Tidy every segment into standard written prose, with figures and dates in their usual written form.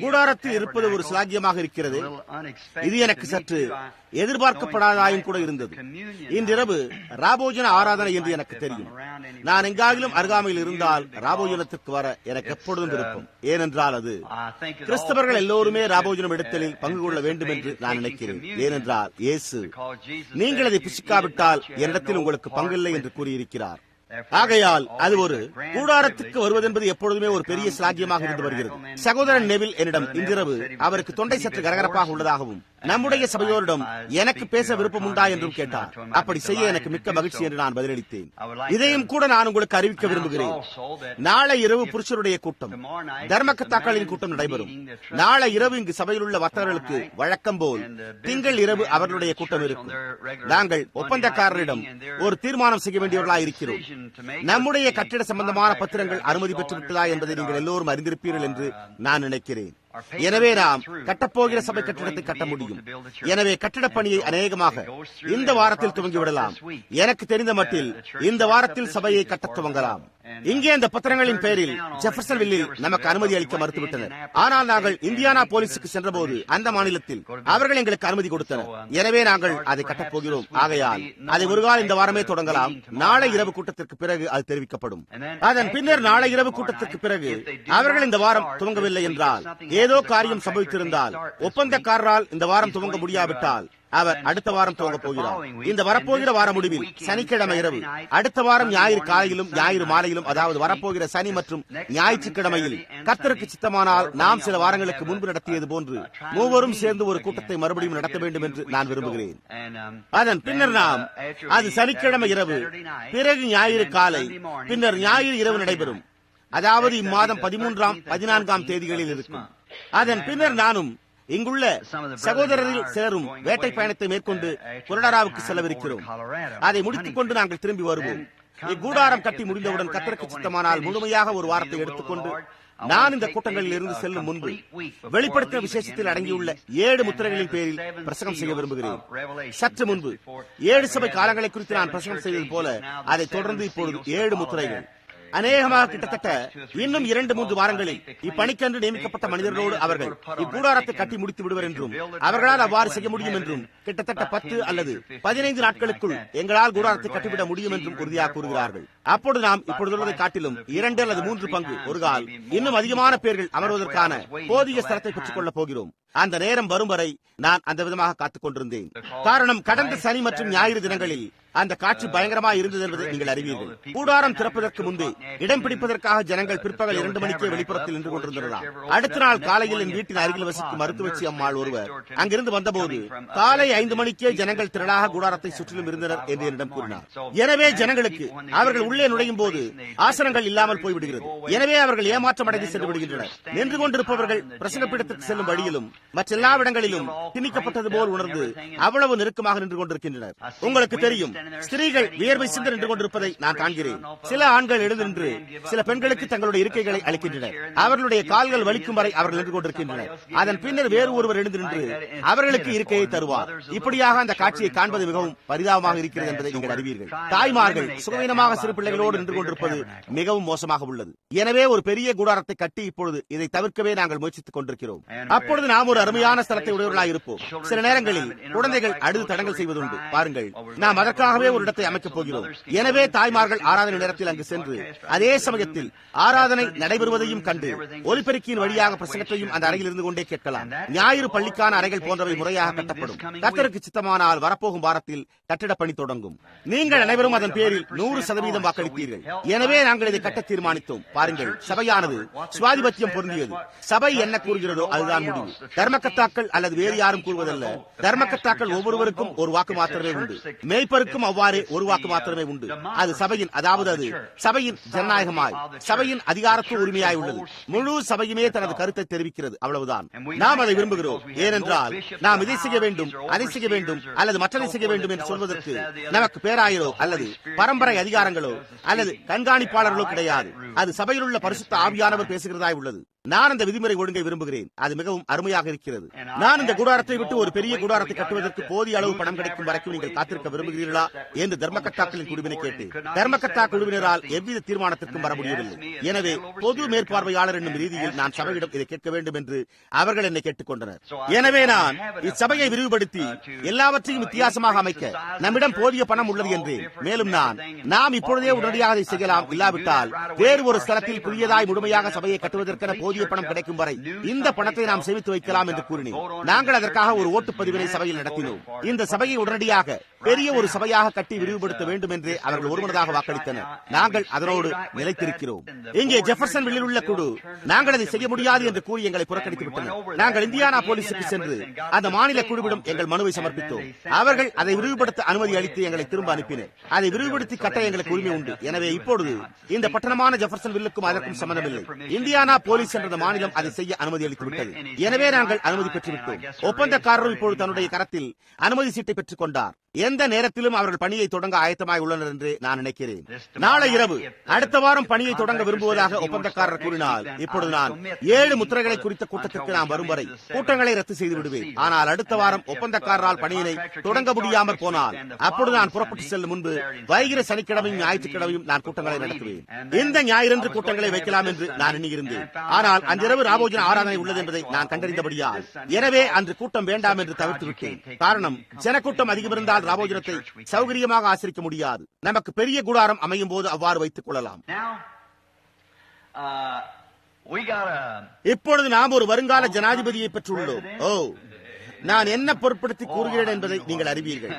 கூடாரத்தில் இருப்பது ஒரு சிலாக்கியமாக இருக்கிறது. இது எனக்கு சற்று எதிர்பார்க்கப்படாதாயும் கூட இருந்தது. இன்றிரவு ராபோஜன ஆராதனை என்று எனக்கு தெரியும். நான் எங்காகிலும் அருகாமையில் இருந்தால் ராபோஜனத்திற்கு வர எனக்கு எப்பொழுதும் விருப்பம். ஏனென்றால் அது கிறிஸ்தவர்கள் எல்லோருமே ராபோஜனம் எடுத்தலில் பங்கு கொள்ள வேண்டும் என்று நான் நினைக்கிறேன். ஏனென்றால் இயேசு, நீங்கள் அதை புசிக்காவிட்டால் என்னிடத்தில் உங்களுக்கு பங்கில்லை என்று கூறியிருக்கிறார். ஆகையால் அது ஒரு கூடாரத்துக்கு வருவதென்பது எப்பொழுதுமே ஒரு பெரிய சிலாக்கியமாக இருந்து வருகிறது. சகோதரன் நெவில் என்னிடம் இன்றிரவு அவருக்கு தொண்டை சற்று கரகரப்பாக உள்ளதாகவும் நம்முடைய சபையோரிடம் எனக்கு பேச விருப்பம் உண்டா என்றும் கேட்டார். அப்படி செய்ய எனக்கு மிக்க மகிழ்ச்சி என்று நான் பதிலளித்தேன். இதையும் கூட நான் உங்களுக்கு அறிவிக்க விரும்புகிறேன். நாளை இரவு புருஷருடைய கூட்டம், தர்மகர்த்தாக்களின் கூட்டம் நடைபெறும். நாளை இரவு இங்கு சபையில் உள்ள வர்த்தகர்களுக்கு வழக்கம் போல் திங்கள் இரவு அவர்களுடைய கூட்டம் இருக்கும். நாங்கள் ஒப்பந்தக்காரரிடம் ஒரு தீர்மானம் செய்ய வேண்டியவர்களாக இருக்கிறோம். நம்முடைய கட்டிட சம்பந்தமான பத்திரங்கள் அனுமதி பெற்றுவிட்டதா என்பதை நீங்கள் எல்லோரும் அறிந்திருப்பீர்கள் என்று நான் நினைக்கிறேன். எனவே நாம் கட்டப்போகிற சபை கட்டிடத்தை கட்ட முடியும். எனவே கட்டிடப் பணியை அநேகமாக இந்த வாரத்தில் துவங்கிவிடலாம். எனக்கு தெரிந்த மட்டில் இந்த வாரத்தில் சபையை கட்ட துவங்கலாம். இங்கே அந்த பத்திரங்களின் பெயரில் ஜெஃபர்சன்வில்லில் நமக்கு அனுமதி அளிக்க மறுத்துவிட்டனர். ஆனால் நாங்கள் இந்தியானா போலீஸுக்கு சென்றபோது அந்த மாநிலத்தில் அவர்கள் எங்களுக்கு அனுமதி கொடுத்தனர். எனவே நாங்கள் அதை கட்டப் போகிறோம். ஆகையால் அதை ஒரு கால இந்த வாரமே தொடங்கலாம். நாளை இரவு கூட்டத்திற்கு பிறகு அது தெரிவிக்கப்படும். அதன் பின்னர் நாளை இரவு கூட்டத்திற்கு பிறகு அவர்கள் இந்த வாரம் துவங்கவில்லை என்றால், ஏதோ காரியம் சம்பவித்திருந்தால், ஒப்பந்தக்காரரால் இந்த வாரம் துவங்க முடியாவிட்டால் அவர் அடுத்த வாரம் துவங்க போகிறார். இந்த வரப்போகிற வார முடிவில் சனிக்கிழமை இரவு, அடுத்த வாரம் ஞாயிறு காலையிலும் ஞாயிறு மாலையிலும், அதாவது வரப்போகிற சனி மற்றும் ஞாயிற்றுக்கிழமையில் கர்த்தருக்கு சித்தமானால் நாம் சில வாரங்களுக்கு முன்பு நடத்தியது போன்று மூவரும் சேர்ந்து ஒரு கூட்டத்தை மறுபடியும் நடத்த வேண்டும் என்று நான் விரும்புகிறேன். அதன் பின்னர் நாம் அது சனிக்கிழமை இரவு, பிறகு ஞாயிறு காலை, பின்னர் ஞாயிறு இரவு நடைபெறும். அதாவது இம்மாதம் 13ஆம் 14ஆம் தேதிகளில் இருக்கும். அதன் பின்னர் நானும் இங்குள்ள சகோதரரில் சிலரும் வேட்டை பயணத்தை மேற்கொண்டு கொலராடாவுக்கு செல்லவிருக்கிறோம். அதை முடித்துக் கொண்டு நாங்கள் திரும்பி வருவோம். இக்கூடாரம் கட்டி முடிந்தவுடன் கர்த்தருக்கு சித்தமானால் முழுமையாக ஒரு வாரத்தை எடுத்துக்கொண்டு நான் இந்த கூட்டங்களில் இருந்து செல்லும் முன்பு வெளிப்படுத்தின விசேஷத்தில் அடங்கியுள்ள 7 முத்திரைகளின் பேரில் பிரசங்கம் செய்ய விரும்புகிறேன். சற்று முன்பு 7 சபை காலங்களை குறித்து நான் பிரசங்கம் செய்தது போல அதை தொடர்ந்து இப்பொழுது 7 முத்திரைகள், அநேகமாக கிட்டத்தட்ட இன்னும் 2-3 வாரங்களில் இப்பணிக்கென்று நியமிக்கப்பட்ட மனிதர்களோடு அவர்கள் இக்கூடாரத்தை கட்டி முடித்து விடுவர் என்றும், அவர்களால் அவ்வாறு செய்ய முடியும் என்றும், கிட்டத்தட்ட 10 அல்லது 15 நாட்களுக்குள் எங்களால் கூடாரத்தை கட்டிவிட முடியும் என்றும் உறுதியாக கூறுகிறார்கள். அப்பொழுது நாம் இப்பொழுதுள்ளதை காட்டிலும் 2 அல்லது 3 பங்கு, ஒரு கால் இன்னும் அதிகமான பேர்கள் அமர்வதற்கான போதிய ஸ்தலத்தை பெற்றுக் கொள்ளப் போகிறோம். அந்த நேரம் வரும் வரை நான் அந்த விதமாக காத்துக் கொண்டிருந்தேன். காரணம், கடந்த சனி மற்றும் ஞாயிறு தினங்களில் அந்த காட்சி பயங்கரமாக இருந்தது என்பதை நீங்கள் அறிவீர்கள். கூடாரம் திறப்பதற்கு முன்பே இடம் பிடிப்பதற்காக ஜனங்கள் பிற்பகல் 2 மணிக்கே வெளிப்புறத்தில் நின்று கொண்டிருந்தனர். அடுத்த நாள் காலையில் என் வீட்டின் அருகில் வசிக்கும் மருத்துவச்சி அம்மாள் ஒருவர் அங்கிருந்து வந்தபோது காலை 5 மணிக்கே ஜனங்கள் திரளாக கூடாரத்தை சுற்றிலும் இருந்தனர் என்று என்னிடம் கூறினார். எனவே ஜனங்களுக்கு அவர்கள் உள்ளே நுழையும் போது ஆசனங்கள் இல்லாமல் போய்விடுகிறது. எனவே அவர்கள் ஏமாற்றம் அடைந்து சென்று விடுகின்றனர். நின்று கொண்டிருப்பவர்கள் பிரசங்கப்பீடத்திற்கு செல்லும் வழியிலும் மற்றெல்லா இடங்களிலும் திணிக்கப்பட்டது போல் உணர்ந்து அவ்வளவு நெருக்கமாக நின்று கொண்டிருக்கின்றனர். உங்களுக்கு தெரியும், ஸ்திரீகள் வியர்வை சிந்து நின்று கொண்டிருப்பதை நான் காண்கிறேன். சில ஆண்கள் எழுந்து நின்று சில பெண்களுக்கு தங்களுடைய இருக்கைகளை அளிக்கின்றனர். அவர்களுடைய கால்கள் வலிக்கும் வரை அவர்கள் நின்று கொண்டிருக்கின்றனர். அதன் பின்னர் வேறு ஒருவர் எழுந்து நின்று அவர்களுக்கு இருக்கையை தருவார். இப்படியாக அந்த காட்சியை காண்பது மிகவும் பரிதாபமாக இருக்கிறது என்பதை நீங்கள் அறிவீர்கள். தாய்மார்கள் சுகவீனமாக சிறு பிள்ளைகளோடு நின்று கொண்டிருப்பது மிகவும் மோசமாக உள்ளது. எனவே ஒரு பெரிய கூடாரத்தை கட்டி இப்பொழுது இதை தவிர்க்கவே நாங்கள் முயற்சித்துக் கொண்டிருக்கிறோம். அப்பொழுது நாம் ஒரு அருமையான ஸ்தலத்தை உடையவர்களாக இருப்போம். சில நேரங்களில் குழந்தைகள் அழுது தடங்கல் செய்வதுண்டு. பாருங்கள், நாம் அதற்காகவே ஒரு இடத்தை அமைக்கப் போகிறோம். எனவே தாய்மார்கள் ஆராதனை நேரத்தில் அங்கு சென்று அதே சமயத்தில் ஆராதனை நடைபெறுவதையும் கண்டு ஒலிபெருக்கியின் வழியாக பிரசங்கத்தையும் அந்த அறையில் இருந்து கொண்டே கேட்கலாம். ஞாயிறு பள்ளிக்கான அறைகள் போன்றவை முறையாக கட்டப்படும். கர்த்தருக்கு சித்தமானால் வரப்போகும் வாரத்தில் கட்டிடப் பணி தொடங்கும். நீங்கள் அனைவரும் அதன் பேரில் 100% வாக்களித்தீர்கள். எனவே நாங்கள் இதை கட்ட தீர்மானித்தோம். பாருங்கள், சபையானது சுவாதிபத்தியம் பொருந்தியது. சபை என்ன கூறுகிறதோ அதுதான் முடிவு. தர்மகர்த்தாக்கள் அல்லது வேறு யாரும் கூறுவதல்ல. தர்மகர்த்தாக்கள் ஒவ்வொருவருக்கும் ஒரு வாக்கு மாத்திரமே உண்டு. மேய்ப்பருக்கும் அவ்வாறே ஒரு வாக்கு மாத்திரமே உண்டு. அது சபையின், அதாவது அது சபையின் ஜனநாயகமாய், சபையின் அதிகாரத்துவ உரிமையாய் உள்ளது. முழு சபையுமே தனது கருத்தை தெரிவிக்கிறது. அவ்வளவுதான். நாம் அதை விரும்புகிறோம். ஏனென்றால் நாம் இதை செய்ய வேண்டும், அதை செய்ய வேண்டும் அல்லது மற்றதை செய்ய வேண்டும் என்று சொல்வதற்கு நமக்கு பேராயரோ அல்லது பரம்பரை அதிகாரங்களோ அல்லது கண்காணிப்பாளர்களோ கிடையாது. அது சபையில் உள்ள பரிசுத்த ஆவியானவர் பேசுகிறதாய் உள்ளது. நான் அந்த விதிமுறை ஒழுங்கை விரும்புகிறேன். அது மிகவும் அருமையாக இருக்கிறது. நான் இந்த கூடாரத்தை விட்டு ஒரு பெரிய கூடாரத்தை கட்டுவதற்கு போதிய அளவு பணம் கிடைக்கும் வரைக்கும் நீங்கள் காத்திருக்க விரும்புகிறீர்களா என்று தர்மகர்த்தாக்களின் குழுவினை கேட்டேன். தர்மகர்த்தா குழுவினரால் எவ்வித தீர்மானத்திற்கும் வர முடியவில்லை. எனவே பொது மேற்பார்வையாளர் என்னும் ரீதியில் நான் சபையிடம் இதை கேட்க வேண்டும் என்று அவர்கள் என்னை கேட்டுக்கொண்டனர். எனவே நான் இச்சபையை விரிவுபடுத்தி எல்லாவற்றையும் வித்தியாசமாக அமைக்க நம்மிடம் போதிய பணம் உள்ளது என்று, மேலும் நாம் இப்பொழுதே உடனடியாக அதை செய்யலாம், இல்லாவிட்டால் வேறு ஒரு ஸ்தலத்தில் புதியதாய் முழுமையாக சபையை கட்டுவதற்கென போதிய பணம் கிடைக்கும் வரை இந்த பணத்தை நாம் சேமித்து வைக்கலாம் என்று கூறினேன். நாங்கள் அதற்காக ஒரு ஓட்டுப்பதிவினை சபையில் நடத்தினோம். இந்த சபையை உடனடியாக பெரிய ஒரு சபையாக கட்டி விரிவுபடுத்த வேண்டும் என்று அவர்கள் ஒருமனதாக வாக்களித்தனர். நாங்கள் அதனோடு நிலைத்திருக்கிறோம். இங்கே ஜெஃபர்சன்வில்லில் உள்ள குழு நாங்கள் அதை செய்ய முடியாது என்று கூறி எங்களை புறக்கணித்து விட்டனர். நாங்கள் இந்தியானா போலீசுக்கு சென்று அந்த மாநில குழுவிடம் எங்கள் மனுவை சமர்ப்பித்தோம். அவர்கள் அதை விரிவுபடுத்த அனுமதி அளித்து எங்களை திரும்ப அனுப்பினர். அதை விரிவுபடுத்தி கட்ட எங்களுக்கு உரிமை உண்டு. எனவே இப்பொழுது இந்த பட்டணமான ஜெஃபர்சன்வில்லுக்கும் அதற்கும் சம்பந்தமில்லை. இந்தியானா போலீஸ் என்ற மாநிலம் அதை செய்ய அனுமதி அளித்து விட்டது. எனவே நாங்கள் அனுமதி பெற்றுவிட்டோம். ஒப்பந்தக்காரரும் இப்பொழுது தன்னுடைய கரத்தில் அனுமதி சீட்டை பெற்றுக் கொண்டார். எந்த நேரத்திலும் அவர்கள் பணியை தொடங்க ஆயத்தமாய் உள்ளனர் என்று நான் நினைக்கிறேன். நாளை இரவு அடுத்த வாரம் பணியை தொடங்க விரும்புவதாக ஒப்பந்தக்காரர் கூறினால், இப்பொழுது நான் 7 முத்திரைகளை குறித்த கூட்டத்திற்கு நாம் வரும் வரை கூட்டங்களை ரத்து செய்து விடுவேன். ஆனால் அடுத்த வாரம் ஒப்பந்தக்காரரால் பணியினை தொடங்க முடியாமல் போனால், அப்பொழுது நான் புறப்பட்டு செல்லும் முன்பு வருகிற சனிக்கிழமையும் ஞாயிற்றுக்கிழமையும் நான் கூட்டங்களை நடத்துவேன். இந்த ஞாயிறன்று கூட்டங்களை வைக்கலாம் என்று நான் எண்ணியிருந்தேன். ஆனால் அன்றிரவு ராபோஜன ஆராதனை உள்ளது என்பதை நான் கண்டறிந்தபடியால் எனவே அன்று கூட்டம் வேண்டாம் என்று தவிர்த்து விட்டேன். காரணம், ஜனக்கூட்டம் அதிகம் இருந்தால் ராபோஜனத்தை சௌகரியமாக ஆசிரிக்க முடியாது. நமக்கு பெரிய கூடாரம் அமையும் போது அவ்வாறு வைத்துக் கொள்ளலாம். இப்பொழுது நாம் ஒரு வருங்கால ஜனாதிபதியை பெற்றுள்ளோம். நான் என்ன பொருட்படுத்தி கூறுகிறேன் என்பதை நீங்கள் அறிவீர்கள்.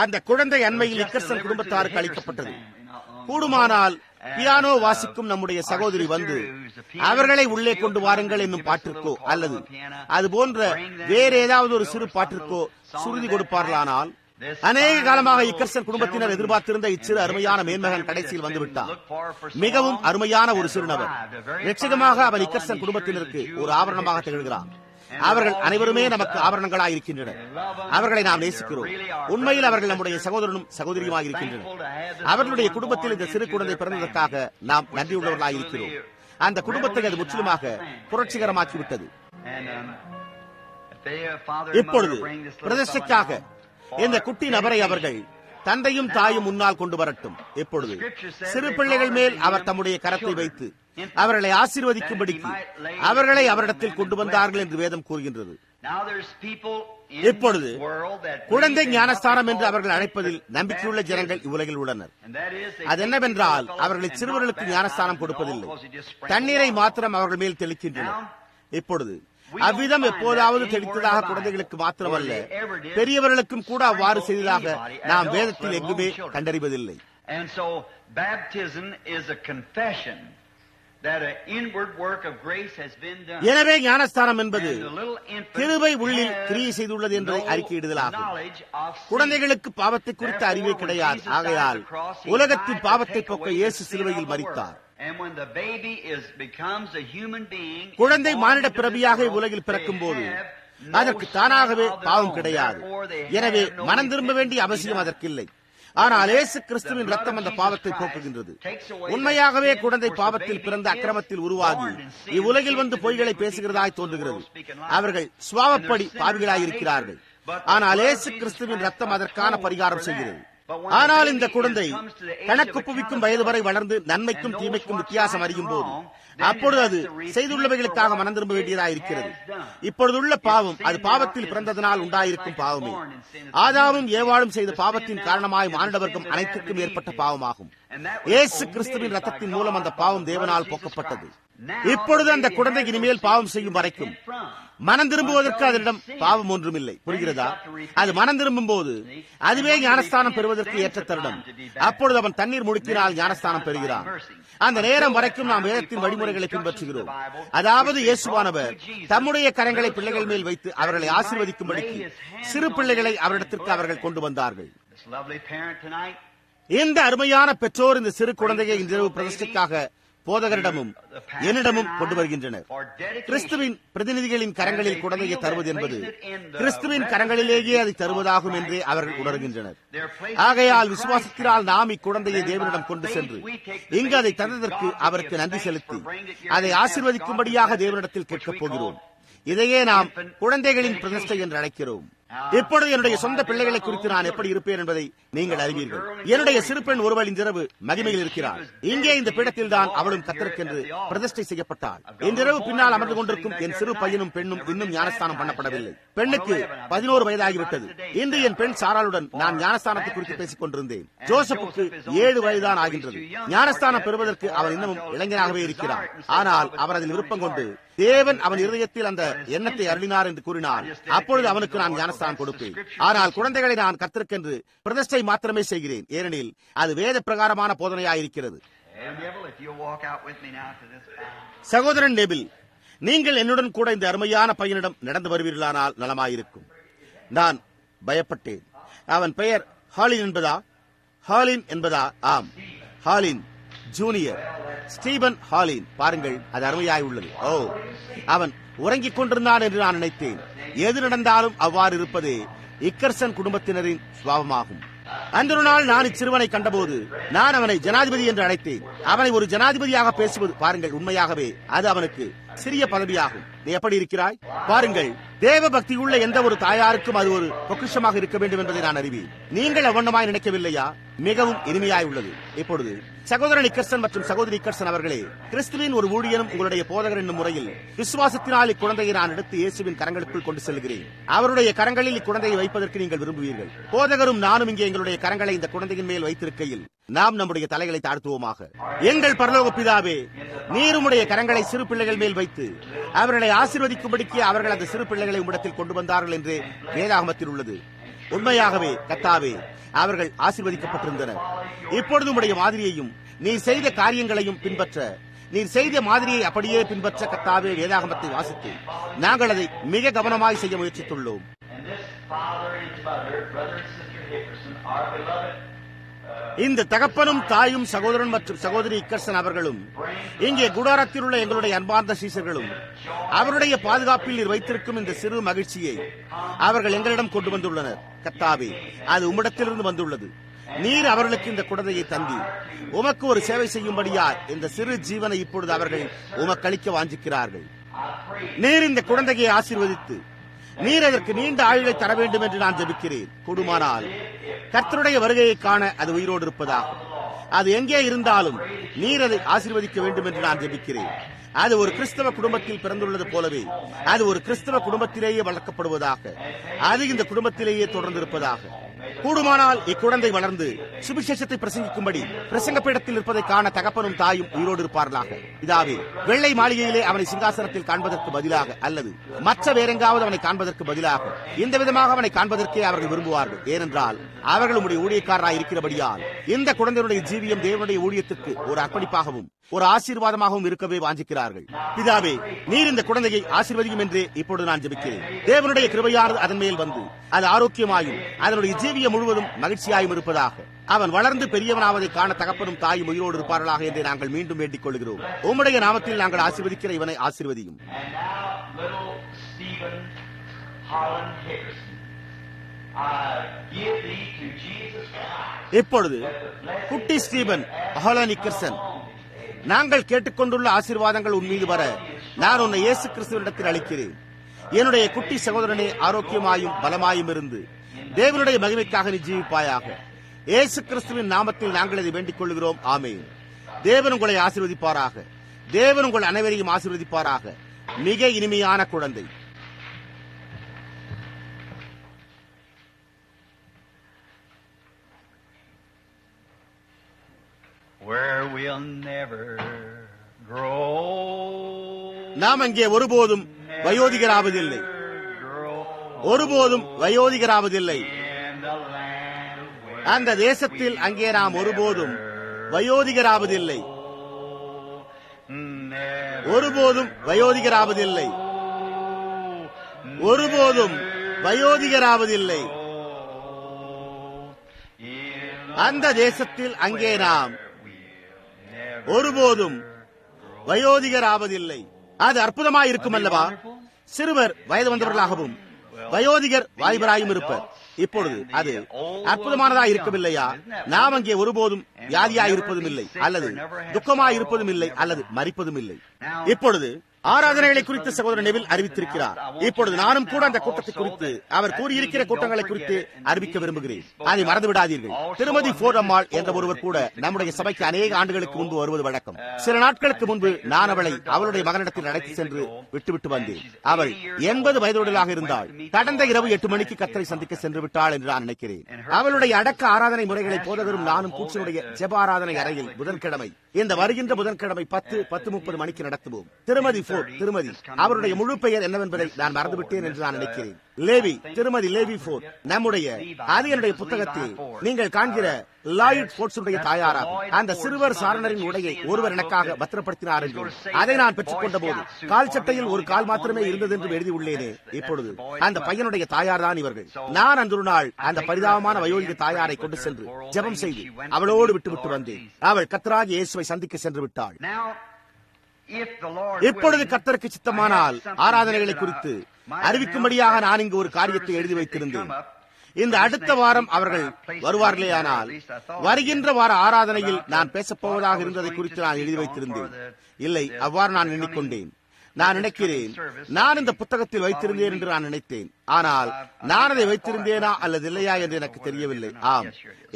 அந்த குழந்தை அண்மையில் நிக்கர்சன் குடும்பத்தாருக்கு அளிக்கப்பட்டது. கூடுமானால் பியானோ வாசிக்கும் நம்முடைய சகோதரி வந்து அவர்களை உள்ளே கொண்டு வாருங்கள் என்னும் பாட்டிற்கோ அல்லது அது போன்ற வேற ஏதாவது ஒரு சிறு பாட்டிற்கோ சுருதி கொடுப்பார்களானால், அநேக காலமாக இக்கர்சன் குடும்பத்தினர் எதிர்பார்த்திருந்த இச்சிறு அருமையான மேன்மகன் கடைசியில் வந்துவிட்டார். மிகவும் அருமையான ஒரு சிறுநபர். நிச்சயமாக அவர் இக்கர்சன் குடும்பத்தினருக்கு ஒரு ஆபரணமாக திகழ்கிறார். அவர்கள் அனைவருமே நமக்கு ஆபரணங்களாக இருக்கின்றனர். அவர்களை நாம் நேசிக்கிறோம். உண்மையில் அவர்கள் நம்முடைய சகோதரனும் சகோதரியுமாக இருக்கின்றனர். அவர்களுடைய குடும்பத்தில் இந்த சிறு குழந்தை பிறந்ததற்காக நாம் நன்றியுள்ளவர்களாக இருக்கிறோம். அந்த குடும்பத்தை அது முற்றிலுமாக புரட்சிகரமாக்கிவிட்டது. இப்பொழுது பிரதிஷ்டைக்காக இந்த குட்டி நபரை அவர்கள் தந்தையும் தாயும் முன்னால் கொண்டு வரட்டும். இப்பொழுது சிறு பிள்ளைகள் மேல் அவர் தம்முடைய கரத்தை வைத்து அவர்களை ஆசீர்வதிக்கும்படிக்கு அவர்களை அவரிடத்தில் கொண்டு வந்தார்கள் என்று வேதம் கூறுகின்றது. இப்பொழுது குழந்தை ஞானஸ்தானம் என்று அவர்கள் அழைப்பதில் நம்பிக்கையுள்ள ஜனங்கள் இவ்வுலகில் உள்ளனர். அது என்னவென்றால், அவர்களை சிறுவர்களுக்கு ஞானஸ்தானம் கொடுப்பதில்லை, தண்ணீரை மாத்திரம் அவர்கள் மேல் தெளிக்கின்றனர். இப்பொழுது அவ்விதம் எப்போதாவது தெளித்ததாக குழந்தைகளுக்கு மாத்திரமல்ல, பெரியவர்களுக்கும் கூட அவ்வாறு செய்ததாக நாம் வேதத்தில் எங்குமே கண்டறிவதில்லை. எனவே ஞானஸ்தானம் என்பது கிருபை உள்ளில் கிரியை செய்துள்ளது என்பதை அறிக்கையிடுதலாகும். குழந்தைகளுக்கு பாவத்தை குறித்த அறிவே கிடையாது. ஆகையால் உலகத்தின் பாவத்தை போக்க இயேசு சிலுவையில் மரித்தார். குழந்தை மானிட பிறவியாக உலகில் பிறக்கும் போது அதற்கு தானாகவே பாவம் கிடையாது. எனவே மனம் திரும்ப வேண்டிய அவசியம் அதற்கில்லை. ஆனால் இயேசு கிறிஸ்துவின் ரத்தம் அந்த பாவத்தை போக்குகின்றது. உண்மையாகவே குழந்தை பாவத்தில் பிறந்த அக்கிரமத்தில் உருவாகி இவ்வுலகில் வந்து பொய்களை பேசுகிறதாய் தோன்றுகிறது. அவர்கள் சுவாவப்படி பாவிகளாய் இருக்கிறார்கள். ஆனால் இயேசு கிறிஸ்துவின் ரத்தம் அதற்கான பரிகாரம் செய்கிறது. ஆனால் இந்த குழந்தை கணக்குப்புவிக்கும் வயது வரை வளர்ந்து நன்மைக்கும் தீமைக்கும் வித்தியாசம் அறியும் போது அப்பொழுது அது செய்துள்ளவைகளுக்காக மனம் திரும்ப வேண்டியதாக இருக்கிறது. இப்பொழுதுள்ள பாவம் அது பாவத்தில் பிறந்ததனால் உண்டாயிருக்கும் பாவமே. ஆதாமும் ஏவாளும் செய்த பாவத்தின் காரணமாய் மானிடவர்க்கம் அனைத்திற்கும் ஏற்பட்ட பாவமாகும். இயேசு கிறிஸ்துவின் ரத்தத்தின் மூலம் அந்த பாவம் தேவனால் போக்கப்பட்டது. இப்பொழுது அந்த குழந்தை இனிமேல் பாவம் செய்யும் வரைக்கும் மனம் திரும்புவதற்கு அதனிடம் பாவம் ஒன்றும் இல்லை. புரிகிறதா? அது மனம் திரும்பும் போது அதுவே ஞானஸ்தானம் பெறுவதற்கு ஏற்ற தருணம். அப்பொழுது அவன் தண்ணீர் முழுக்கினால் ஞானஸ்தானம் பெறுகிறான். அந்த நேரம் வரைக்கும் நாம் வேதத்தின் வழிமுறைகளை பின்பற்றுகிறோம். அதாவது இயேசுவானவர் தம்முடைய கரங்களை பிள்ளைகள் மேல் வைத்து அவர்களை ஆசீர்வதிக்கும்படிக்கு சிறு பிள்ளைகளை அவரிடத்திற்கு அவர்கள் கொண்டு வந்தார்கள். இந்த அருமையான பெற்றோர் இந்த சிறு குழந்தையை இன்றிரவு பிரதிஷ்டைக்காக போதகரிடமும் என்னிடமும் கொண்டு வருகின்றனர். கிறிஸ்துவின் பிரதிநிதிகளின் கரங்களில் குழந்தையை தருவது என்பது கிறிஸ்துவின் கரங்களிலேயே அதை தருவதாகும் என்றே அவர்கள் உணர்கின்றனர். ஆகையால் விசுவாசத்தினால் நாம் இக்குழந்தையை தேவனிடம் கொண்டு சென்று இங்கு அதை தந்ததற்கு அவருக்கு நன்றி செலுத்தி அதை ஆசீர்வதிக்கும்படியாக தேவனிடத்தில் கேட்கப் போகிறோம். இதையே நாம் குழந்தைகளின் பிரதிஷ்டை என்று அழைக்கிறோம். இப்பொழுது என்னுடைய சொந்த பிள்ளைகளை குறித்து நான் எப்படி இருப்பேன் என்பதை நீங்கள் அறிவீர்கள். என்னுடைய சிறு பெண் ஒருவள் இன்றிரவு மகிமையில் இருக்கிறார். இங்கே இந்த பீடத்தில் தான் அவளும் கர்த்தருக்கென்று பிரதிஷ்டை செய்யப்பட்டாள். இன்றிரவு பின்னால் அமர்ந்து கொண்டிருக்கும் என் சிறு பையனும் பெண்ணும் இன்னும் ஞானஸ்தானம் பண்ணப்படவில்லை. பெண்ணுக்கு 11 வயதாகிவிட்டது. இன்று என் பெண் சாராளுடன் நான் ஞானஸ்தானத்தை குறித்து பேசிக் கொண்டிருந்தேன். ஜோசப்புக்கு 7 வயதுதான் ஆகின்றது. ஞானஸ்தானம் பெறுவதற்கு அவன் இன்னமும் இளைஞனாகவே இருக்கிறார். ஆனால் அவர் அதில் விருப்பம் கொண்டு தேவன் அவன் இருதயத்தில் அந்த எண்ணத்தை அருளினார் என்று கூறினார். அப்பொழுது அவனுக்கு நான் ஞானஸ்தானம் கொடுப்பேன். ஆனால் குழந்தைகளை நான் கர்த்தருக்கென்று பிரதிஷ்டை மாத்திரமே செய்கிறேன். ஏனெனில் அது வேத பிரகாரமான போதனையாயிருக்கிறது. சகோதரன் நெபில், நீங்கள் என்னுடன் கூட இந்த அருமையான பையனிடம் நடந்து வருவீர்களானால் நலமாயிருக்கும். நான் பயப்பட்டேன். அவன் பெயர் ஹாலின் என்பதா? ஹாலின் என்பதா? ஆம், ஹாலின் ஜூனியர், ஸ்டீபன் ஹாலின். பாருங்கள், அது அருமையாய் உள்ளது. ஓ, அவன் உறங்கிக் கொண்டிருந்தான் என்று நான் நினைத்தேன். எது நடந்தாலும் அவ்வாறு இருப்பதே இக்கர்சன் குடும்பத்தினரின் சுபாவமாகும். அந்த நாள் நான் இச்சிறுவனை கண்டபோது நான் அவனை ஜனாதிபதி என்று அழைத்தேன். அவனை ஒரு ஜனாதிபதியாக பேசுவது பாருங்கள், உண்மையாகவே அது அவனுக்கு சிறிய பதவியாகும். நீ எப்படி இருக்கிறாய்? பாருங்கள், தேவ பக்தி உள்ள எந்த ஒரு தாயாருக்கும் அது ஒரு பொக்கிஷமாக இருக்க வேண்டும் என்பதை நான் அறிவேன். நீங்கள் அவ்வண்ணமாய் நினைக்கவில்லையா? மிகவும் இனிமையாய் உள்ளது. இப்பொழுது சகோதரன் இக்கர்சன் மற்றும் சகோதரி இக்கர்சன் அவர்களே, கிறிஸ்துவின் ஒரு ஊழியனும் உங்களுடைய போதகர் என்னும் முறையில் விசுவாசத்தினால் இக்குழந்தையை நான் எடுத்து இயேசுவின் கரங்களுக்குள் கொண்டு செல்கிறேன். அவருடைய கரங்களில் இக்குழந்தையை வைப்பதற்கு நீங்கள் விரும்புவீர்கள். போதகரும் நானும் இங்கே எங்களுடைய கரங்களை இந்த குழந்தையின் மேல் வைத்திருக்கையில் நாம் நம்முடைய தலைகளை தாழ்த்துவோமாக. எங்கள் பரலோக பிதாவே, நீர் உம்முடைய கரங்களை சிறு பிள்ளைகள் மேல் வைத்து அவர்களை ஆசீர்வதிக்கும்படிக்கு அவர்கள் அந்த சிறு பிள்ளைகளை உம்மிடத்தில் கொண்டு வந்தார்கள் என்று வேதாகமத்தில் உள்ளது. உண்மையாகவே கர்த்தாவே, அவர்கள் ஆசீர்வதிக்கப்பட்டிருந்தனர். இப்பொழுது உம்முடைய மாதிரியையும் நீர் செய்த காரியங்களையும் பின்பற்ற, நீர் செய்த மாதிரியை அப்படியே பின்பற்ற கர்த்தாவே, வேதாகமத்தை வாசித்து நாங்கள் அதை மிக கவனமாய் செய்ய முயற்சித்துள்ளோம். இந்த தகப்பனும் தாயும் சகோதரன் மற்றும் சகோதரி இக்கர்சன் அவர்களும் இங்கே குடாரத்தில் உள்ள எங்களுடைய அன்பார்ந்த சீசர்களும் அவருடைய பாதுகாப்பில் நீர் வைத்திருக்கும் இந்த சிறு மகிழ்ச்சியை அவர்கள் எங்களிடம் கொண்டு வந்துள்ளனர். கர்த்தாவே, அது உம்மிடத்திலிருந்து வந்துள்ளது. நீர் அவர்களுக்கு இந்த குழந்தையை தந்தி உமக்கு ஒரு சேவை செய்யும்படியா இந்த சிறு ஜீவனை இப்பொழுது அவர்கள் உமக்கு அளிக்க வாஞ்சிக்கிறார்கள். நீர் இந்த குழந்தையை ஆசீர்வதித்து நீர் அதற்கு நீண்ட ஆயுளை தர வேண்டும் என்று நான் ஜெபிக்கிறேன். கூடுமானால் கர்த்தருடைய வருகையை காண அது உயிரோடு இருப்பதாகும். அது எங்கே இருந்தாலும் நீர் அதை ஆசீர்வதிக்க வேண்டும் என்று நான் ஜெபிக்கிறேன். அது ஒரு கிறிஸ்தவ குடும்பத்தில் பிறந்துள்ளது போலவே அது ஒரு கிறிஸ்தவ குடும்பத்திலேயே வளர்க்கப்படுவதாக, அது இந்த குடும்பத்திலேயே தொடர்ந்து இருப்பதாக. கூடுமானால் இக்குழந்தை வளர்ந்து சுவிசேஷத்தை பிரசங்கிக்கும்படி பிரசங்க பீடத்தில் இருப்பதை காண தகப்பனும் தாயும் உயிரோடு இருப்பார்களாக. இதாவே, வெள்ளை மாளிகையிலே அவனை சிங்காசனத்தில் காண்பதற்கு பதிலாக அல்லது மற்ற வேறெங்காவது அவனை காண்பதற்கு பதிலாக இந்த விதமாக அவனை காண்பதற்கே அவர்கள் விரும்புவார்கள். ஏனென்றால் அவர்கள் உடைய ஊழியக்காரராய் இருக்கிறபடியால் இந்த குழந்தையுடைய ஜீவியம் தேவனுடைய ஊழியத்திற்கு ஒரு அர்ப்பணிப்பாகவும் ஒரு ஆசீர்வாதமாகவும் இருக்கவே வாஞ்சிக்கிறார்கள். பிதாவே, நீர் இந்த குழந்தையை ஆசீர்வதியும் என்று இப்பொழுது நான் ஜெபிக்கிறேன். தேவனுடைய கிருபையானது அதன் மேல் வந்து அது ஆரோக்கியமாயும் அதனுடைய ஜீவியம் முழுவதும் மகிழ்ச்சியாயும் இருப்பதாக. அவன் வளர்ந்து பெரியவனாவதை காண தகப்பனும் தாயும் உயிரோடு இருப்பார்களாக என்று நாங்கள் மீண்டும் வேண்டிக் கொள்கிறோம். உம்முடைய நாமத்தில் நாங்கள் ஆசீர்வதிக்கிற இவனை ஆசீர்வதியும். இப்பொழுது குட்டி ஸ்டீபன் ஹாலன் இக்கர்சன், நாங்கள் கேட்டுக்கொண்டுள்ள ஆசீர்வாதங்கள் உன் மீது வர நான் உன்னை இயேசு கிறிஸ்துவினிடத்தில் அளிக்கிறேன். என்னுடைய குட்டி சகோதரனே, ஆரோக்கியமாயும் பலமாயும் இருந்து தேவனுடைய மகிமைக்காக நீ ஜீவிப்பாயாக. இயேசு கிறிஸ்துவின் நாமத்தில் நாங்கள் இதை வேண்டிக் கொள்கிறோம். ஆமென். தேவன் உங்களை ஆசீர்வதிப்பாராக. தேவன் உங்கள் அனைவரையும் ஆசீர்வதிப்பாராக. மிக இனிமையான குழந்தை. நாம் அங்கே ஒருபோதும் வயோதிகராவதில்லை, ஒருபோதும் வயோதிகராவதில்லை. அந்த தேசத்தில் அங்கே நாம் ஒருபோதும் வயோதிகராவதில்லை, ஒருபோதும் வயோதிகராவதில்லை, ஒருபோதும் வயோதிகராவதில்லை. அந்த தேசத்தில் அங்கே நாம் ஒருபோதும் வயோதிகர் ஆவதில்லை. அது அற்புதமாயிருக்கும் அல்லவா? சிறுவர் வயது வந்தவர்களாகவும் வயோதிகர் வாலிபராயும் இருப்பர். இப்பொழுது அது அற்புதமானதா இருக்கவில்லையா? நாம் அங்கே ஒருபோதும் வியாதியாய் இருப்பதும் இல்லை, அல்லது துக்கமாய் இருப்பதும் இல்லை, அல்லது மரிப்பதும் இல்லை. இப்பொழுது ஆராதனைகளை குறித்து சகோதரர் நெவில் அறிவித்திருக்கிறார். இப்பொழுது நானும் கூட அந்த கூட்டத்தை குறித்து அவர் கூறியிருக்கிற கூட்டங்களை குறித்து அறிவிக்க விரும்புகிறேன். அதை மறந்து விடாதீர்கள். திருமதி போர் அம்மாள் என்ற ஒருவர் கூட நம்முடைய சபைக்கு அநேக ஆண்டுகளுக்கு முன்பு வருவது வழக்கம். சில நாட்களுக்கு முன்பு நான் அவளை அவளுடைய மகனிடத்தில் அழைத்து சென்று விட்டுவிட்டு வந்தேன். அவள் 80 வயதுடையதாக இருந்தாள். கடந்த இரவு 8 மணிக்கு கர்த்தரை சந்திக்க சென்று விட்டாள் என்று நான் நினைக்கிறேன். அவளுடைய அடக்க ஆராதனை முறைகளை போதகரும் நானும் கூச்சனுடைய ஜெப ஆராதனை அறையில் புதன்கிழமை, இந்த வருகின்ற புதன்கிழமை 10:30 மணிக்கு நடத்துவோம். திருமதி அவருடைய முழு பெயர் என்னவென்பதை நான் மறந்துவிட்டேன் என்று நான் நினைக்கிறேன். லேவி, திருமதி லேவி போர். நம்முடைய அது என்னுடைய புத்தகத்தில் நீங்கள் காண்கிற லாயிட் போர்ட்ஸுடைய தாயாராகும். அந்த சிறுவர் சாரணரின் உடையை ஒருவர் எனக்காக பத்திரப்படுத்தினார் என்றும் அதை நான் பெற்றுக் கொண்ட போது கால் சட்டையில் ஒரு கால் மாத்திரமே இருந்தது என்றும் எழுதியுள்ளேனே. இப்பொழுது அந்த பையனுடைய தாயார் தான் இவர்கள். நான் அன்று ஒரு நாள் அந்த பரிதாபமான வயோதிக தாயாரை கொண்டு சென்று ஜெபம் செய்து அவளோடு விட்டுவிட்டு வந்தேன். அவள் கர்த்தராகிய இயேசுவை சந்திக்க சென்று விட்டாள். இப்பொழுது கர்த்தருக்கு சித்தமானால் ஆராதனைகளை குறித்து அறிவிக்கும்படியாக நான் இங்கு ஒரு காரியத்தை எழுதி வைத்திருந்தேன். இந்த அடுத்த வாரம் அவர்கள் வருவார்களேயானால் வருகின்ற வார ஆராதனையில் நான் பேசப்போவதாக இருந்ததை குறித்து நான் எழுதி வைத்திருந்தேன். இல்லை, அவ்வாறு நான் எண்ணிக்கொண்டேன். நான் நினைக்கிறேன் நான் இந்த புத்தகத்தில் வைத்திருந்தேன் என்று நான் நினைத்தேன். ஆனால் நான் அதை வைத்திருந்தேனா அல்லது இல்லையா என்று எனக்கு தெரியவில்லை. ஆம்,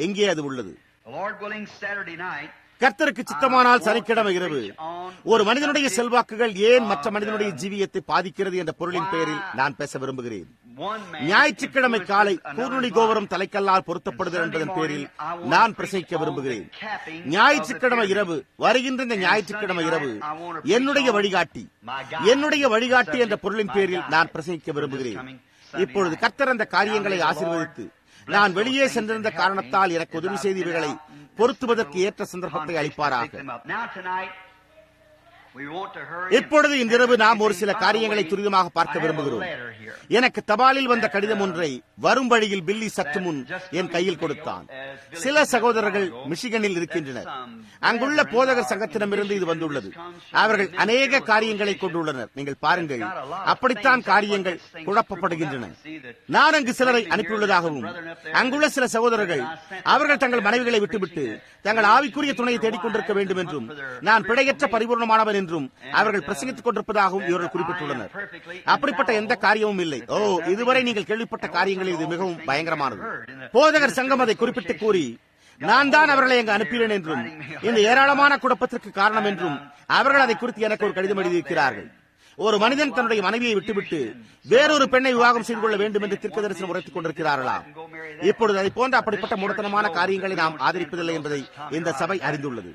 எங்கே அது உள்ளது? கர்த்தருக்கு சித்தமானால் சனிக்கிழமை இரவு ஒரு மனிதனுடைய செல்வாக்குகள் ஏன் மற்ற மனிதனுடைய ஜீவியத்தை பாதிக்கிறது என்ற பொருளின் பெயரில் நான் பேச விரும்புகிறேன். ஞாயிற்றுக்கிழமை காலை கூர்நுனி கோபுரம் தலைக்கல்லால் பொருத்தப்படுதல் என்பதன் பேரில் நான் பிரசங்கிக்க விரும்புகிறேன். ஞாயிற்றுக்கிழமை இரவு, வருகின்ற இந்த ஞாயிற்றுக்கிழமை இரவு என்னுடைய வழிகாட்டி என்ற பொருளின் பேரில் நான் பிரசங்கிக்க விரும்புகிறேன். இப்பொழுது கர்த்தர் அந்த காரியங்களை ஆசீர்வதித்து நான் வெளியே சென்றிருந்த காரணத்தால் எனக்கு உதவி செய்தவர்களை பொருத்துவதற்கு ஏற்ற சந்தர்ப்பத்தை அளிப்பாராக. இப்பொழுது இன்றிரவு நாம் ஒரு சில காரியங்களை துரிதமாக பார்க்க விரும்புகிறோம். எனக்கு தபாலில் வந்த கடிதம் ஒன்றை வரும் வழியில் பில்லி சற்று முன் என் கையில் கொடுத்தான். சில சகோதரர்கள் மிஷிகனில் இருக்கின்றனர். அங்குள்ள போதகர் சங்கத்திடமிருந்து இது வந்துள்ளது. அவர்கள் அநேக காரியங்களை கொண்டுள்ளனர். நீங்கள் பாருங்கள், அப்படித்தான் காரியங்கள் குழப்பப்படுகின்றன. நான் அங்கு சிலரை அனுப்பியுள்ளதாகவும் அங்குள்ள சில சகோதரர்கள் அவர்கள் தங்கள் மனைவிகளை விட்டுவிட்டு தங்கள் ஆவிக்குரிய துணையை தேடிக்கொண்டிருக்க வேண்டும் என்றும் நான் பிழையற்ற பரிபூர்ணமானவன் என்றும் அவர்கள் பிரசங்கித்துக் கொண்டிருப்பதாகவும் இவர்கள் குறிப்பிட்டுள்ளனர். அப்படிப்பட்ட எந்த காரியமும் இல்லை. இதுவரை நீங்கள் கேள்விப்பட்ட காரியங்களில் இது மிகவும் பயங்கரமானது. போதகர் சங்கம் அதை குறிப்பிட்டு கூறி நான் தான் அவர்களை அங்கு அனுப்பினேன் என்றும் இந்த ஏராளமான குழப்பத்திற்கு காரணம் என்றும் அவர்கள் அதை குறித்து எனக்கு ஒரு கடிதம் எழுதியிருக்கிறார்கள். ஒரு மனிதன் தன்னுடைய மனைவியை விட்டுவிட்டு வேறொரு பெண்ணை விவாகம் செய்து கொள்ள வேண்டும் என்று தீர்க்க தரிசனம் உரைத்துக் கொண்டிருக்கிறார்களா? இப்பொழுது அதை போன்ற அப்படிப்பட்ட முடத்தனமான காரியங்களை நாம் ஆதரிப்பதில்லை என்பதை இந்த சபை அறிந்துள்ளது.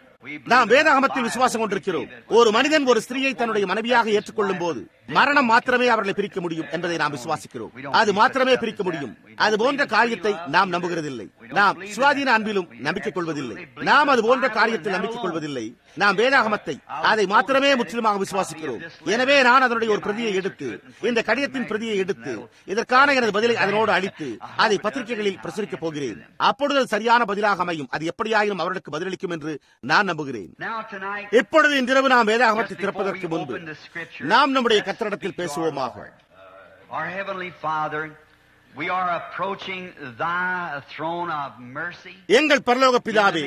நாம் வேதாகமத்தில் விசுவாசம் கொண்டிருக்கிறோம். ஒரு மனிதன் ஒரு ஸ்திரீயை தன்னுடைய மனைவியாக ஏற்றுக்கொள்ளும் போது மரணம் மாத்திரமே அவர்களை பிரிக்க முடியும் என்பதை நாம் விசுவாசிக்கிறோம். அது மாத்திரமே பிரிக்க முடியும். அது போன்ற காரியத்தை நாம் நம்புகிறதில்லை. நாம் சுவாதீன அன்பிலும் நம்பிக்கை கொள்வதில்லை. நாம் அது போன்ற காரியத்தில் நம்பிக்கை கொள்வதில்லை. நாம் வேதாகமத்தை அதை மாத்திரமே முற்றிலுமாக விசுவாசிக்கிறோம். எனவே நான் அதனுடைய ஒரு பிரதியை எடுத்து, இந்த கடிதத்தின் பிரதியை எடுத்து, இதற்கான எனது பதிலை அதனோடு அளித்து அதை பத்திரிகைகளில் பிரசுரிக்கப் போகிறேன். அப்பொழுது சரியான பதிலாக அமையும். அது எப்படியாயினும் அவர்களுக்கு பதிலளிக்கும் என்று நான் நம்புகிறேன். இப்பொழுது இன்றிரவு நாம் வேதாகமத்தை திறப்பதற்கு முன்பு நாம் நம்முடைய கர்த்தரிடத்தில் பேசுவோமாக. எங்கள் பரலோக பிதாவே,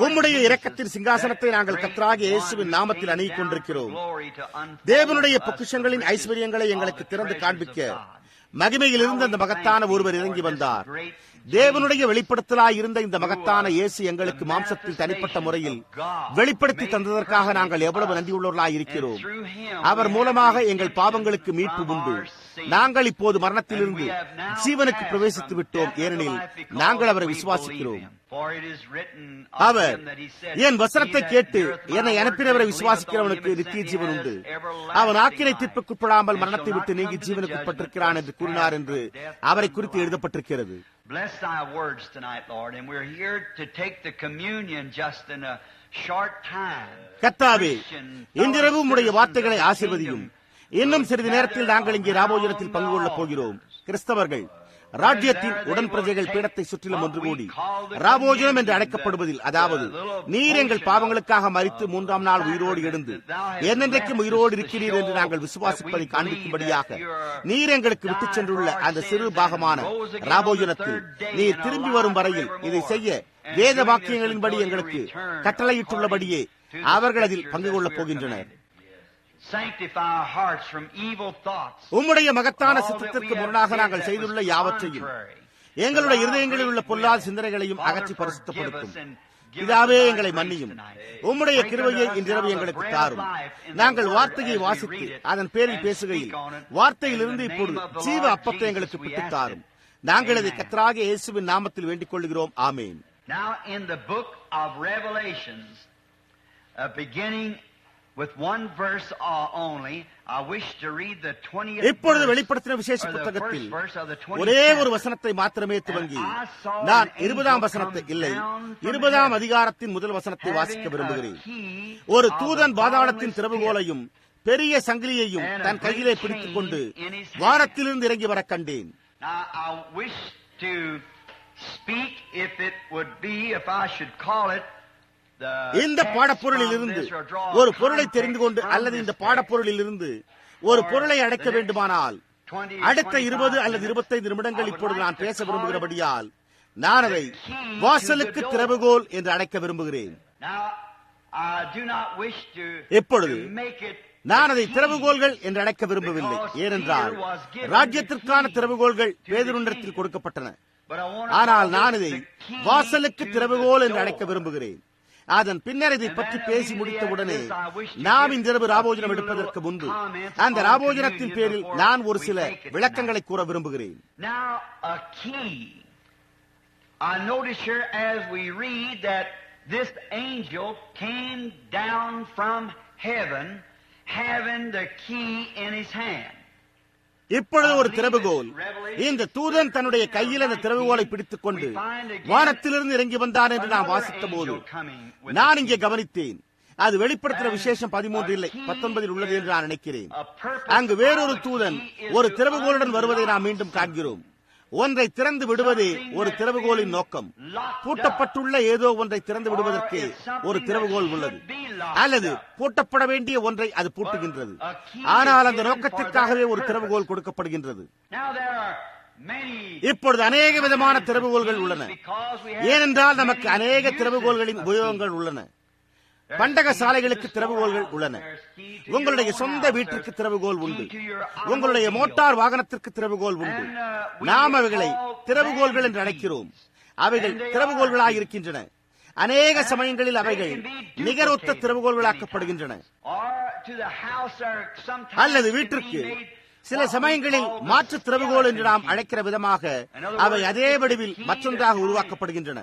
உம்முடைய இரக்கத்தின் சிங்காசனத்தை நாங்கள் கர்த்தராகிய இயேசுவின் நாமத்தில் அணுகிக் கொண்டிருக்கிறோம். தேவனுடைய பொக்கிஷங்களின் ஐஸ்வர்யங்களை எங்களுக்கு திறந்து காண்பிக்க மகிமையில் இருந்த அந்த மகத்தான ஒருவர் இறங்கி வந்தார். தேவனுடைய வெளிப்படுத்தலாய் இருந்த இந்த மகத்தான இயேசு எங்களுக்கு மாம்சத்தில் தனிப்பட்ட முறையில் வெளிப்படுத்தி தந்ததற்காக நாங்கள் எவ்வளவு நன்றியுள்ளவர்களாய் இருக்கிறோம். அவர் மூலமாக எங்கள் பாவங்களுக்கு மீட்பு உண்டு. நாங்கள் இப்போது மரணத்திலிருந்து ஜீவனுக்கு பிரவேசித்து விட்டோம், ஏனெனில் நாங்கள் அவரை விசுவாசிக்கிறோம். அவர் என் வசனத்தை கேட்டு என்னை அனுப்பினவரை விசுவாசிக்கிறவனுக்கு நித்திய ஜீவன் உண்டு. அவன் ஆக்கினை தீர்ப்புக்குட்படாமல் மரணத்தை விட்டு நீங்கி ஜீவனுக்கு உட்பட்டிருக்கிறான் என்று கூறினார் என்று அவரை குறித்து எழுதப்பட்டிருக்கிறது. Bless thy words tonight, Lord, and we're here to take the communion just in a short time. கர்த்தாவே, இன்றிரவு உம்முடைய வார்த்தைகளை ஆசீர்வதியும். இன்னும் சிறிது நேரத்தில் நாங்கள் இங்கே ராபோஜனத்தில் பங்கு கொள்ளப் போகிறோம். கிறிஸ்தவர்கள் ராஜ்யத்தின் உடன் பிரஜைகள் பீடத்தை சுற்றிலும் ஒன்று கூடி ராபோஜனம் என்று அழைக்கப்படுவதில், அதாவது நீர் எங்கள் பாவங்களுக்காக மரித்து மூன்றாம் நாள் உயிரோடு எழுந்து என்னென்றைக்கும் உயிரோடு இருக்கிறீர் என்று நாங்கள் விசுவாசிப்பதை காண்பிக்கும்படியாக நீர் எங்களுக்கு விட்டுச் சென்றுள்ள அந்த சிறு பாகமான ராபோஜனத்தில் நீர் திரும்பி வரும் வரையில் இதை செய்ய வேத வாக்கியங்களின்படி எங்களுக்கு கட்டளையிட்டுள்ளபடியே அவர்கள் அதில் பங்கு கொள்ளப் போகின்றனர். உம்முடைய மகத்தான சித்தத்திற்கு முரணாக நாங்கள் செய்துள்ள யாவற்றையும் எங்களுடைய இருதயங்களில் உள்ள பொல்லாத சிந்தனைகளையும் அகற்றி பரிசுத்தப்படுத்தும். இதாவே எங்களை மன்னியும். உம்முடைய கிருபையை இன்றிரவு எங்களுக்கு தாரும். நாங்கள் வார்த்தையை வாசித்து அதன் பேரில் பேசுகையில் வார்த்தையிலிருந்து இப்பொழுது ஜீவ அப்பத்தை எங்களுக்கு பிட்டுத் தாரும். நாங்கள் அதை கர்த்தராகிய இயேசுவின் நாமத்தில் வேண்டிக் கொள்கிறோம். ஆமேன். Now in the book of Revelations, beginning with one verse only, I wish to read the 20th இப்பொழுது வெளிப்படுத்தின விசேஷ புத்தகத்தில் ஒரே ஒரு வசனத்தை மாத்திரமே துவங்கி நான் 20ஆம் வசனத்தை இல்லை 20ஆம் அதிகாரத்தின் முதல் வசனத்தை வாசிக்க விரும்புகிறேன். ஒரு தூதன் பாதாளத்தின் திறவுகோலையும் பெரிய சங்கிலியையும் தன் கையிலே பிடித்துக் கொண்டு வானத்திலிருந்து இறங்கி வர கண்டேன். Now I wish to speak, if it would be, if I should call it, இந்த பாடப்பொருளில் இருந்து ஒரு பொருளை தெரிந்து கொண்டு அல்லது இந்த பாடப்பொருளில் இருந்து ஒரு பொருளை அடைக்க வேண்டுமானால் அடுத்த 20 அல்லது 25 நிமிடங்கள் இப்பொழுது நான் பேச விரும்புகிறபடியால் நான் அதை வாசலுக்கு திறவுகோல் என்று அழைக்க விரும்புகிறேன். இப்பொழுது நான் அதை திறவுகோல்கள் என்று அழைக்க விரும்பவில்லை. ஏனென்றால் ராஜ்யத்திற்கான திறவுகோல்கள் பேதுருவிடத்தில் கொடுக்கப்பட்டன. ஆனால் நான் இதை வாசலுக்கு திறவுகோல் என்று அழைக்க விரும்புகிறேன். அதன் பின்னர் இதை பற்றி பேசி முடித்தவுடனே நாம் இந்த இரவு ராபோஜனம் எடுப்பதற்கு முன்பு அந்த ராபோஜனத்தின் பேரில் நான் ஒரு சில விளக்கங்களை கூற விரும்புகிறேன். இப்பொழுது ஒரு திறவுகோல், இந்த தூதன் தன்னுடைய கையில் அந்த திறவுகோலை பிடித்துக் கொண்டு வானத்திலிருந்து இறங்கி வந்தான் என்று நான் வாசித்த போது நான் இங்கே கவனித்தேன். அது வெளிப்படுத்தின விசேஷம் 13 இல்லை 19 உள்ளது என்று நான் நினைக்கிறேன். அங்கு வேறொரு தூதன் ஒரு திறவுகோலுடன் வருவதை நாம் மீண்டும் காண்கிறோம். ஒன்றை திறந்து விடுவதே ஒரு திறவுகோலின் நோக்கம். பூட்டப்பட்டுள்ள ஏதோ ஒன்றை திறந்து விடுவதற்கு ஒரு திறவுகோல் உள்ளது, அல்லது பூட்டப்பட வேண்டிய ஒன்றை அது பூட்டுகின்றது. ஆனால் அந்த நோக்கத்திற்காகவே ஒரு திறவுகோல் கொடுக்கப்படுகின்றது. இப்பொழுது அநேக விதமான திறவுகோல்கள் உள்ளன, ஏனென்றால் நமக்கு அநேக திறவுகோல்களின் உபயோகங்கள் உள்ளன. பண்டக சாலைகளுக்கு திறவுகோல்கள் உள்ளன. உங்களுடைய சொந்த வீட்டிற்கு திறவுகோல் உண்டு. உங்களுடைய மோட்டார் வாகனத்திற்கு திறவுகோல் உண்டு. நாம் அவைகளை திறவுகோல்கள் என்று அழைக்கிறோம். அவைகள் திறவுகோல்களாயிருக்கின்றன. அநேக சமயங்களில் அவைகள் நிகரொத்த திறவுகோல்களாக்கப்படுகின்றன. அல்லது வீட்டிற்கு சில சமயங்களில் மாற்று திறவுகோல் என்று நாம் அழைக்கிற விதமாக அவை அதே வடிவில் மற்றொன்றாக உருவாக்கப்படுகின்றன.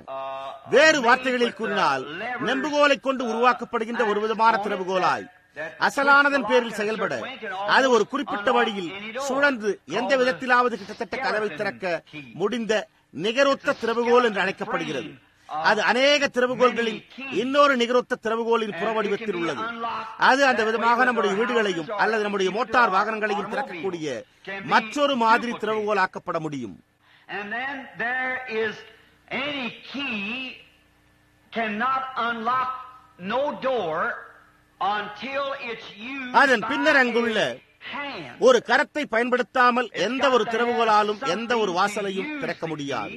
வேறு வார்த்தைகளில் கூறினால் நெம்புகோலை கொண்டு உருவாக்கப்படுகின்ற ஒரு விதமான திறவுகோலாய் அசலானதன் பேரில் செயல்பட அது ஒரு குறிப்பிட்ட வழியில் சுழன்று எந்த விதத்திலாவது கிட்டத்தட்ட கதவை திறக்க முடிந்த நிகரொத்த திறவுகோல் என்று அழைக்கப்படுகிறது. அது அநேக திறவுகோல்களின் இன்னொரு நிகரொத்த திறவுகோலின் புற வடிவத்தில் உள்ளது. அது அந்த விதமாக நம்முடைய வீடுகளையும் அல்லது நம்முடைய மோட்டார் வாகனங்களையும் திறக்கக்கூடிய மற்றொரு மாதிரி திறவுகோல் ஆக்கப்பட முடியும். அதன் பின்னர் அங்குள்ள ஒரு கரத்தை பயன்படுத்தாமல் எந்த ஒரு திறவுகோலாலும் எந்த ஒரு வாசலையும் திறக்க முடியாது.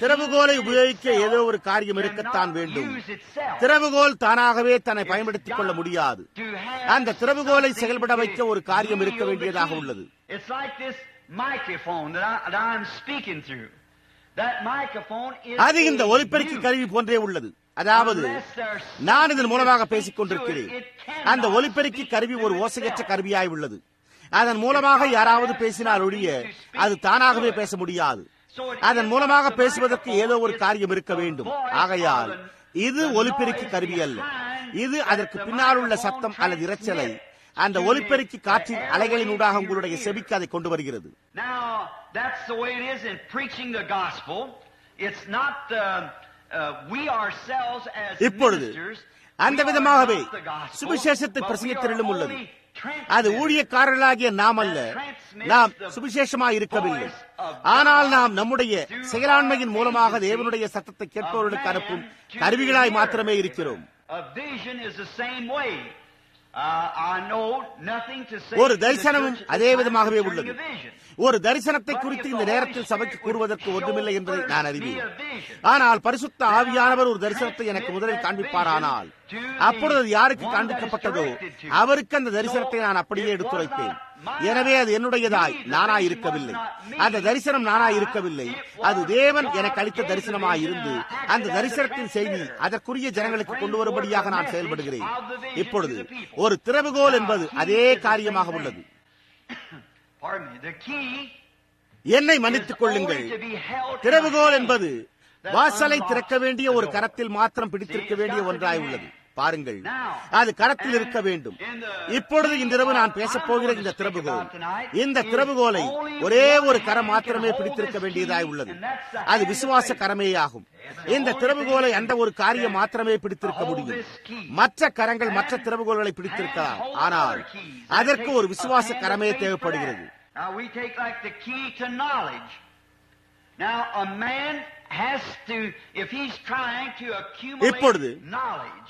திறவுகோலை உபயோகிக்க ஏதோ ஒரு காரியம் இருக்கத்தான் வேண்டும். திறவுகோல் தானாகவே தன்னை பயன்படுத்திக் கொள்ள முடியாது. அந்த திறவுகோலை செயல்பட வைக்க ஒரு காரியம் இருக்க வேண்டியதாக உள்ளது. அது இந்த ஒலிபெருக்கி கருவி போன்றே உள்ளது. அதாவது நான் இதன் மூலமாக பேசிக் கொண்டிருக்கிறேன். அந்த ஒலிபெருக்கி கருவி ஒரு ஓசையற்ற கருவியாய் உள்ளது. அதன் மூலமாக யாராவது பேசினால் ஒழிய அது தானாகவே பேச முடியாது. அதன் மூலமாக பேசுவதற்கு ஏதோ ஒரு காரியம் இருக்க வேண்டும். ஆகையால் இது ஒலிபெருக்கி கருவி அல்ல. இது அதற்கு பின்னால் உள்ள சத்தம் அல்லது இரைச்சலை அந்த ஒலிபெருக்கி காற்றின் அலைகளினூடாக உங்களுடைய செவிக்கு அதை கொண்டு வருகிறது. இப்பொழுது அந்த விதமாகவே சுவிசேஷத்தை பிரசங்கித்தலிலும் உள்ளது. அது ஊழியக்காரர்களாகிய நாம் அல்ல, நாம் சுவிசேஷமாய் இருக்கவில்லை. ஆனால் நாம் நம்முடைய செயலாண்மையின் மூலமாக தேவனுடைய சத்தத்தை கேட்பவர்களுக்கு அனுப்பும் கருவிகளாய் மாத்திரமே இருக்கிறோம். ஒரு தரிசனமும் அதே விதமாகவே உள்ளது. ஒரு தரிசனத்தை குறித்து இந்த நேரத்தில் சபைக்கு கூறுவதற்கு ஒன்றுமில்லை என்பதை நான் அறிவேன். ஆனால் பரிசுத்த ஆவியானவர் ஒரு தரிசனத்தை எனக்கு முதலில் காண்பிப்பாரானால், அப்பொழுது அது யாருக்கு காண்பிக்கப்பட்டதோ அவருக்கு அந்த தரிசனத்தை நான் அப்படியே எடுத்துரைப்பேன். எனவே அது என்னுடையதாய் நானாய் இருக்கவில்லை, அந்த தரிசனம் நானாய் இருக்கவில்லை, அது தேவன் எனக்கு அளித்த தரிசனமாய் இருந்து அந்த தரிசனத்தின் செய்தி அதற்குரிய ஜனங்களுக்கு கொண்டு வரும்படியாக நான் செயல்படுகிறேன். இப்பொழுது ஒரு திறவுகோல் என்பது அதே காரியமாக உள்ளது. என்னை மன்னித்துக் கொள்ளுங்கள், திறவுகோல் என்பது வாசலை திறக்க வேண்டிய ஒரு கரத்தில் மாத்திரம் பிடித்திருக்க வேண்டிய ஒன்றாய் உள்ளது. பாருங்கள், அது கரத்தில் இருக்க வேண்டும். இப்பொழுது இன்றிரவு நான் பேசப் போகிற இந்த திறவுகோல், இந்த திறவுகோலை ஒரே ஒரு கரம் மாத்திரமே பிடித்திருக்க வேண்டியதாய் உள்ளது. அது விசுவாச கரமேயாகும். இந்த திறவுகோலை அந்த ஒரு காரியம் மாத்திரமே பிடித்திருக்க முடியும். மற்ற கரங்கள் மற்ற திறவுகோல்களை பிடித்திருக்கலாம், ஆனால் அதற்கு ஒரு விசுவாச கரமே தேவைப்படுகிறது. இப்பொழுது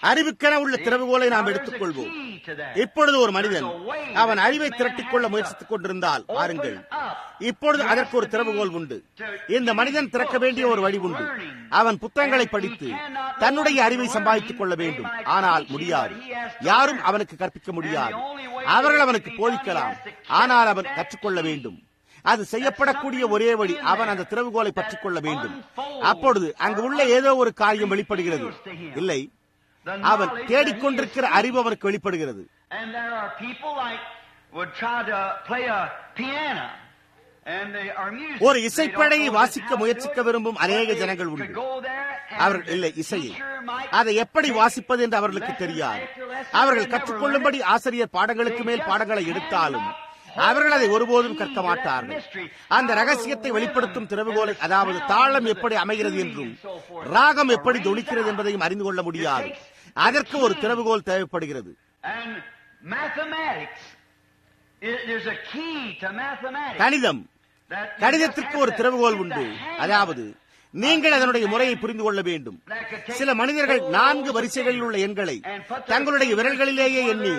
அறிவுக்கென உள்ள திறவுகோலை நாம் எடுத்துக் கொள்வோம். இப்பொழுது ஒரு மனிதன் அவன் அறிவை திரட்டிக் கொள்ள முயற்சித்துக் கொண்டிருந்தால், பாருங்கள், இப்பொழுது அதற்கு ஒரு திறவுகோல் உண்டு. இந்த மனிதன் திறக்க வேண்டிய ஒரு வழி உண்டு. அவன் புத்தகங்களை படித்து தன்னுடைய அறிவை சம்பாதித்துக் கொள்ள வேண்டும். ஆனால் முடியாது. யாரும் அவனுக்கு கற்பிக்க முடியாது. அவர்கள் அவனுக்கு போதிக்கலாம், ஆனால் அவன் கற்றுக்கொள்ள வேண்டும். அது செய்யப்படக்கூடிய ஒரே வழி அவன் அந்த திறவுகோலை பற்றிக் கொள்ள வேண்டும். அப்பொழுது அங்கு உள்ள ஏதோ ஒரு காரியம் வெளிப்படுகிறது. இல்லை, அவன் தேடிக்கொண்டிருக்கிற அறிவு அவனுக்கு வெளிப்படுகிறது. ஒரு இசைப்படையை வாசிக்க முயற்சிக்க விரும்பும் அநேக ஜனங்கள் உண்டு. அவர்கள் இல்லை இசையை அதை எப்படி வாசிப்பது என்று அவர்களுக்கு தெரியாது. அவர்கள் கற்றுக்கொள்ளும்படி ஆசிரியர் பாடங்களுக்கு மேல் பாடங்களை எடுத்தாலும் அவர்கள் அதை ஒருபோதும் கற்க மாட்டார்கள். அந்த ரகசியத்தை வெளிப்படுத்தும் திறவுகோலை, அதாவது தாளம் எப்படி அமைகிறது என்றும் ராகம் எப்படி தொனிக்கிறது என்பதையும் அறிந்து கொள்ள முடியாது. அதற்கு ஒரு திறவுகோல் தேவைப்படுகிறது. கணிதத்திற்கு ஒரு திறவுகோல் உண்டு. அதாவது நீங்கள் அதனுடைய முறையை புரிந்து கொள்ள வேண்டும். சில மனிதர்கள் 4 வரிசைகளில் உள்ள எண்களை தங்களுடைய விரல்களிலேயே எண்ணி,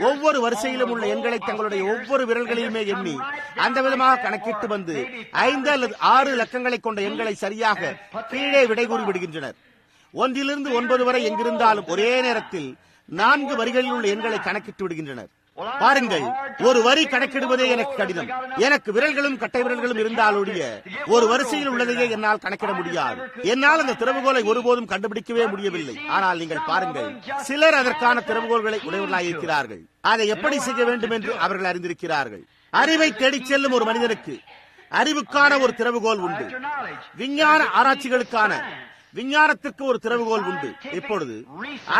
ஒவ்வொரு வரிசையிலும் உள்ள எண்களை தங்களுடைய ஒவ்வொரு விரல்களிலுமே எண்ணி அந்த விதமாக கணக்கிட்டு வந்து 5 அல்லது 6 இலக்கங்களை கொண்ட எண்களை சரியாக கீழே விடை கூறி விடுகின்றனர். 1 லிருந்து 9 வரை எங்கிருந்தாலும் ஒரே நேரத்தில் 4 வரிகளில் உள்ள எண்களை கணக்கிட்டு விடுகின்றனர். பாருங்கள், ஒரு வரி கணக்கிடுவதே எனக்கு கடினம். எனக்கு விரல்களும் கட்டை விரல்களும் இருந்தாலொழிய ஒரு வரிசையில் உள்ளதையே என்னால் கணக்கிட முடியாது. என்னால் அந்த திறவுகோலை ஒருபோதும் கண்டுபிடிக்கவே முடியவில்லை. ஆனால் நீங்கள் பாருங்கள், சிலர் அதற்கான திறவுகோல்களை உடையவர்களாக இருக்கிறார்கள். அதை எப்படி செய்ய வேண்டும் என்று அவர்கள் அறிந்திருக்கிறார்கள். அறிவை தேடிச் செல்லும் ஒரு மனிதனுக்கு அறிவுக்கான ஒரு திறவுகோல் உண்டு. விஞ்ஞான ஆராய்ச்சிகளுக்கான விஞ்ஞானத்திற்கு ஒரு திறவுகோல் உண்டு. இப்பொழுது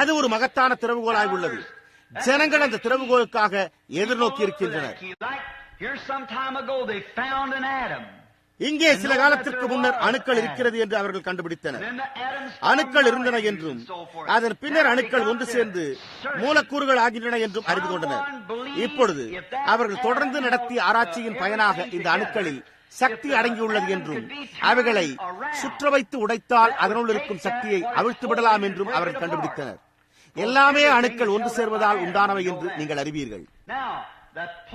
அது ஒரு மகத்தான திறவுகோலாய் உள்ளது. ஜனங்கள் அந்த திறவுகோலுக்காக எதிர்நோக்கி இருக்கின்றனர். இங்கே சில காலத்திற்கு முன்னர் அணுக்கள் இருக்கிறது என்று அவர்கள் கண்டுபிடித்தனர். அணுக்கள் இருந்தன என்றும் அதன் பின்னர் அணுக்கள் ஒன்று சேர்ந்து மூலக்கூறுகள் ஆகின்றன என்றும் அறிந்து கொண்டனர். இப்பொழுது அவர்கள் தொடர்ந்து நடத்திய ஆராய்ச்சியின் பயனாக இந்த அணுக்களில் சக்தி அடங்கியுள்ளது என்றும் அவைகளை சுற்ற வைத்து உடைத்தால் அதனுள் இருக்கும் சக்தியை அவிழ்த்து விடலாம் என்றும் அவர்கள் கண்டுபிடித்தனர். எல்லாமே அணுக்கள் ஒன்று சேர்வதால் உண்டானவை என்று நீங்கள் அறிவீர்கள்.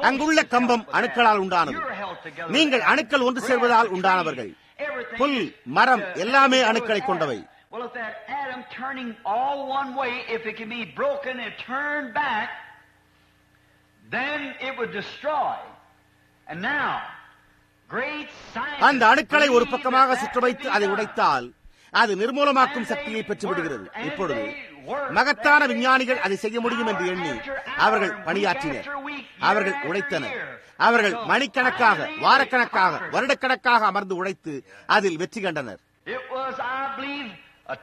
அங்குள்ள கம்பம் அணுக்களால் உண்டானது. நீங்கள் அணுக்கள் ஒன்று சேர்வதால் உண்டானவர்கள். புல், மரம் எல்லாமே அணுக்களை கொண்டவை. அந்த அணுக்களை ஒரு பக்கமாக சுற்ற வைத்து அதை உடைத்தால் அது நிர்மூலமாக்கும் சக்தியை பெற்றுவிடுகிறது. இப்பொழுது மகத்தான விஞ்ஞானிகள் அதை செய்ய முடியும் என்று எண்ணி அவர்கள் பணியாற்றினர். அவர்கள் உழைத்தனர். அவர்கள் மணிக்கணக்காக, வாரக்கணக்காக, வருடக்கணக்காக அமர்ந்து உழைத்து அதில் வெற்றி கண்டனர்.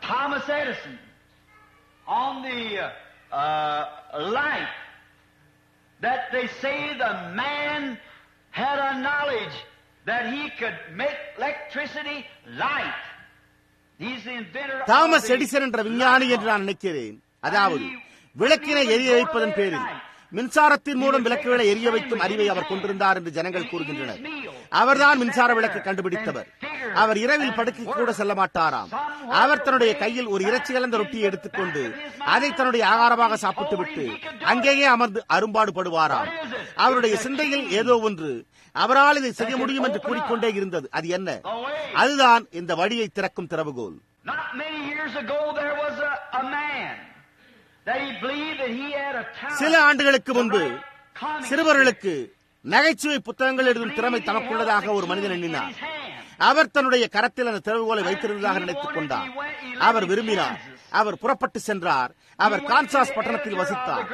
Thomas Edison on the light that they say the man had a knowledge that he could make electricity light. Thomas Edison என்ற விஞ்ஞானி என்று நான் நினைக்கிறேன். அதாவது விளக்கினை எரிய வைப்பதன் பேரில் மின்சாரத்தின் மூலம் விளக்குகளை எரிய வைக்கும் அறிவை அவர் கொண்டிருந்தார் என்று ஜனங்கள் கூறுகின்றனர். அவர்தான் மின்சார விளக்கு கண்டுபிடித்தவர். அவர் இரவில் படுக்கை கூட செல்ல மாட்டாராம். அவர் தன்னுடைய கையில் ஒரு இறைச்சி கலந்த ரொட்டியை எடுத்துக்கொண்டு அதை தன்னுடைய ஆகாரமாக சாப்பிட்டுவிட்டு அங்கேயே அமர்ந்து அரும்பாடுபடுவாராம். அவருடைய சிந்தையில் ஏதோ ஒன்று அவரால் இதை செய்ய முடியும் என்று கூறிக்கொண்டே இருந்தது. அது என்ன? அதுதான் இந்த வழியை திறக்கும் திறவுகோல். சில ஆண்டுகளுக்கு முன்பு சிறுவர்களுக்கு நகைச்சுவை புத்தகங்கள் எழுதும் திறமை தமக்குள்ளதாக ஒரு மனிதன் எண்ணினார். அவர் தன்னுடைய கரத்தில் அந்த திறவுகோலை வைத்திருந்ததாக நினைத்துக் கொண்டார். அவர் விரும்பினார். அவர் புறப்பட்டு சென்றார். அவர் கான்சாஸ் பட்டணத்தில் வசித்தார்.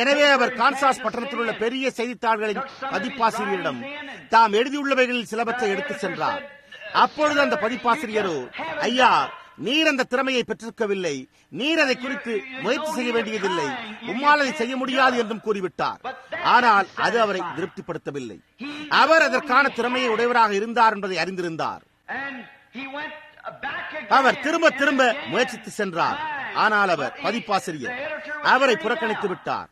எனவே அவர் கான்சாஸ் பட்டணத்தில் உள்ள பெரிய செய்தித்தாள்களின் பதிப்பாசிரியரிடம் தாம் எழுதியுள்ளவைகளில் சிலவற்றை எடுத்து சென்றார். அப்பொழுது அந்த பதிப்பாசிரியரோ, ஐயா, நீர் அந்த திறமையை பெற்றிருக்கவில்லை, நீர் அதை குறித்து முயற்சி செய்ய வேண்டியதில்லை, உம்மால் அதை செய்ய முடியாது என்றும் கூறிவிட்டார். ஆனால் அது அவரை திருப்திப்படுத்தவில்லை. அவர் அதற்கான திறமையை உடையவராக இருந்தார் என்பதை அறிந்திருந்தார். அவர் திரும்ப திரும்ப முயற்சித்து சென்றார். ஆனால் அவர் பதிப்பாசிரியர் அவரை புறக்கணித்து விட்டார்.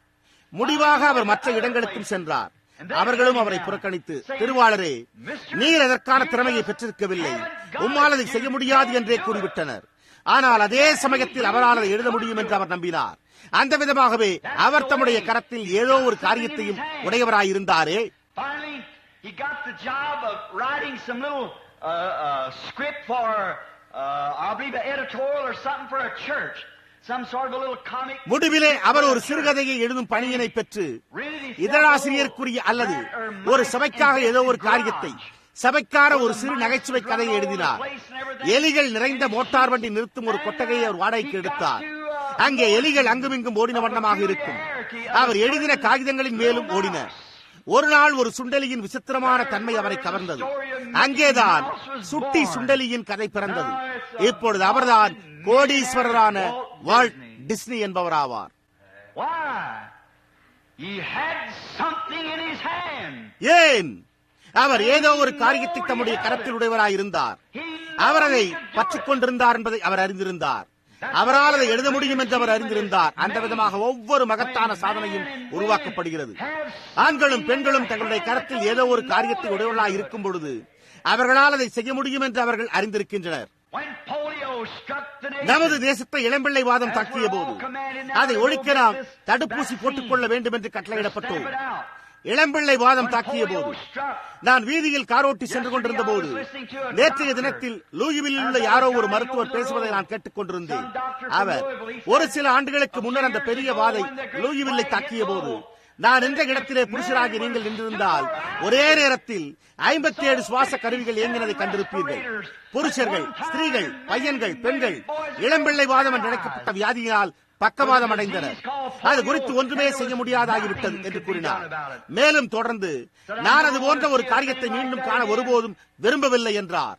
முடிவாக அவர் மற்ற இடங்களுக்கும் சென்றார். அவர்களும் அவரை புறக்கணித்து, திருவாளரே, நீர் அதற்கான திறமையை பெற்றிருக்கவில்லை, உம்மால் அதை செய்ய முடியாது என்றே கூறிவிட்டனர். ஆனால் அதே சமயத்தில் அவரால் அதை எழுத முடியும் என்று அவர் நம்பினார். அந்த விதமாகவே அவர் தம்முடைய கரத்தில் ஏதோ ஒரு காரியத்தையும் உடையவராயிருந்தாரே. முடிவிலே அவர் ஒரு சிறுகதையை எழுதும் பணியினை பெற்று இதழாசிரியருக்குரிய அல்லது ஒரு சபைக்காக ஏதோ ஒரு காரியத்தை, சபைக்கான ஒரு சிறு நகைச்சுவை கதையை எழுதினார். எலிகள் நிறைந்த மோட்டார் வண்டி நிறுத்தும் ஒரு கொட்டகையை அவர் வாடகைக்கு எடுத்தார். அங்கே எலிகள் அங்குமிங்கும் ஓடின வண்ணமாக இருக்கும். அவர் எழுதின காகிதங்களின் மேலும் ஓடின. ஒரு நாள் ஒரு சுண்டலியின் விசித்திரமான தன்மை அவரை கவர்ந்தது. அங்கேதான் சுட்டி சுண்டலியின் கதை பிறந்தது. இப்பொழுது அவர்தான் கோடீஸ்வரரான வால்ட் டிஸ்னி என்பவராவார். ஏன்? அவர் ஏதோ ஒரு காரியத்தை தம்முடைய கரத்தில் உடையவராயிருந்தார். அவர் அதை பற்றிக் கொண்டிருந்தார் என்பதை அவர் அறிந்திருந்தார். அவரால் அதை எழுத முடியும் என்று அவர் அறிந்திருந்தார். அந்த விதமாக ஒவ்வொரு மகத்தான சாதனையும் உருவாக்கப்படுகிறது. ஆண்களும் பெண்களும் தங்களுடைய கரத்தில் ஏதோ ஒரு காரியத்தை உடையவர்களாக இருக்கும் பொழுது அவர்களால் அதை செய்ய முடியும் என்று அவர்கள் அறிந்திருக்கின்றனர். நமது தேசத்தை இளம்பிள்ளை வாதம் தாக்கிய போது அதை ஒழிக்க நாம் தடுப்பூசி போட்டுக் கொள்ள வேண்டும் என்று கட்டளையிடப்பட்டோம். இளம்பிள்ளை வாதம் தாக்கிய போது நான் வீதியில் காரோட்டி சென்று கொண்டிருந்த போது நேற்றைய தினத்தில் லூயிவில்லில் உள்ள யாரோ ஒரு மருத்துவர் பேசுவதை நான் கேட்டுக் கொண்டிருந்தேன். அவர் ஒரு சில ஆண்டுகளுக்கு முன்னர் அந்த பெரிய வாதை லூயிவில்லை தாக்கிய போது நான் என்ற இடத்திலே புருஷராகி நீங்கள் நின்றிருந்தால் ஒரே நேரத்தில் 57 சுவாச கருவிகள் இயங்கினதை கண்டிருப்பீர்கள். புருஷர்கள், ஸ்திரீகள், பையன்கள், பெண்கள் இளம்பிள்ளை வாதம் என்று அழைக்கப்பட்ட வியாதியினால் பக்கவாதம் அடைந்தனர். அது குறித்து ஒன்றுமே செய்ய முடியாதாகிவிட்டது என்று கூறினார். மேலும் தொடர்ந்து, நான் அது போன்ற ஒரு காரியத்தை மீண்டும் காண ஒருபோதும் விரும்பவில்லை என்றார்.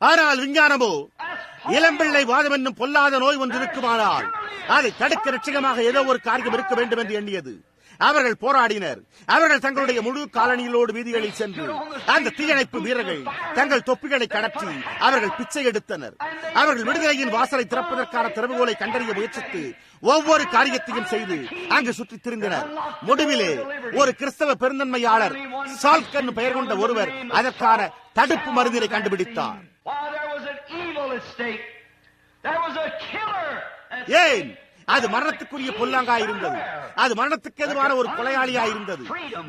ஆனால் விஞ்ஞானமோ இளம்பிள்ளை வாதம் என்னும் பொல்லாத நோய் ஒன்று இருக்குமானால் அதை தடுக்க ரட்சகமாக ஏதோ ஒரு காரியம் இருக்க வேண்டும் என்று எண்ணியது. அவர்கள் போராடினர். அவர்கள் தங்களுடைய முழு காலனிகளோடு வீதிகளில் சென்று அந்த தீயணைப்பு வீரர்கள் தங்கள் தொப்பிகளை கடற்றி அவர்கள் பிச்சை எடுத்தனர். அவர்கள் விடுதலையின் வாசலை திறப்பதற்கான திறவுகோலை கண்டறிய முயற்சித்து ஒவ்வொரு காரியத்தையும் செய்து அங்கு சுற்றித் திரிந்தனர். முடிவிலே ஒரு கிறிஸ்தவ பெருந்தன்மையாளர் சால்கன் பெயர் கொண்ட ஒருவர் அதற்கான தடுப்பு மருந்தினை கண்டுபிடித்தார். ஏன்? அது மரணத்துக்குரிய பொல்லாங்காயிருந்தது. அது மரணத்துக்கு எதிரான ஒரு கொலையாளியாயிருந்தது.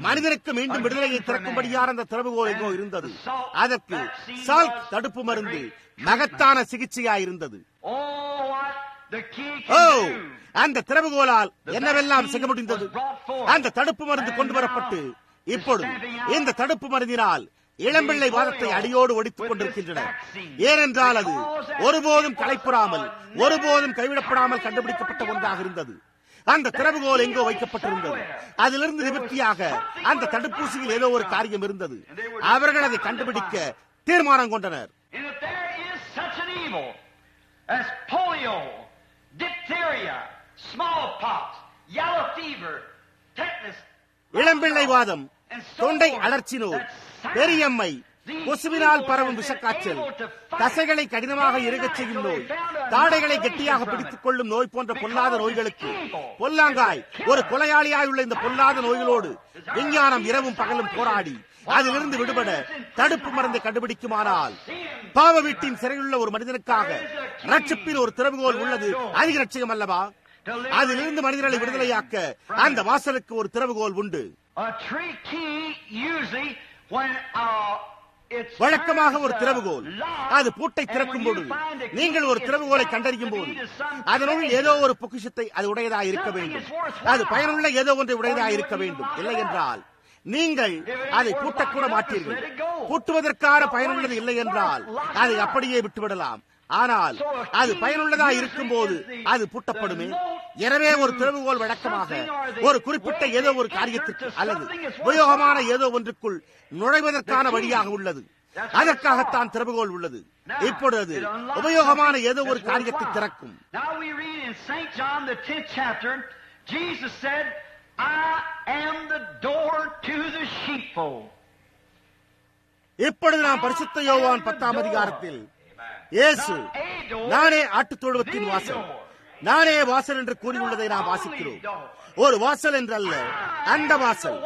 மனிதனுக்கு மீண்டும் விடுதலையை திறக்கும்படியான அந்த திறவுகோல் எங்கோ இருந்தது. அதற்கு சால்க் தடுப்பு மருந்து மகத்தான சிகிச்சையாயிருந்தது. ஓ, அந்த திறவுகோலால் என்னவெல்லாம் செய்ய முடிந்தது! அந்த தடுப்பு மருந்து கொண்டு வரப்பட்டு இப்பொழுது இந்த தடுப்பு மருந்தினால் இளம்பிள்ளை வாதத்தை அடியோடு ஒடித்துக் கொண்டிருக்கின்றனர். ஏனென்றால் அது ஒருபோதும் களைப்புறாமல், ஒருபோதும் கைவிடப்படாமல் கண்டுபிடிக்கப்பட்ட ஒன்றாக இருந்தது. அந்த திறவுகோல் எங்கோ வைக்கப்பட்டிருந்தது. அதிலிருந்து நிவர்த்தியாக அந்த தடுப்பூசியில் ஏதோ ஒரு காரியம் இருந்தது. அவர்கள் அதை கண்டுபிடிக்க தீர்மானம் கொண்டனர். இளம்பிள்ளை வாதம், தொண்டை அழற்சி நோய், பெரியம்மை, கொசுவினால் பரவும் விஷக்காய்ச்சல், தசைகளை கடினமாக இறுகச் செய்யும் நோய், தாடைகளை கெட்டியாக பிடித்துக் கொள்ளும் நோய் போன்ற பொல்லாத நோய்களுக்கு பொல்லாங்காய் ஒரு கொலையாளியாய் உள்ள இந்த பொல்லாத நோய்களோடு விஞ்ஞானம் இரவும் பகலும் போராடி அதிலிருந்து விடுபட தடுப்பு மருந்தை கண்டுபிடிக்குமானால் பாவ வீட்டின் சிறையுள்ள ஒரு மனிதனுக்காக ரட்சிப்பின் ஒரு திறவுகோல் உள்ளது. அதிக ரட்சிகம் அல்லவா? அதிலிருந்து மனிதர்களை விடுதலையாக்க அந்த வாசலுக்கு ஒரு திறவுகோல் உண்டு. வழக்கமாக ஒரு திறவுகோல் அது பூட்டை திறக்கும் போது நீங்கள் ஒரு திறவுகோலை கண்டறியும் போது அதனுள் ஏதோ ஒரு பொக்கிஷத்தை அது உடையதாக இருக்க வேண்டும். அது பயனுள்ள ஏதோ ஒன்றை உடையதாக இருக்க வேண்டும். இல்லை என்றால் நீங்கள் அதை பூட்டக்கூட மாட்டீர்கள். பூட்டுவதற்கான பயனுள்ளது இல்லை என்றால் அதை அப்படியே விட்டுவிடலாம். ஆனால் அது பயனுள்ளதாக இருக்கும் போது அது பூட்டப்படுமே. எனவே ஒரு திறவுகோல் வழக்கமாக ஒரு குறிப்பிட்ட ஏதோ ஒரு காரியத்திற்கு அல்லது உபயோகமான ஏதோ ஒன்றுக்குள் நுழைவதற்கான வழியாக உள்ளது. அதற்காகத்தான் திறவுகோல் உள்ளது. இப்பொழுது உபயோகமான ஏதோ ஒரு காரியத்தை திறக்கும். இப்பொழுது நாம் பரிசுத்த யோவான் 10ஆம் அதிகாரத்தில் இயேசு நானே ஆட்டுத் தொழுவத்தின் வாசல், நானே வாசல் என்று கூறியுள்ளதை நாம் வாசிக்கிறோம். ஒரு வாசல் என்றல்ல, அந்த வாசல்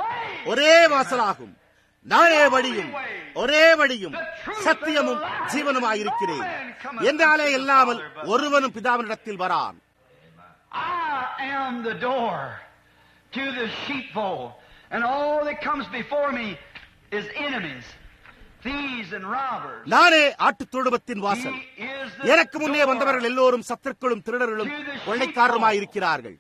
ஒரே வாசலாகும். நானே வழியும் ஒரே வழியும் சத்தியமும் ஜீவனுமாயிருக்கிறேன் என்றாலே இல்லாமல் ஒருவனும் பிதாவினிடத்தில் வரான். To the sheepfold, and all that comes before me is enemies, thieves and robbers. நானே ஆட்டுத் தொழுவத்தின் வாசல். எனக்கு முன்னே வந்தவர்கள் எல்லோரும் சத்துருக்களும் திருடர்களும் கொள்ளைக்காரருமாயிருக்கிறார்கள்.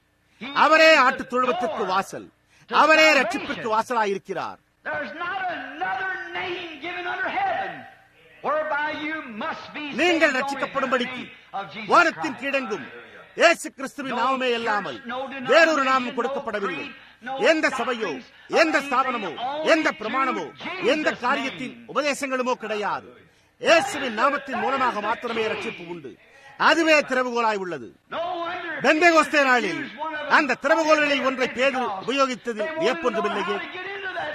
அவரே ஆட்டுத் தொழுவத்திற்கு வாசல், அவரே ரட்சிப்பிற்கு வாசலாயிருக்கிறார். நீங்கள் ரட்சிக்கப்படும்படிக்கு வானத்தின் கீழெங்கும் இயேசு கிறிஸ்துவின் நாமமே இல்லாமல் வேறொரு நாமம் கொடுக்கப்படவில்லை. எந்த சபையோ, எந்த ஸ்தாபனமோ, எந்த பிரமாணமோ, எந்த காரியத்தின் உபதேசங்களுமோ கிடையாது. இயேசுவின் நாமத்தின் மூலமாக மாத்திரமே ரட்சிப்பு உண்டு. அதுவே திறவுகோலாய் உள்ளது. பெந்தேகோஸ்தே நாளில் அந்த திறவுகோல்களில் ஒன்றை பேதுரு உபயோகித்ததில் வியப்பொன்றுமில்லையே.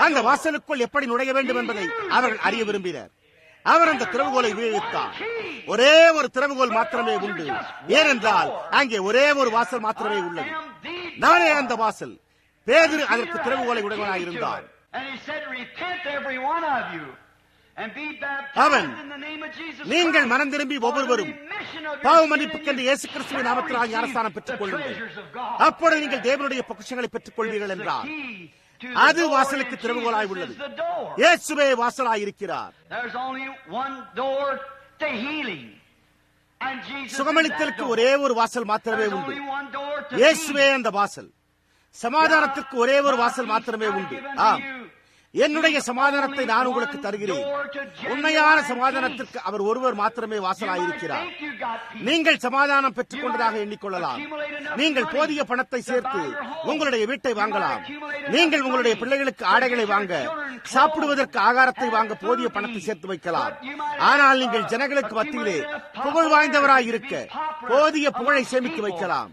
அந்த வாசலுக்குள் எப்படி நுழைய வேண்டும் என்பதை அவர்கள் அறிய விரும்பினர். அவர் அந்த திறவுகோலை உபயோகித்தார். ஒரே ஒரு திறவுகோல் மாத்திரமே உண்டு. ஏனென்றால் அங்கே ஒரே ஒரு வாசல் மாத்திரமே உள்ளது. நானே அந்த வாசல். பேதுரு அதற்கு திறவுகோலை உடையவனாயிருந்தார். அவன் நீங்கள் மனம் திரும்பி ஒவ்வொருவரும் பாவ மன்னிப்புக்கென்று இயேசு கிறிஸ்துவின் நாமத்தினால் ஞானஸ்தானம் பெற்றுக் கொள்ளுங்கள், அப்பொழுது நீங்கள் தேவனுடைய பொக்கிஷங்களை பெற்றுக் கொள்வீர்கள் என்றார். அது வாசலுக்கு திறவுகோலாய் உள்ளது. இயேசுவே வாசலாயிருக்கிறார். சுகமளித்தலுக்கு ஒரே ஒரு வாசல் மாத்திரமே உண்டு. இயேசுவே அந்த வாசல். சமாதானத்திற்கு ஒரே ஒரு வாசல் மாத்திரமே உண்டு. ஆம், என்னுடைய சமாதானத்தை நான் உங்களுக்கு தருகிறேன். உண்மையான சமாதானத்திற்கு அவர் ஒருவர் மாத்திரமே வாசலாயிருக்கிறார். நீங்கள் சமாதானம் பெற்றுக் கொண்டதாக எண்ணிக்கொள்ளலாம். நீங்கள் போதிய பணத்தை சேர்த்து உங்களுடைய வீட்டை வாங்கலாம். நீங்கள் உங்களுடைய பிள்ளைகளுக்கு ஆடைகளை வாங்க, சாப்பிடுவதற்கு ஆகாரத்தை வாங்க போதிய பணத்தை சேர்த்து வைக்கலாம். ஆனால் நீங்கள் ஜனங்களுக்கு மத்தியிலே புகழ் வாய்ந்தவராய் இருக்க போதிய புகழை சேமித்து வைக்கலாம்.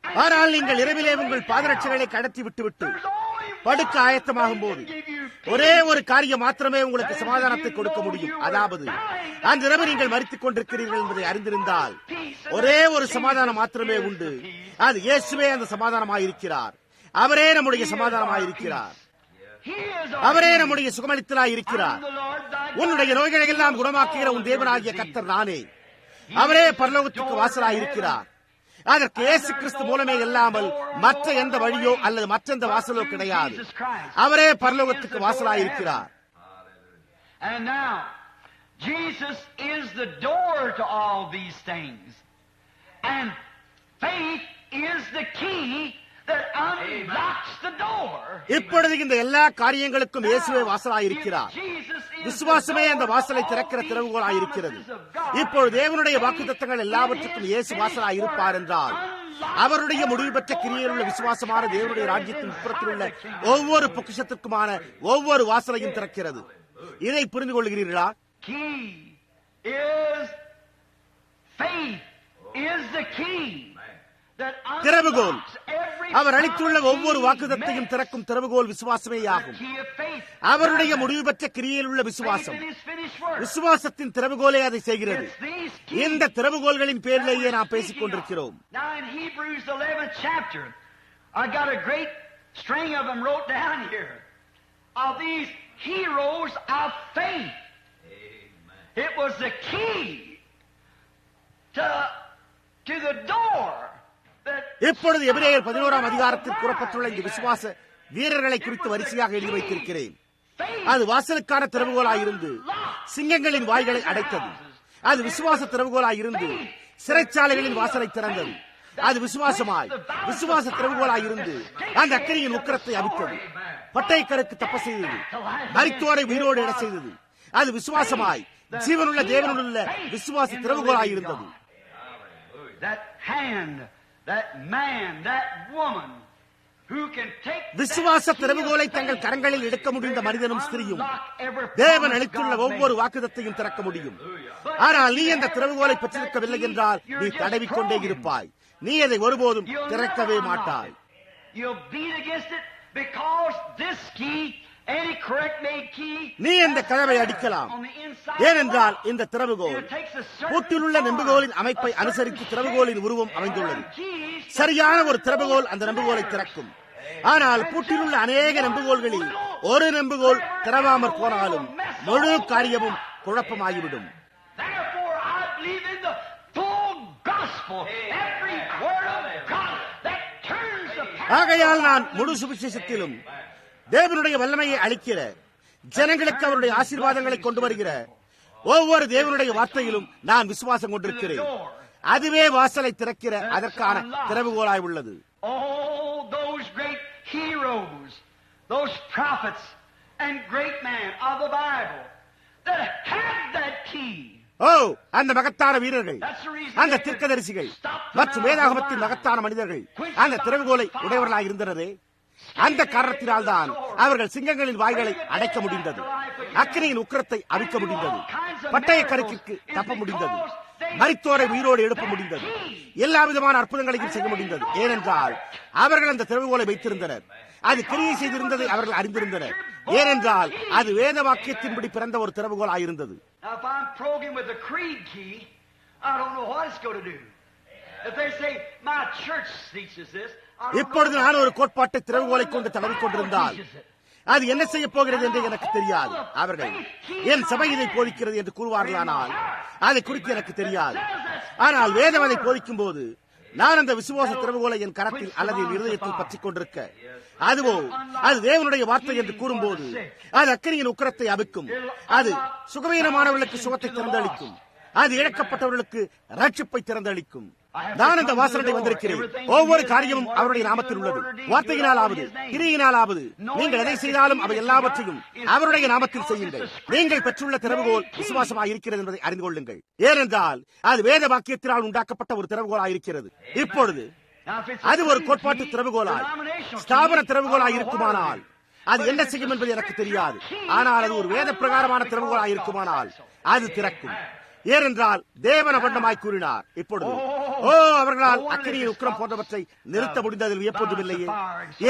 ஆனால் நீங்கள் இரவிலே உங்கள் பாதரட்சைகளை கடத்தி விட்டுவிட்டு படுக்க ஆயத்தமாகும் போது ஒரே ஒரு காரியம் மாத்திரமே உங்களுக்கு சமாதானத்தை கொடுக்க முடியும். அதாவது அந்த இரவு நீங்கள் மரித்துக் கொண்டிருக்கிறீர்கள் என்பதை அறிந்திருந்தால் ஒரே ஒரு சமாதானம் மாத்திரமே உண்டு. அது இயேசுவே அந்த சமாதானமாயிருக்கிறார். அவரே நம்முடைய சமாதானமாயிருக்கிறார். அவரே நம்முடைய சுகமளித்தலாயிருக்கிறார். உன்னுடைய நோய்களை எல்லாம் குணமாக்குகிற உன் தேவனாகிய கர்த்தர் நானே. அவரே பரலோகத்துக்கு வாசலாயிருக்கிறார். அதற்கு இயேசு கிறிஸ்து மூலமே இல்லாமல் மற்ற எந்த வழியோ அல்லது மற்ற எந்த வாசலோ கிடையாது. அவரே பரலோகத்துக்கு வாசலாயிருக்கிறார். And now Jesus is the door to all these things, and faith is the key that unlocks the door. இப்பொழுது இந்த எல்லா காரியங்களுக்கும் இயேசுவே வாசலாயிருக்கிறார். விசுவாசமே அந்த வாசலை திறக்கிற திறவுகோலாயிருக்கிறது. இப்பொழுது தேவனுடைய வாக்குத்தத்தங்கள் எல்லாவற்றுக்கும் இயேசு வாசலாய் இருப்பார் என்றால் அவருடைய முடிவு பெற்ற கிரியையில் உள்ள விசுவாசமான தேவனுடைய ராஜ்யத்தின் புறத்தில் உள்ள ஒவ்வொரு பொக்கிஷத்திற்குமான ஒவ்வொரு வாசலையும் திறக்கிறது. இதை புரிந்து கொள்கிறீர்களா? திறவுகோல் அவர் அளித்துள்ள ஒவ்வொரு வாக்குதத்தையும் திறக்கும் திறவுகோல் விசுவாசமேயாகும். அவருடைய முடிவு பெற்ற கிரியையில் உள்ள விசுவாசம், விசுவாசத்தின் திறவுகோலே அதை செய்கிறது. இந்த திறவுகோல்களின் பேரிலேயே நாம் பேசிக் கொண்டிருக்கிறோம். I got a great string of them wrote down here of these heroes of faith. Amen. It was the key to the door that இப்பொழுது எபிரேயர் 11ஆம் அதிகாரத்தில் கூறப்பட்டுள்ள இந்த விசுவாச வீரர்களை குறித்து வரிசையாக எழுதி வைத்திருக்கிறேன். அது வாசலுக்கான திறவுகோலாயிருந்து சிங்கங்களின் வாய்களை அடைத்தது. அது விசுவாச திறவுகோலாயிருந்து சிறைச்சாலைகளின் வாசலை திறந்தது. அது விசுவாசமாய் விசுவாச திறவுகோலாயிருந்து அந்த அக்கினியின் உக்கிரத்தை அவித்தது. பட்டயக்கருக்கு தப்ப செய்தது. மரித்தோரை உயிரோடு எடை செய்தது. அது விசுவாசமாய் ஜீவனுள்ள தேவனுள்ள விசுவாச திறவுகோலாயிருந்தது. விசுவாச திறவுகோலை தங்கள் கரங்களில் எடுக்க முடிந்த மனிதனும் ஸ்திரியும் தேவன் அளித்துள்ள ஒவ்வொரு வாக்குதத்தையும் திறக்க முடியும். ஆனால் நீ அந்த திறவுகோலை பெற்றிருக்கவில்லை என்றால் நீ தடவிக்கொண்டே இருப்பாய். நீ அதை ஒருபோதும் திறக்கவே மாட்டாய். நீ இந்த கதவை அடிக்கலாம். ஏனென்றால் இந்த திறவுகோல் பூட்டில் உள்ள நெம்புகோலின் அமைப்பை அனுசரித்து திறவுகோலின் உருவம் அமைந்துள்ளது. சரியான ஒரு திறவுகோல் அந்த நெம்புகோலை திறக்கும். ஆனால் பூட்டில் உள்ள அநேக நெம்புகோல்களில் ஒரு நெம்புகோல் திறவாமற் போனாலும் முழு காரியமும் குழப்பமாகிவிடும். ஆகையால் நான் முழு சுவிசேஷத்திலும் தேவனுடைய வல்லமையை அளிக்கிற ஜனங்களுக்கு அவருடைய ஆசீர்வாதங்களை கொண்டு வருகிற ஒவ்வொரு தேவனுடைய வார்த்தையிலும் நான் விசுவாசம் கொண்டிருக்கிறேன். அதுவே வாசலை திறக்கிற அதற்கான திறவுகோலாய் உள்ளது. அந்த மகத்தான வீரர்கள், அந்த தீர்க்கதரிசிகள் மற்றும் வேதாகமத்தின் மகத்தான மனிதர்கள் அந்த திறவுகோலை உடையவர்களாக இருந்தனரே, அந்த காரணத்தினால் தான் அவர்கள் சிங்கங்களின் வாய்களை அடைக்க முடிந்தது, அக்கினியின் உக்கிரத்தை அவிக்க முடிந்தது, பட்டய கருக்கிற்கு தப்ப முடிந்தது, மரித்தோரை உயிரோடு எழுப்ப முடிந்தது, எல்லா விதமான அற்புதங்களையும் செய்ய முடிந்தது. ஏனென்றால் அவர்கள் அந்த திறவுகோலை வைத்திருந்தனர். அது கிரியை செய்திருந்ததை அவர்கள் அறிந்திருந்தனர். ஏனென்றால் அது வேத வாக்கியத்தின்படி பிறந்த ஒரு திறவுகோல் ஆயிருந்தது. இப்பொழுது நான் ஒரு கோட்பாட்டை திறவுகோலை கொண்டு தடவிக் கொண்டிருந்தால் அது என்ன செய்ய போகிறது என்று எனக்கு தெரியாது. அவர்கள் என் சபை இதை போதிக்கிறது என்று கூறுவார்களானால் அதை குறித்து எனக்கு தெரியாது. ஆனால் வேதம் அதை போதிக்கும் போது நான் அந்த விசுவாச திறவுகோலை என் கரத்தில் அல்லது என் இருதயத்தில் பற்றிக் கொண்டிருக்க, அதுவோ அது தேவனுடைய வார்த்தை என்று கூறும்போது அது அக்கினியின் உக்கிரத்தை அவிக்கும். அது சுகவீனமானவர்களுக்கு சுகத்தை திறந்தளிக்கும். அது இழக்கப்பட்டவர்களுக்கு ரட்சிப்பை திறந்தளிக்கும். நான் அந்த வாசலை வந்திருக்கிறேன். ஒவ்வொரு காரியமும் அவருடைய நாமத்தில் உள்ளது. வார்த்தையினாலாவது கிரியினாலாவது நீங்கள் எதை செய்தாலும் அவை எல்லாவற்றையும் அவருடைய நாமத்தில் செய்யுங்கள். நீங்கள் பெற்றுள்ள திறவுகோல் விசுவாசமாக இருக்கிறது என்பதை அறிந்து கொள்ளுங்கள். ஏனென்றால் அது வேத வாக்கியத்தினால் உண்டாக்கப்பட்ட ஒரு திறவுகோலாக இருக்கிறது. இப்பொழுது அது ஒரு கோட்பாட்டு திறவுகோலாய் ஸ்தாபன திறவுகோலாய் இருக்குமானால் அது என்ன செய்யும் என்பது எனக்கு தெரியாது. ஆனால் அது ஒரு வேத பிரகாரமான திறவுகோலாய் இருக்குமானால் அது திறக்கும். ஏனென்றால் தேவன் அபண்டமாய் கூறினார். இப்பொழுது அவர்களால் அக்கினியின் உக்கிரம் போன்றவற்றை நிறுத்த முடிந்ததில் வியப்பொன்றும் இல்லையே.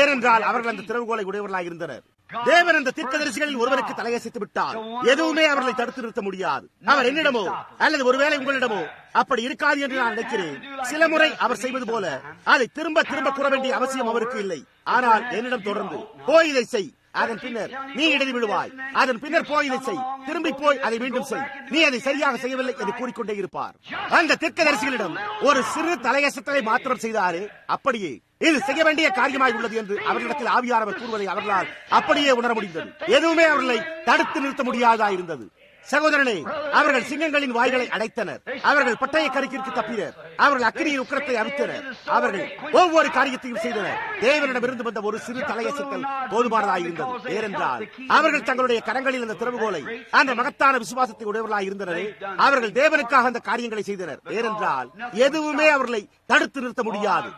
ஏனென்றால் அவர்கள் அந்த திறவுகோலை உடையவர்களாக இருந்தனர். தேவன் அந்த தீர்க்கதரிசிகளில் ஒருவருக்கு தலையசைத்து விட்டார். எதுவுமே அவர்களை தடுத்து நிறுத்த முடியாது. அவர் என்னிடமோ அல்லது ஒருவேளை உங்களிடமோ அப்படி இருக்காது என்று நான் நினைக்கிறேன். சில முறை அவர் செய்வது போல அதை திரும்ப திரும்ப கூற வேண்டிய அவசியம் அவருக்கு இல்லை. ஆனால் என்னிடம் தொடர்ந்து போய் இதை செய், அதன் பின்னர் நீ இடறி விடுவாய், அதன் பின்னர் போய் இதை செய், திரும்பி போய் அதை மீண்டும் செய், நீ அதை சரியாக செய்யவில்லை என்று கூறிக்கொண்டே இருப்பார். அந்த தீர்க்கதரிசிகளிடம் ஒரு சிறு தலையசத்தை மாத்திரம் செய்தாரே, அப்படியே இது செய்ய வேண்டிய காரியமாய் உள்ளது என்று அவர்களிடத்தில் ஆவியானவர் கூறுவதை அவர்களால் அப்படியே உணர முடிந்தது. எதுவுமே அவர்களை தடுத்து நிறுத்த முடியாதா இருந்தது. சகோதரனே, அவர்கள் சிங்கங்களின் வாய்களை அடைத்தனர். அவர்கள் பட்டய கருக்கிற்கு தப்பினர். அவர்கள் அக்கினியின் உக்கிரத்தை அவித்தனர். அவர்கள் ஒவ்வொரு காரியத்தையும் செய்தனர். தேவனிடமிருந்து வந்த ஒரு சிறு தலையசைத்தல் போதுமானதாயிருந்தது. ஏனென்றால் அவர்கள் தங்களுடைய கரங்களில் அந்த திறவுகோலை அந்த மகத்தான விசுவாசத்தை உடையவர்களாக இருந்தனரே, அவர்கள் தேவனுக்காக அந்த காரியங்களை செய்தனர். ஏனென்றால் எதுவுமே அவர்களை தடுத்து நிறுத்த முடியாது.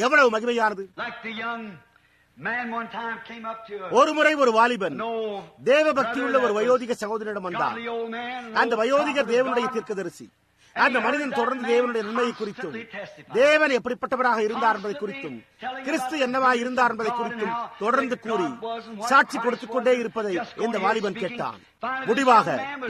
எவ்வளவு மகிமையானது! ஒரு முறை ஒரு வாலிபன் தேவ பக்தியுள்ள ஒரு வயோதிக சகோதரனிடம் வந்தார். அந்த வயோதிகர் தேவனுடைய தீர்க்கதரிசி. அந்த மனிதன் தொடர்ந்து தேவனுடைய நன்மையை குறித்தும், தேவன் எப்படிப்பட்டவராக இருந்தார் என்பதை குறித்தும், கிறிஸ்து என்னவா இருந்தார் என்பதை குறித்தும் தொடர்ந்து கூறி சாட்சி கொடுத்துக் கொண்டே இருப்பதை இந்த வாலிபன் கேட்டான். முடிவாக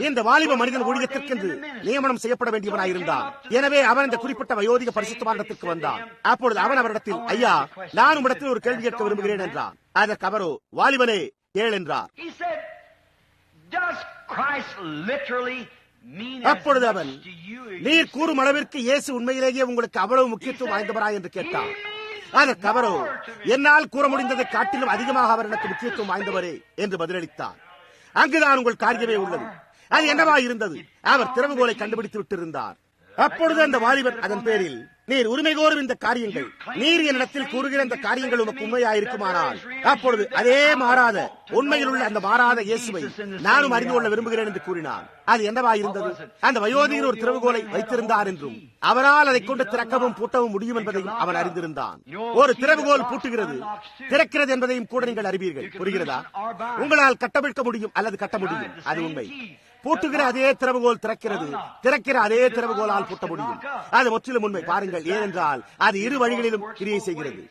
இந்த வாலிப மனிதன் ஊழியத்திற்கென்று நியமனம் செய்யப்பட வேண்டியவனாயிருந்தான். எனவே அவன் இந்த குறிப்பிட்ட வயோதிக பரிசுத்தவானத்திற்கு வந்தான். அப்பொழுது அவன் அவரிடத்தில், ஐயா, நான் உம்மிடத்தில் ஒரு கேள்வி கேட்க விரும்புகிறேன் என்றான். அதற்கு அவரோ, வாலிபனே, கேள் என்றார். அப்பொழுது அவன், நீர் கூறும் அளவிற்கு இயேசு உண்மையிலேயே உங்களுக்கு அவ்வளவு முக்கியத்துவம் வாய்ந்தவரா என்று கேட்டான். அதற்கு அவரோ, என்னால் கூற முடிந்ததை காட்டிலும் அதிகமாக அவர் எனக்கு முக்கியத்துவம் வாய்ந்தவரே என்று பதிலளித்தார். அங்குதான் உங்கள் காரியமே உள்ளது. அது என்னவா இருந்தது? அவர் திறவுகோலை கண்டுபிடித்து விட்டிருந்தார். அப்பொழுது அந்த வாலிபன் அதன் பேரில், நீர் உரிமை கோரும் இந்த காரியங்கள், நீர் என்னிடத்தில் கூறுகிற இந்த காரியங்கள் உமக்கு உண்மையாயிருக்குமானால், அப்பொழுது அதே மாறாத, உண்மையில் உள்ள அந்த மாறாத இயேசுவை நானும் அறிந்து கொள்ள விரும்புகிறேன் என்று கூறினான். அது என்னவா இருந்தது? அந்த வயோதிகர் ஒரு திறவுகோலை வைத்திருந்தார் என்றும், அவரால் அதை கொண்டு திறக்கவும் பூட்டவும் முடியும் என்பதையும் அவன் அறிந்திருந்தான். ஒரு திறவுகோல் பூட்டுகிறது, திறக்கிறது என்பதையும் கூட நீங்கள் அறிவீர்கள். புரிகிறதா? உங்களால் கட்டவிழ்க்க முடியும் அல்லது கட்ட முடியும், அது உண்மை. பூட்டுகிற அதே திறவுகோல் திறக்கிறது, திறக்கிற அதே திறவுகோலால் பூட்ட முடியும், அது முற்றிலும் உண்மை. பாருங்கள், ஏனென்றால் அது இரு வழிகளிலும் கிரியை செய்கிறது.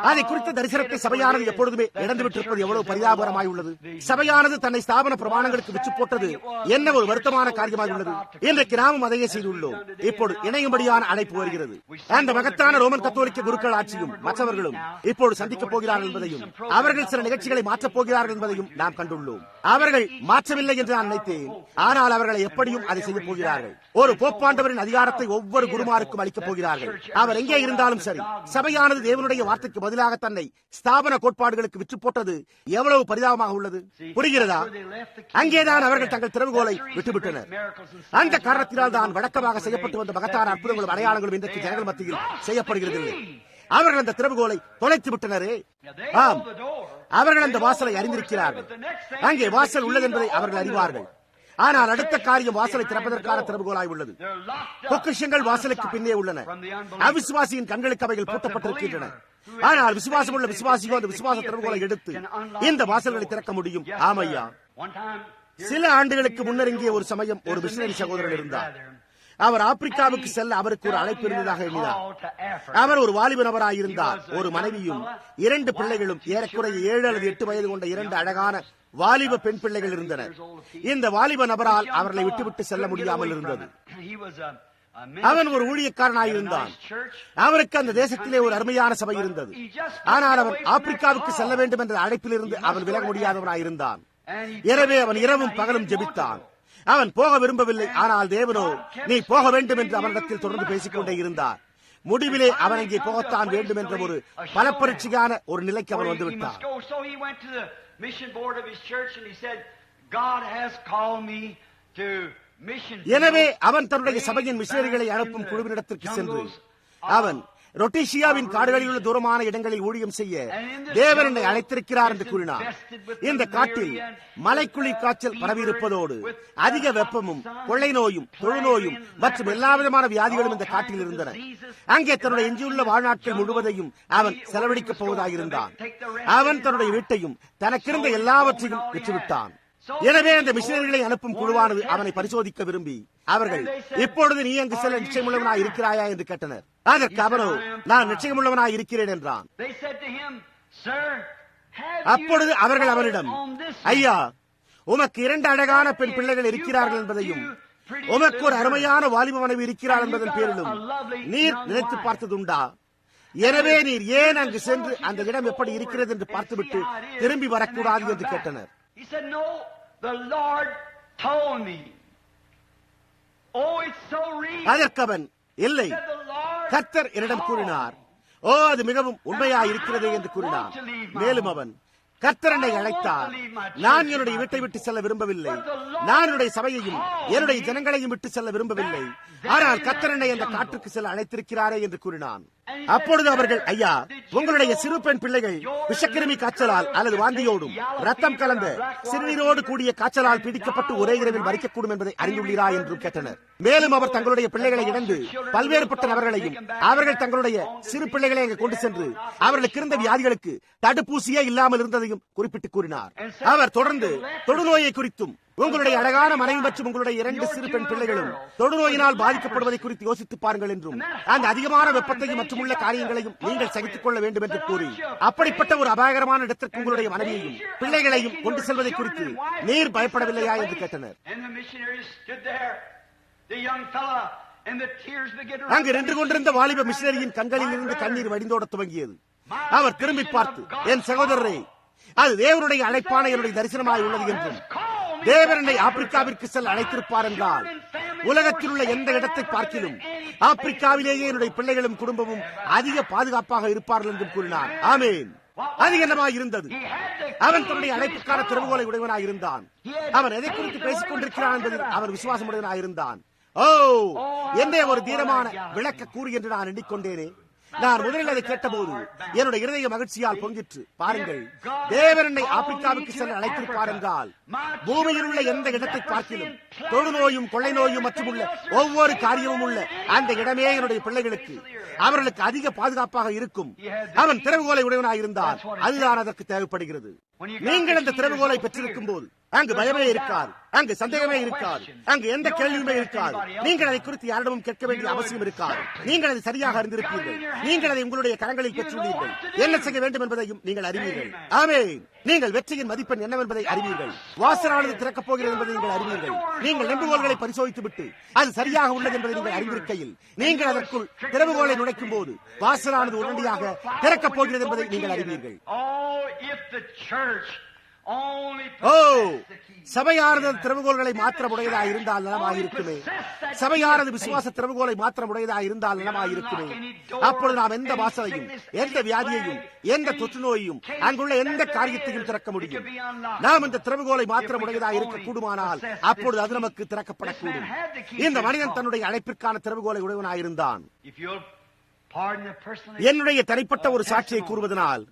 அதை குறித்த தரிசனத்தை சபையானது எப்பொழுதுமே இழந்துவிட்டிருப்பது எவ்வளவு பரிதாபகரமாய் உள்ளது. சபையானது தன்னை ஸ்தாபன பிரமாணங்களுக்கு விற்று போட்டது என்ன ஒரு வருத்தமான காரியமாக உள்ளது. இன்றைக்கு நாமும் அதையே செய்துள்ளோம். இப்போது இணையும்படியான அழைப்பு வருகிறது. அந்த மகத்தான ரோமன் கத்தோலிக்க குருக்கள் ஆட்சியும் மற்றவர்களும் இப்போது சந்திக்கப் போகிறார்கள் என்பதையும், அவர்கள் சில நிகழ்ச்சிகளை மாற்றப் போகிறார்கள் என்பதையும் நாம் கண்டுள்ளோம். அவர்கள் மாற்றவில்லை என்று நான் நினைத்தேன், ஆனால் அவர்களை எப்படியும் அதை செய்ய போகிறார்கள். ஒரு போப்பாண்டவரின் அதிகாரத்தை ஒவ்வொரு குருமாருக்கும் அளிக்கப் போகிறார்கள். அவர் எங்கே இருந்தாலும் சரி. சபையானது தேவனுடைய வார்த்தை பதிலாக தன்னை ஸ்தாபன கோட்பாடுகளுக்கு விற்று போட்டது எவ்வளவு பரிதாபமாக உள்ளது. புரிகிறதா? அங்கேதான் அவர்கள் தங்கள் திறவுகோலை விட்டுவிட்டனர். அந்த காரணத்தினால் தான் வழக்கமாக செய்யப்பட்டு வந்த மகத்தான அற்புதங்களும் அடையாளங்களும் இன்றைக்கு ஜனங்கள் மத்தியில் செய்யப்படுகிறது. அவர்கள் அந்த திறவுகோலை தொலைத்து விட்டனரே. ஆம், அவர்கள் அந்த வாசலை அறிந்திருக்கிறார்கள். அங்கே வாசல் உள்ளது என்பதை அவர்கள் அறிவார்கள். ஆனால் அடுத்த காரியம் வாசலை திறப்பதற்கான திறவுகோலாய் உள்ளது. பொக்கிஷங்கள் வாசலுக்கு பின்னே உள்ளன. அவிசுவாசியின் கண்களுக்கு அவைகள் பூட்டப்பட்டிருக்கின்றன. ஆனால் விசுவாசம் உள்ள விசுவாசியோ அந்த விசுவாச திறவுகோலை எடுத்து இந்த வாசல்களை திறக்க முடியும். ஆமையா, சில ஆண்டுகளுக்கு முன்னர் இங்கே ஒரு சமயம் ஒரு மிஷனரி சகோதரர் இருந்தார். அவர் ஆப்பிரிக்காவுக்கு செல்ல அவருக்கு ஒரு அழைப்பு இருந்ததாக எண்ணினார். அவர் ஒரு வாலிப நபராயிருந்தார். ஒரு மனைவியும் 2 பிள்ளைகளும், ஏறக்குறைய 7 அல்லது 8 வயது கொண்ட 2 அழகான வாலிப பெண் பிள்ளைகள் இருந்தனர். இந்த வாலிப நபரால் அவர்களை விட்டுவிட்டு செல்ல முடியாமல் இருந்தது. அவன் ஒரு ஊழியக்காரனாயிருந்தான். அவருக்கு அந்த தேசத்திலே ஒரு அருமையான சபை இருந்தது. ஆனால் அவன் ஆப்பிரிக்காவுக்கு செல்ல வேண்டும் என்ற அழைப்பில் இருந்து அவன் விலக முடியாதவனாயிருந்தான். எனவே அவன் இரவும் பகலும் ஜெபித்தான். அவன் போக விரும்பவில்லை. ஆனால் தேவனோ நீ போக வேண்டும் என்று அவனிடத்தில் தொடர்ந்து பேசிக்கொண்டே இருந்தார். முடிவிலே அவன் இங்கே போகத்தான் வேண்டும் என்ற ஒரு பலப்பரீட்சையான ஒரு நிலைக்கு அவன் வந்துவிட்டான். எனவே அவன் தன்னுடைய சபையின் மிஷனரிகளை அனுப்பும் குழுவினிடத்திற்கு சென்று அவன் ரொட்டீஷியாவின் காடுகளில் உள்ள தூரமான இடங்களில் ஊழியம் செய்ய தேவன் என்னை அழைத்திருக்கிறார் என்று கூறினார். இந்த காட்டில் மலைக்குழி காய்ச்சல் பரவியிருப்பதோடு அதிக வெப்பமும் கொள்ளை நோயும் தொழுநோயும் மற்றும் எல்லா விதமான வியாதிகளும் இந்த காட்டில் இருந்தன. அங்கே தன்னுடைய எஞ்சியுள்ள வாழ்நாட்கள் முழுவதையும் அவன் செலவழிக்கப் போவதாயிருந்தான். அவன் தன்னுடைய வீட்டையும் தனக்கிருந்த எல்லாவற்றையும் விற்றுவிட்டான். எனவே அந்த மிஷனரிகளை அனுப்பும் குழுவானது அவனை பரிசோதிக்க விரும்பி அவர்கள், இப்பொழுது நீ அங்கு செல்ல நிச்சயமுள்ளவனாய் இருக்கிறாயா என்று கேட்டனர். அதற்கு அவனோ, நான் நிச்சயமுள்ளவனாய் இருக்கிறேன் என்றான். அப்பொழுது அவர்கள் அவனிடம், ஐயா, உமக்கு 2 அழகான பெண் பிள்ளைகள் இருக்கிறார்கள் என்பதையும் உமக்கு ஒரு அருமையான வாலிப மனைவி இருக்கிறார் என்பதன் பேரிலும் நீர் நினைத்து பார்த்ததுண்டா? எனவே நீர் ஏன் அங்கு சென்று அந்த இடம் எப்படி இருக்கிறது என்று பார்த்துவிட்டு திரும்பி வரக்கூடாது என்று கேட்டனர். அதற்கவன், இல்லை, கர்த்தர் என்னிடம் கூறினார். ஓ, அது மிகவும் உண்மையா இருக்கிறது என்று கூறினார். மேலும் அவன், கர்த்தர் என்னை அழைத்தார். நான் என்னுடைய வீட்டை விட்டு செல்ல விரும்பவில்லை. நான் என்னுடைய சபையையும் என்னுடைய ஜனங்களையும் விட்டு செல்ல விரும்பவில்லை. ஆனால் கர்த்தர் என்னை அந்த காட்டுக்கு செல்ல அழைத்திருக்கிறாரே என்று கூறினான். அப்பொழுது அவர்கள், ஐயா, உங்களுடைய சிறு பெண் பிள்ளைகள் விஷக்கிருமி காய்ச்சலால் அல்லது வாந்தியோடும் ரத்தம் கலந்த சிறுநீரோடு கூடிய காய்ச்சலால் பீடிக்கப்பட்டு ஒரே இரவில் மறிக்கக்கூடும் என்பதை அறிந்துள்ளீரா என்றும் கேட்டனர். மேலும் அவர் தங்களுடைய பிள்ளைகளை இழந்து பல்வேறுபட்ட நபர்களையும் அவர்கள் தங்களுடைய சிறு பிள்ளைகளை அங்கு கொண்டு சென்று அவர்களுக்கு இருந்த வியாதிகளுக்கு தடுப்பூசியே இல்லாமல் இருந்ததையும் குறிப்பிட்டு கூறினார். அவர் தொடர்ந்து தொடுநோயை குறித்தும் உங்களுடைய அழகான மனைவி மற்றும் உங்களுடைய 2 சிறு பெண் பிள்ளைகளும் தொடுநோயினால் பாதிக்கப்படுவதை குறித்து யோசித்து பாருங்கள் என்றும் அந்த அதிகமான வெப்பத்தையும் மற்றும் உள்ள காரியங்களையும் நீங்கள் சகித்துக் கொள்ள வேண்டும் என்று கூறி அப்படிப்பட்ட ஒரு அபாயகரமான இடத்திற்கு உங்களுடைய மனைவியையும் பிள்ளைகளையும் கொண்டு செல்வதை குறித்து நீர் பயப்படவில்லையா என்று கேட்டனர். அங்கு நின்று கொண்டிருந்த வாலிப மிஷனரியின் கண்களில் இருந்து கண்ணீர் வடிந்தோட துவங்கியது. அவர் திரும்பி பார்த்து, என் சகோதரரே, அது தேவனுடைய அழைப்பான என்னுடைய தரிசனமாய் உள்ளது என்றும் தேவன் என்னை ஆப்பிரிக்காவிற்கு செல்ல அழைத்திருப்பார் என்றால் உலகத்தில் உள்ள எந்த இடத்தை பார்க்கிலும் ஆப்பிரிக்காவிலேயே என்னுடைய பிள்ளைகளும் குடும்பமும் அதிக பாதுகாப்பாக இருப்பார்கள் என்றும் கூறினார். ஆமேன். அது என்னமாய் இருந்தது? அவன் தன்னுடைய அழைப்புக்கான திறவுகோலை உடையவனாய் இருந்தான். அவன் எதை குறித்து பேசிக் கொண்டிருக்கிறான் என்பதில் அவன் விசுவாசமுடையவனாய் இருந்தான். ஓ, என்னே ஒரு தீரமான விளக்க கூறு என்று நான் எண்ணிக்கொண்டேனே. நான் முதலில் அதை கேட்டபோது என்னுடைய இருதய மகிழ்ச்சியால் பொங்கிற்று. பாருங்கள், தேவன் என்னை ஆப்பிரிக்காவுக்கு செல்ல அழைத்திருப்பார் என்றால் பூமியில் உள்ள எந்த இடத்தை பார்க்கிலும் தொழுநோயும் கொள்ளை நோயும் மற்றும் உள்ள ஒவ்வொரு காரியமும் உள்ள அந்த இடமே என்னுடைய பிள்ளைகளுக்கு அவர்களுக்கு அதிக பாதுகாப்பாக இருக்கும். அவன் திறவுகோலை உடையவனாக இருந்தால் அதுதான் அதற்கு தேவைப்படுகிறது. நீங்கள் அந்த திறவுகோலை பெற்றிருக்கும் போது அங்கு பயமே இருக்காது, அங்கு சந்தேகமே இருக்காது, அங்கு எந்த கேள்வியுமே இருக்காது. நீங்கள் அதை குறித்து யாரிடமும் கேட்க வேண்டிய அவசியம் இருக்காது. நீங்கள் அதை சரியாக அறிந்திருப்பீர்கள். நீங்கள் அதை உங்களுடைய கரங்களில் பெற்றுள்ளீர்கள். என்ன செய்ய வேண்டும் என்பதையும் நீங்கள் அறிவீர்கள். ஆமென். நீங்கள் வெற்றியின் மதிப்பெண் என்னவென்பதை அறிவீர்கள். வாசலானது திறக்கப் போகிறது என்பதை நீங்கள் அறிவீர்கள். நீங்கள் நெம்புகோல்களை பரிசோதித்து விட்டு அது சரியாக உள்ளது என்பதை நீங்கள் அறிந்திருக்கையில் நீங்கள் அதற்குள் திறவுகோலை நுழைக்கும் போது வாசலானது உடனடியாக திறக்கப் போகிறது என்பதை நீங்கள் அறிவீர்கள். ஓ, சபையானது திறவுகோல்களை மாத்திரமுடையதாக இருந்தால் நலமாயிருக்குமே. சபையானது விசுவாச திறவுகோலை மாத்திரமுடையதாக இருந்தால் நலமாயிருக்குமே. அப்பொழுது நாம் எந்த வாசலையும், எந்த வியாதியையும், எந்த தொற்று நோயையும், அங்குள்ள எந்த காரியத்தையும் திறக்க முடியும். நாம் இந்த திறவுகோலை மாத்திரமுடையதாக இருக்க கூடுமானால் அப்பொழுது அது நமக்கு திறக்கப்படக்கூடும். இந்த மனிதன் தன்னுடைய அழைப்பிற்கான திறவுகோலை உடையவனாயிருந்தான். என்னுடைய தனிப்பட்ட ஒரு சாட்சியை கூறுவதனால்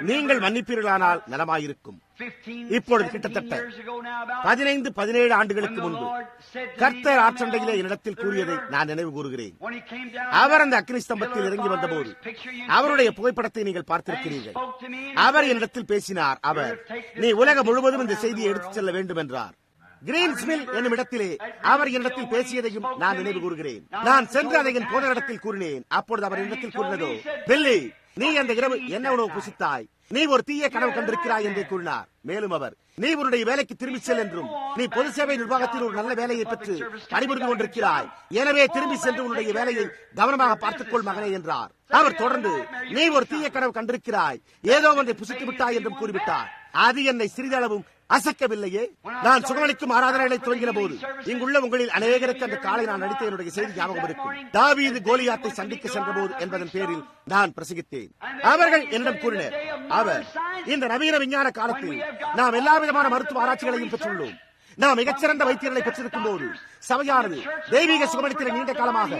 நீங்கள் மன்னிப்பீர்களானால் நலமாயிருக்கும். இப்பொழுது கிட்டத்தட்ட 15-17 ஆண்டுகளுக்கு முன்பு கர்த்தர் ஆற்றண்டையிலே என்னிடத்தில் கூறியதை நான் நினைவு கூறுகிறேன். அவர் அந்த அக்னி ஸ்தம்பத்தில் இறங்கி வந்தபோது அவருடைய புகைப்படத்தை நீங்கள் பார்த்திருக்கிறீர்கள். அவர் என்னிடத்தில் பேசினார். அவர், நீ உலகம் முழுவதும் இந்த செய்தியை எடுத்துச் செல்ல வேண்டும் என்றார். கிரீன்ஸ்மில் என்னும் இடத்திலே அவர் என்னிடத்தில் பேசியதையும் நான் நினைவு கூறுகிறேன். நான் சென்று அதை என் போதரிடத்தில் கூறினேன். அப்பொழுது அவர் என்னிடத்தில் கூறினதோ, பில்லி, நீ அந்த இரவு என்ன உணவு புசித்தாய்? நீ ஒரு தீய கனவு கண்டிருக்கிறாய் என்றே கூறினார். மேலும் அவர், நீ உன்னுடைய வேலைக்கு திரும்பி செல் என்றும் நீ பொது சேவை நிர்வாகத்தில் ஒரு நல்ல வேலையை பெற்று பணிபுரிந்து கொண்டிருக்கிறாய். எனவே திரும்பி சென்று உன்னுடைய வேலையை கவனமாக பார்த்துக்கொள் மகனே என்றார். அவர் தொடர்ந்து, நீ ஒரு தீய கனவு கண்டிருக்கிறாய், ஏதோ ஒன்றை புசித்து விட்டாய் என்றும் கூறிவிட்டார். அது என்னை சிறிதளவும் அசைக்கவில்லையே. நான் சுகமளிக்கும் ஆராதனைகளை துவங்கின போது இங்குள்ள உங்களில் அநேகருக்கு அந்த காலை நான் நடித்த என்னுடைய செய்தி ஞாபகம் இருக்கும். தாவீது கோலியாத்தை சந்திக்க சென்ற போது என்பதன் பேரில் நான் பிரசங்கித்தேன். அவர்கள் என்னிடம் கூறினர், அவர், இந்த நவீன விஞ்ஞான காலத்தில் நாம் எல்லா விதமான மருத்துவ ஆராய்ச்சிகளையும் பெற்றுள்ளோம். நாம் மிகச்சிறந்த வைத்தியர்களை பெற்றிருக்கும் போது சபையானது தெய்வீக சுகமளித்தில நீண்ட காலமாக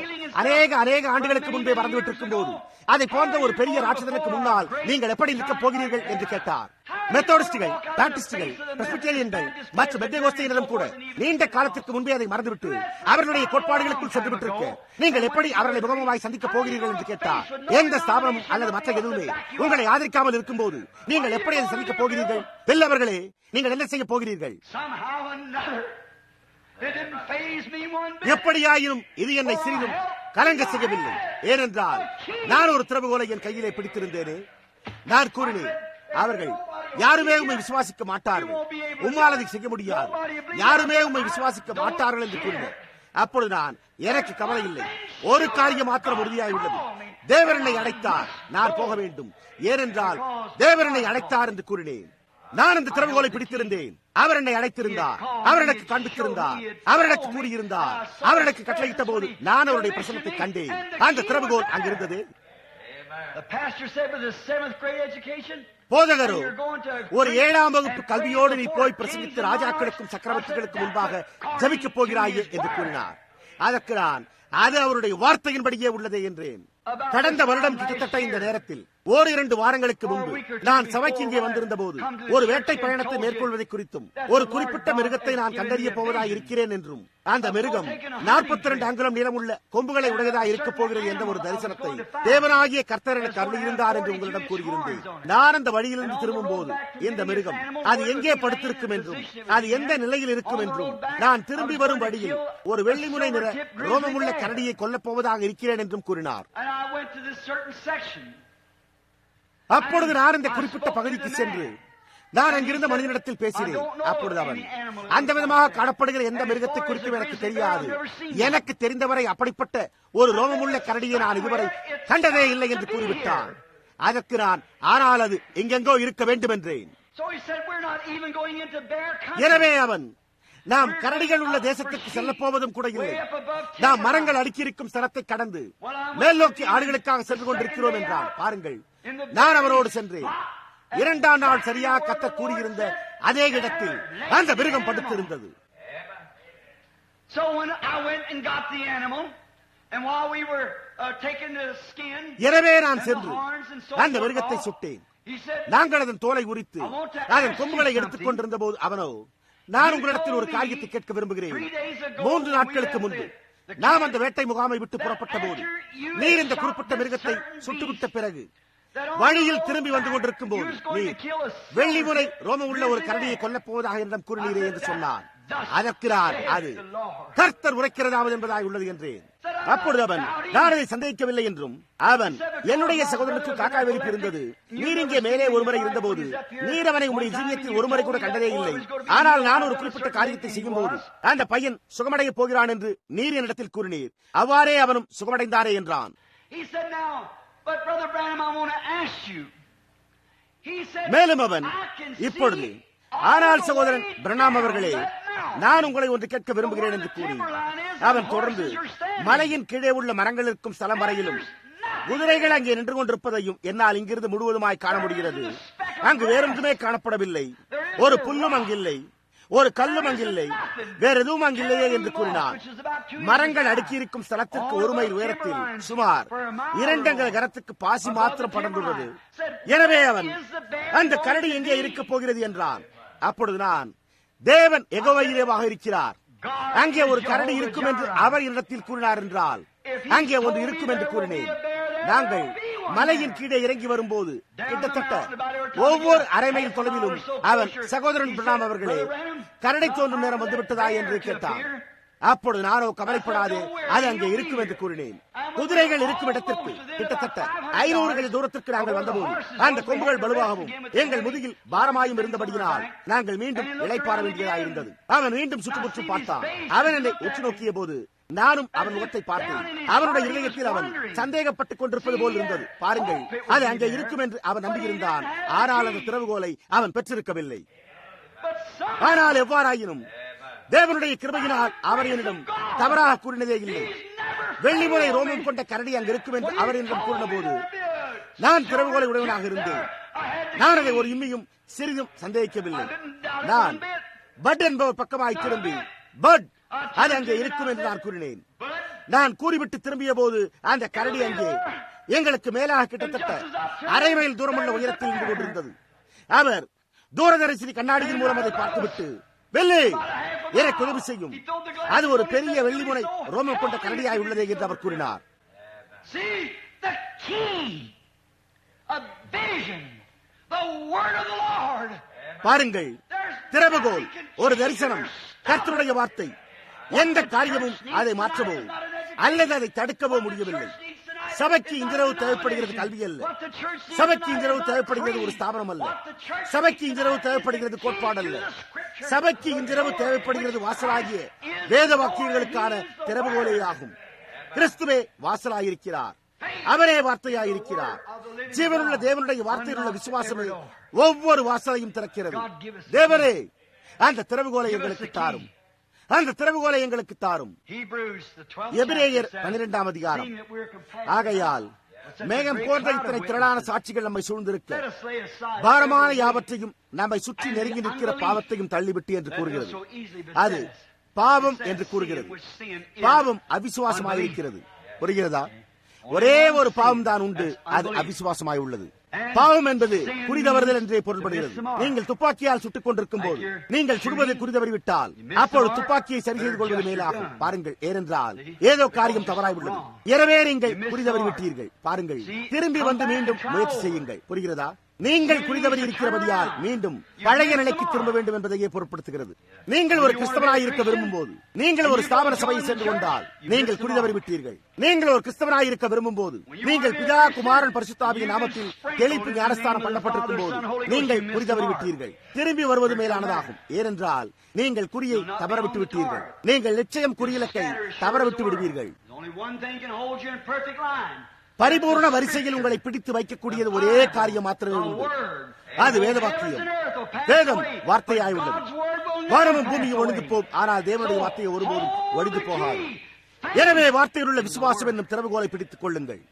அநேக ஆண்டுகளுக்கு முன்பே மறந்துவிட்டிருக்கும் போது அதை போன்ற ஒரு பெரிய ராட்சதனுக்கு முன்னால் நீங்கள் எப்படி நிற்கப் போகிறீர்கள் என்று கேட்டார். மெத்தோடிஸ்டுகள், பாப்டிஸ்டுகள், பிரெஸ்பிட்டேரியன்கள் மற்றும் பெந்தேகோஸ்தையினரும் கூட நீண்ட காலத்திற்கு முன்பே அதை மறந்துவிட்டு அவர்களுடைய கோட்பாடுகளுக்குள் சென்று விட்டிருக்க நீங்கள் எப்படி அவர்களை முகமுமாய் சந்திக்கப் போகிறீர்கள் என்று கேட்டார். எந்த ஸ்தாபனமும் அல்லது மற்ற எதுவுமே உங்களை ஆதரிக்காமல் இருக்கும் போது நீங்கள் எப்படி அதை சந்திக்கப் போகிறீர்கள்? அவர்களே, நீங்கள் என்ன செய்ய போகிறீர்கள்? எப்படியாயினும் இது என்னை சிறிதும் கலங்க செய்யவில்லை. ஏனென்றால் நான் ஒரு திறவுகோலை என் கையிலே பிடித்திருந்தேனே. நான் கூறினேன், அவர்கள் யாருமே உண்மை விசுவாசிக்க மாட்டார்கள், உம்மால் அதை செய்ய முடியாது, யாருமே உண்மை விசுவாசிக்க மாட்டார்கள் என்று கூறினேன். அப்பொழுது நான், எனக்கு கவலை இல்லை, ஒரு காரியம் மாத்திரம் உறுதியாய் உள்ளது, தேவன் என்னை அழைத்தார், நான் போக வேண்டும், ஏனென்றால் தேவன் என்னை அழைத்தார் என்று கூறினேன். நான் அந்த திறவுகோலை பிடித்திருந்தேன். அவர் என்னை அழைத்திருந்தார், அவர் எனக்கு காண்பித்திருந்தார், அவர் எனக்கு கூறியிருந்தார், அவர் எனக்கு கட்டளையிட்ட போது நான் அவருடைய பிரசன்னத்தை கண்டேன். அந்த திறவுகோல் அங்கிருந்தது. போதகரோ, ஒரு 7ஆம் வகுப்பு கல்வியோடு நீ போய் பிரசங்கித்து ராஜாக்களுக்கும் சக்கரவர்த்திகளுக்கும் முன்பாக ஜபிக்கப் போகிறாயே என்று கூறினார். அதற்கு நான், அது அவருடைய வார்த்தையின்படியே உள்ளதே என்றேன். கடந்த வருடம் கிட்டத்தட்ட இந்த நேரத்தில் 2 வாரங்களுக்கு முன்பு நான் சபைக்கு இங்கே வந்திருந்த போது ஒரு வேட்டை பயணத்தை மேற்கொள்வதை குறித்தும் ஒரு குறிப்பிட்ட மிருகத்தை நான் கண்டறிய போவதாக இருக்கிறேன் என்றும் அந்த மிருகம் 42 அங்குலம் நீளமுள்ள கொம்புகளை உடையதாக இருக்கப் போகிறது என்ற ஒரு தரிசனத்தை தேவனாகிய கர்த்தர் எனக்கு அருளியிருந்தார் என்று உங்களிடம் கூறியிருந்தேன். நான் அந்த வழியிலிருந்து திரும்பும் போது இந்த மிருகம் அது எங்கே படுத்திருக்கும் என்றும் அது எந்த நிலையில் இருக்கும் என்றும் நான் திரும்பி வரும் வழியில் ஒரு வெள்ளிமுனை நிற ரோமமுள்ள கரடியை கொல்லப் போவதாக இருக்கிறேன் என்றும் கூறினார். அப்பொழுது நான் இந்த குறிப்பிட்ட பகுதிக்கு சென்று நான் அங்கிருந்த மனிதனிடத்தில் பேசினேன். அப்பொழுது அவன், அந்த விதமாக காணப்படுகிற எந்த மிருகத்தை குறித்தும் எனக்கு தெரியாது, எனக்கு தெரிந்தவரை அப்படிப்பட்ட ஒரு ரோமமுள்ள கரடியை நான் இதுவரை கண்டதே இல்லை என்று கூறிவிட்டான். அதற்கு நான், ஆனால் அது எங்கெங்கோ இருக்க வேண்டும் என்றேன். எனவே அவன், நாம் கரடிகள் உள்ள தேசத்திற்கு செல்ல போவதும் கூட இல்லை, நாம் மரங்கள் அடுக்கியிருக்கும் ஸ்தலத்தை கடந்து மேல் நோக்கி ஆடுகளுக்காக சென்று கொண்டிருக்கிறோம் என்றான். பாருங்கள், நான் அவரோடு சென்றேன். 2ஆம் நாள் சரியாக கர்த்தர் கூறியிருந்த அதே இடத்தில் அந்த மிருகம் படுத்திருந்தது. எனவே நான் சென்று அந்த மிருகத்தை சுட்டேன். நாங்கள் அதன் தோலை உரித்து அதன் கொம்புகளை எடுத்துக் கொண்டிருந்த போது அவனோ, நான் உங்களிடத்தில் ஒரு காரியத்தை கேட்க விரும்புகிறேன். 3 நாட்களுக்கு முன்பு நாம் அந்த வேட்டை முகாமை விட்டு புறப்பட்ட போது நீர் இந்த குறிப்பிட்ட மிருகத்தை சுட்டுவிட்ட பிறகு வழியில் திரும்பி வந்து கொண்டிருக்கும் போது நீர் வெள்ளிமுனை ரோமம் உள்ள ஒரு கரடியை கொல்லப் போவதாக என்னிடம் கூறினீரே என்று சொன்னான். அதற்கு நான், அது கர்த்தர் உரைக்கிறதாவது என்பதாக உள்ளது என்றேன். அப்பொழுது அவன், நான் அதை சந்தேகிக்கவில்லை என்றும், அவன், என்னுடைய சகோதரனுக்கு காக்கா வெடிப்பு இருந்தது, நீர் இங்கே மேலே ஒருமுறை இருந்தபோது நீர் அவனை உங்களுடைய ஜீவியத்தில் ஒருமுறை கூட கண்டதே இல்லை, ஆனால் நான் ஒரு குறிப்பிட்ட காரியத்தை செய்யும் போது அந்த பையன் சுகமடைய போகிறான் என்று நீர் என்னிடத்தில் கூறினீர், அவ்வாறே அவனும் சுகமடைந்தாரே என்றான். மேலும் அவன், இப்பொழுது, ஆனால் சகோதரன் பிரணாம் அவர்களே, நான் உங்களை ஒன்று கேட்க விரும்புகிறேன் என்று கூறி அவன் தொடர்ந்து மலையின் கீழே உள்ள மரங்கள் இருக்கும் ஸ்தலம் வரையிலும் குதிரைகள் அங்கே நின்று கொண்டிருப்பதையும் என்னால் இங்கிருந்து முழுவதுமாய் காண முடிகிறது. அங்கு வேறொன்றுமே காணப்படவில்லை, ஒரு புல்லும் அங்கில்லை, ஒரு கல்லும் அங்கில்லை, வேற எதுவும் அங்கில்லையே என்று கூறினார். மரங்கள் அடுக்கியிருக்கும் ஸ்தலத்திற்கு 1 மைல் உயரத்தில் சுமார் 2 அங்குல கரத்துக்கு பாசி மாத்திரம் படர்ந்துள்ளது. எனவே அவன், அந்த கரடி எங்கே இருக்க போகிறது என்றான். அப்பொழுது நான், தேவன் யெகோவாயிரேவாக இருக்கிறார், அங்கே ஒரு கரடி இருக்கும் என்று அவர் இடத்தில் கூறினார் என்றால் அங்கே ஒன்று இருக்கும் என்று கூறினேன். நாங்கள் மலையின் கீழே இறங்கி வரும்போது கிட்டத்தட்ட ஒவ்வொரு அரை மைல் தொலைவிலும் அவன், சகோதரன் பிரணாம் அவர்களே, கரடை தோன்றும் நேரம் வந்துவிட்டதா என்று கேட்டான். அப்பொழுது நானோ, கவலைப்படாது, அது அங்கே இருக்கும் என்று கூறினேன். குதிரைகள் இருக்கும் இடத்திற்கு கிட்டத்தட்ட 500 கஜ தூரத்திற்கு நாங்கள் வந்தபோது அந்த கொம்புகள் வலுவாகவும் எங்கள் முதுகில் பாரமாயும் இருந்தபடியினால் நாங்கள் மீண்டும் இளைப்பாற வேண்டியதாயிருந்தது. அவன் மீண்டும் சுற்றுமுற்றும் பார்த்தான். அவன் என்னை உற்று நோக்கிய போது நானும் அவன் முகத்தை பார்த்தேன். அவனுடைய இதயத்தில் அவன் சந்தேகப்பட்டுக் கொண்டிருப்பது போல் இருந்தது. பாருங்கள், அது அங்கே இருக்கும் என்று அவன் நம்பியிருந்தான். ஆனால் அந்த திறவுகோலை அவன் பெற்றிருக்கவில்லை. ஆனால் எவ்வாறாயினும் தேவனுடைய கிருபையினால் அவர் என்னிடம் தவறாக கூறினதே இல்லை. வெள்ளிமுனை ரோமம் கொண்ட கரடி அங்கு இருக்கும் என்று அவர் என்னிடம் கூறின போது நான் திறவுகோலை உடையவனாக இருந்தேன். நான் அதை ஒரு இம்மியும் சிறிதும் சந்தேகிக்கவில்லை. நான் பட் என்பவர் பக்கமாய் திரும்பி, பட், அது அங்கே இருக்கும் என்று நான் கூறினேன். நான் கூறிவிட்டு திரும்பிய போது அந்த கரடி அங்கே எங்களுக்கு மேலாக கிட்டத்தட்ட அரை மைல் தூரமுள்ள உயரத்தில் நின்று கொண்டிருந்தது. அவர் தூரதரிசி கண்ணாடியின் மூலம் அதை பார்த்துவிட்டு, வெள்ளி, எனக்கு உதவி செய்யும், அது ஒரு பெரிய வெள்ளிமுனை ரோமம் கொண்ட கரடியாய் உள்ளதே என்று அவர் கூறினார். பாருங்கள், திறவுகோல், ஒரு தரிசனம், கர்த்தருடைய வார்த்தை. எந்த காரியமும் அதை மாற்றவோ அல்லது அதை தடுக்கவோ முடியவில்லை. சபைக்கு இன்றிரவு தேவைப்படுகிறது கல்வி அல்ல. சபைக்கு இன்றிரவு தேவைப்படுகிறது ஒரு ஸ்தாபனம் அல்ல. சபைக்கு இன்றிரவு தேவைப்படுகிறது கோட்பாடு அல்ல. சபைக்கு இன்றிரவு தேவைப்படுகிறது வாசலாகிய வேத வாக்கியங்களுக்கான திறவுகோலே ஆகும். கிறிஸ்துவே வாசலாயிருக்கிறார், அவரே வார்த்தையாயிருக்கிறார். ஜீவனுள்ள தேவனுடைய வார்த்தையில் உள்ள விசுவாசமே ஒவ்வொரு வாசலையும் திறக்கிறது. தேவரே, அந்த திறவுகோலை எங்களுக்கு தாரும், அந்த திறவுகோலை எங்களுக்கு தாரும். எபிரேயர் 12ஆம் அதிகாரம். ஆகையால் மேகம் போன்ற இத்தனை திரளான சாட்சிகள் நம்மை சூழ்ந்திருக்க பாரமான யாவற்றையும் நம்மை சுற்றி நெருங்கி நிற்கிற பாவத்தையும் தள்ளிவிட்டு என்று கூறுகிறது. அது பாவம் என்று கூறுகிறது. பாவம் அவிசுவாசமாயிருக்கிறது. புரிகிறதா? ஒரே ஒரு பாவம் தான் உண்டு, அது அவிசுவாசமாய் உள்ளது. பாவம் என்பது குறிதவறுதல் என்றே பொருள்படுகிறது. நீங்கள் துப்பாக்கியால் சுட்டுக் கொண்டிருக்கும் போது நீங்கள் சுடுவதை குறிதவறிவிட்டால் அப்பொழுது துப்பாக்கியை சரி செய்து கொள்வது மேலாகும். பாருங்கள், ஏனென்றால் ஏதோ காரியம் தவறாய் உள்ளது. எனவே நீங்கள் குறிதவறிவிட்டீர்கள். பாருங்கள், திரும்பி வந்து மீண்டும் முயற்சி செய்யுங்கள். புரிகிறதா? நீங்கள் குறிதவறி இருக்கிறபடியால் மீண்டும் பழைய நிலைக்கு திரும்ப வேண்டும் என்பதையே பொருட்படுத்துகிறது. நீங்கள் ஒரு கிறிஸ்தவனாய் இருக்க விரும்பும் போது, நீங்கள் ஒரு ஸ்தாபன சபையை சென்று கொண்டால் நீங்கள் குறிதவறி விட்டீர்கள். நீங்கள் ஒரு கிறிஸ்தவனாய் இருக்க விரும்பும் போது, நீங்கள் பிதா குமாரன் பரிசுத்தாவியின் நாமத்தில் தெளிப்பு ஞானஸ்தானம் பண்ணப்பட்டிருக்கும் போது நீங்கள் குறிதவறி விட்டீர்கள். திரும்பி வருவது மேலானதாகும். ஏனென்றால் நீங்கள் குறியை தவறவிட்டு விட்டீர்கள். நீங்கள் நிச்சயம் குறியிலக்கை தவறவிட்டு விடுவீர்கள். பரிபூர்ண வரிசையில் உங்களை பிடித்து வைக்கக்கூடியது ஒரே காரியம் மாத்திரமே உண்டு. அது வேத வாக்கியம். வேதம் வார்த்தையாய் உள்ளது. வானமும் பூமியும் ஒழிந்து போம், ஆனால் தேவனுடைய வார்த்தையை ஒருபோதும் ஒழிந்து போகாது. எனவே வார்த்தையில் உள்ள விசுவாசம் என்னும் திறவுகோலை பிடித்துக் கொள்ளுங்கள்.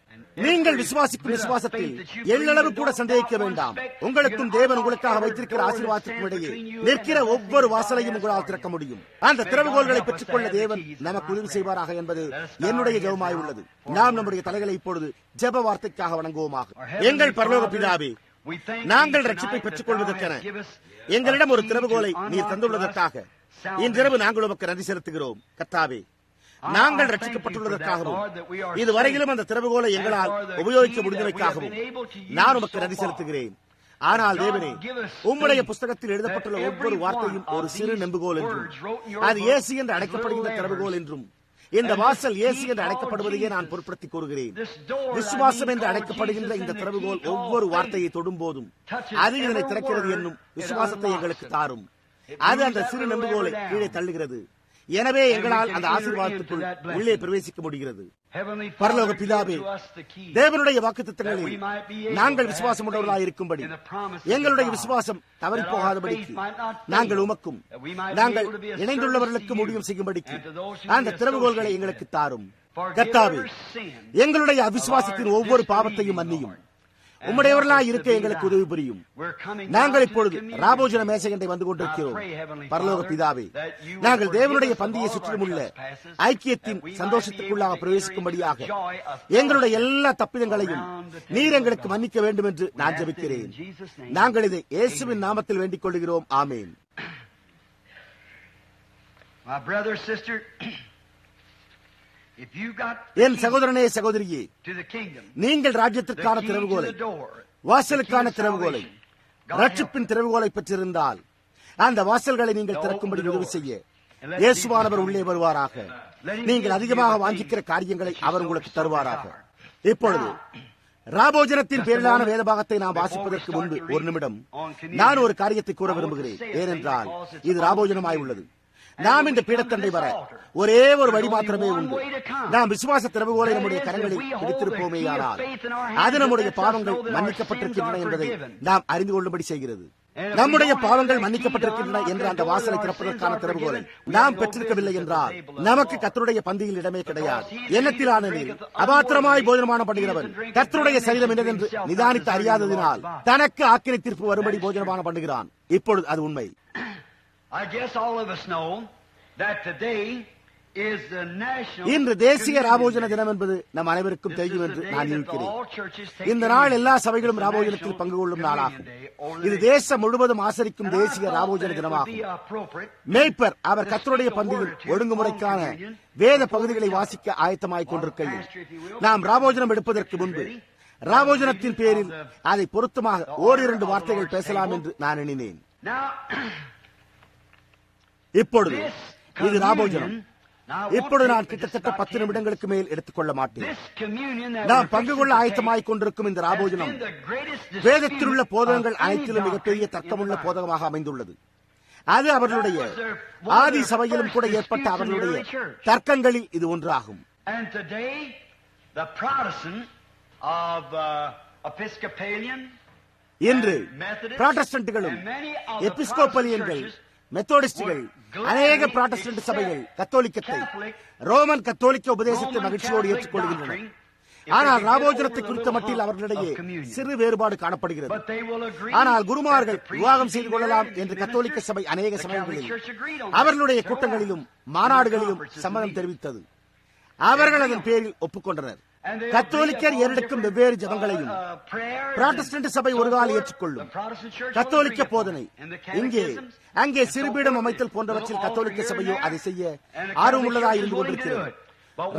நீங்கள் விசுவாசிக்கும் விசுவாசத்தில் எள்ளளவு கூட சந்தேகிக்க வேண்டாம். உங்களுக்கும் தேவன் உங்களுக்காக வைத்திருக்கிற ஆசீர்வாதத்திற்கும் இடையே நிற்கிற ஒவ்வொரு வாசலையும் உங்களால் திறக்க முடியும். அந்த திறவுகோல்களை பெற்றுக் கொள்ள தேவன் நமக்கு உதவி செய்வாராக என்பது என்னுடைய ஜெபமாய் உள்ளது. நாம் நம்முடைய தலைகளை இப்பொழுது ஜெப வார்த்தைக்காக வணங்குவோமாக. எங்கள் பரலோக பிதாவே, நாங்கள் ரட்சிப்பை பெற்றுக் கொள்வதற்கென எங்களிடம் ஒரு திறவுகோலை நீர் தந்துள்ளதற்காக இன்றிரவு நாங்கள் உமக்கு நன்றி செலுத்துகிறோம். கர்த்தாவே, நாங்கள் ரட்சிக்கப்பட்டுள்ளதற்காகவும் இதுவரையிலும் அந்த திறவுகோலை எங்களால் உபயோகிக்க முடிந்தமைக்காகவும் நான் உமக்கு நன்றி செலுத்துகிறேன். ஆனால் தேவனே, உம்முடைய புஸ்தகத்தில் எழுதப்பட்டுள்ள ஒவ்வொரு வார்த்தையும் ஒரு சிறு நெம்புகோல் என்றும் அது இயேசு என்று அழைக்கப்படுகின்ற திறவுகோல் என்றும் இந்த வாசல் இயேசு என்று அழைக்கப்படுவதையே நான் பொருட்படுத்தி கூறுகிறேன். விசுவாசம் என்று அழைக்கப்படுகின்ற இந்த திறவுகோல் ஒவ்வொரு வார்த்தையை தொடும் போதும் அது இதனை திறக்கிறது என்னும் விசுவாசத்தை எங்களுக்கு தாரும். அது அந்த சிறு நெம்புகோலை கீழே தள்ளுகிறது. எனவே எங்களால் அந்த ஆசீர்வாதத்துக்குள் உள்ளே பிரவேசிக்க முடிகிறது. பரலோக பிதாவே, தேவனுடைய வாக்குத்தத்தங்களில் நாங்கள் விசுவாசம் உள்ளவர்களாக இருக்கும்படி எங்களுடைய விசுவாசம் தவறி போகாதபடிக்கு நாங்கள் உமக்கும் நாங்கள் இணைந்துள்ளவர்களுக்கு முடியும் செய்யும்படிக்கு அந்த திறவுகோல்களை எங்களுக்கு தாரும். கர்த்தாவே, எங்களுடைய அவிசுவாசத்தின் ஒவ்வொரு பாவத்தையும் மன்னியும். உம்முடையவர்களாய் இருக்க எங்களுக்கு உதவி புரியும். நாங்கள் இப்பொழுது ராபோஜன மேசையண்டை வந்து கொண்டிருக்கிறோம். பரலோக பிதாவே, நாங்கள் தேவனுடைய பந்தியை சுற்றிலும் உள்ள ஐக்கியத்தின் சந்தோஷத்துக்குள்ளாக பிரவேசிக்கும்படியாக எங்களுடைய எல்லா தப்பிதங்களையும் நீர் எங்களுக்கு மன்னிக்க வேண்டும் என்று நான் ஜெபிக்கிறேன். நாங்கள் இதை இயேசுவின் நாமத்தில் வேண்டிக் கொள்கிறோம். ஆமேன். என் சகோதரனே, சகோதரியே, நீங்கள் ராஜ்யத்திற்கான திறவுகோலை, வாசலுக்கான திறவுகோலை, ரட்சிப்பின் திறவுகோலை பெற்றிருந்தால் அந்த வாசல்களை நீங்கள் திறக்கும்படி உதவி செய்ய இயேசுவானவர் உள்ளே வருவாராக. நீங்கள் அதிகமாக வாஞ்சிக்கிற காரியங்களை அவர் உங்களுக்கு தருவாராக. இப்பொழுது ராபோஜனத்தின் பேரிலான வேதபாகத்தை நாம் வாசிப்பதற்கு முன்பு ஒரு நிமிடம் நான் ஒரு காரியத்தை கூற விரும்புகிறேன். ஏனென்றால் இது ராபோஜனமாய் உள்ளது. நாம் இந்த பீடத்தண்டை வர ஒரே ஒரு வழி மாத்திரமே உண்டு. நாம் விசுவாச திறவுகோலை நம்முடைய கரங்களில் பிடித்திருப்போமேயானால் அது நம்முடைய பாவங்கள் மன்னிக்கப்பட்டிருக்கின்றன என்பதை நாம் அறிந்து கொள்ளும்படி செய்கிறது. நம்முடைய பாவங்கள் மன்னிக்கப்பட்டிருக்கின்றன என்ற அந்த வாசலை திறப்பதற்கான திறவுகோலை நாம் பெற்றிருக்கவில்லை என்றால் நமக்கு கர்த்தருடைய பந்தியில் இடமே கிடையாது. எண்ணத்திலான நீர் அபாத்திரமாய் போஜனமானம் பண்ணுகிறவன் கர்த்தருடைய சரீரம் என்னதென்று நிதானித்து அறியாததினால் தனக்கு ஆக்கினை தீர்ப்பு வரும்படி போஜனமானம் பண்ணுகிறான். இப்பொழுது அது உண்மை. இன்று தேசிய ராபோஜன தினம் என்பது நம் அனைவருக்கும் தெரியும் என்று நான் நினைக்கிறேன். இந்த நாள் எல்லா சபைகளும் ராபோஜனத்தில் பங்கு கொள்ளும் நாளாகும். இது தேசம் முழுவதும் ஆசரிக்கும் தேசிய ராபோஜன தினமாகும். மேய்ப்பர் அவர் கர்த்தருடைய பந்தியில் ஒழுங்குமுறைக்கான வேத பகுதிகளை வாசிக்க ஆயத்தமாய் கொண்டிருக்கையில் நாம் ராபோஜனம் எடுப்பதற்கு முன்பு ராபோஜனத்தின் பேரில் அதை பொருத்தமாக ஓரிரண்டு வார்த்தைகள் பேசலாம் என்று நான் எண்ணினேன். இப்பொழுது இது ராபோஜனம். இப்பொழுது நான் கிட்டத்தட்ட 10 நிமிடங்களுக்கு மேல் எடுத்துக்கொள்ள மாட்டேன். நாம் பங்கு கொள்ள ஆயத்தமாய் கொண்டிருக்கும் இந்த ராபோஜனம் வேதத்தில் உள்ள போதகங்கள் அனைத்திலும் மிகப்பெரிய தர்க்கமுள்ள போதகமாக அமைந்துள்ளது. அது அவர்களுடைய ஆதி சபையிலும் கூட ஏற்பட்ட அவர்களுடைய தர்க்கங்களில் இது ஒன்றாகும். இன்று புராட்டஸ்டன்ட்களும் எபிஸ்கோப்பலியன்கள், மெத்தோடிஸ்டுகள், அநேக புராட்டஸ்டன்ட் சபைகள் கத்தோலிக்கத்தை, ரோமன் கத்தோலிக்க உபதேசத்தை மகிழ்ச்சியோடு ஏற்றுக்கொள்கின்றன. ஆனால் ராபோஜனத்தை குறித்த மட்டில் அவர்களிடையே சிறு வேறுபாடு காணப்படுகிறது. ஆனால் குருமார்கள் விவாகம் செய்து கொள்ளலாம் என்று கத்தோலிக்க சபை அநேக சமயங்களில் அவர்களுடைய கூட்டங்களிலும் மாநாடுகளிலும் சம்மதம் தெரிவித்தது. அவர்கள் அதன் பேரில் ஒப்புக்கொண்டனர். கத்தோலிக்கர் ஏறெடுக்கும் வெவ்வேறு ஜபங்களையும் புராட்டஸ்டன்ட் சபை ஒரு கால் ஏற்றுக்கொள்ளும். கத்தோலிக்க போதனை இங்கே அங்கே சிறுபீடம் அமைத்தல் போன்றவற்றில் கத்தோலிக்க சபையோ அதை செய்ய ஆர்வமுள்ளதாக இருந்து கொண்டிருக்கிறது.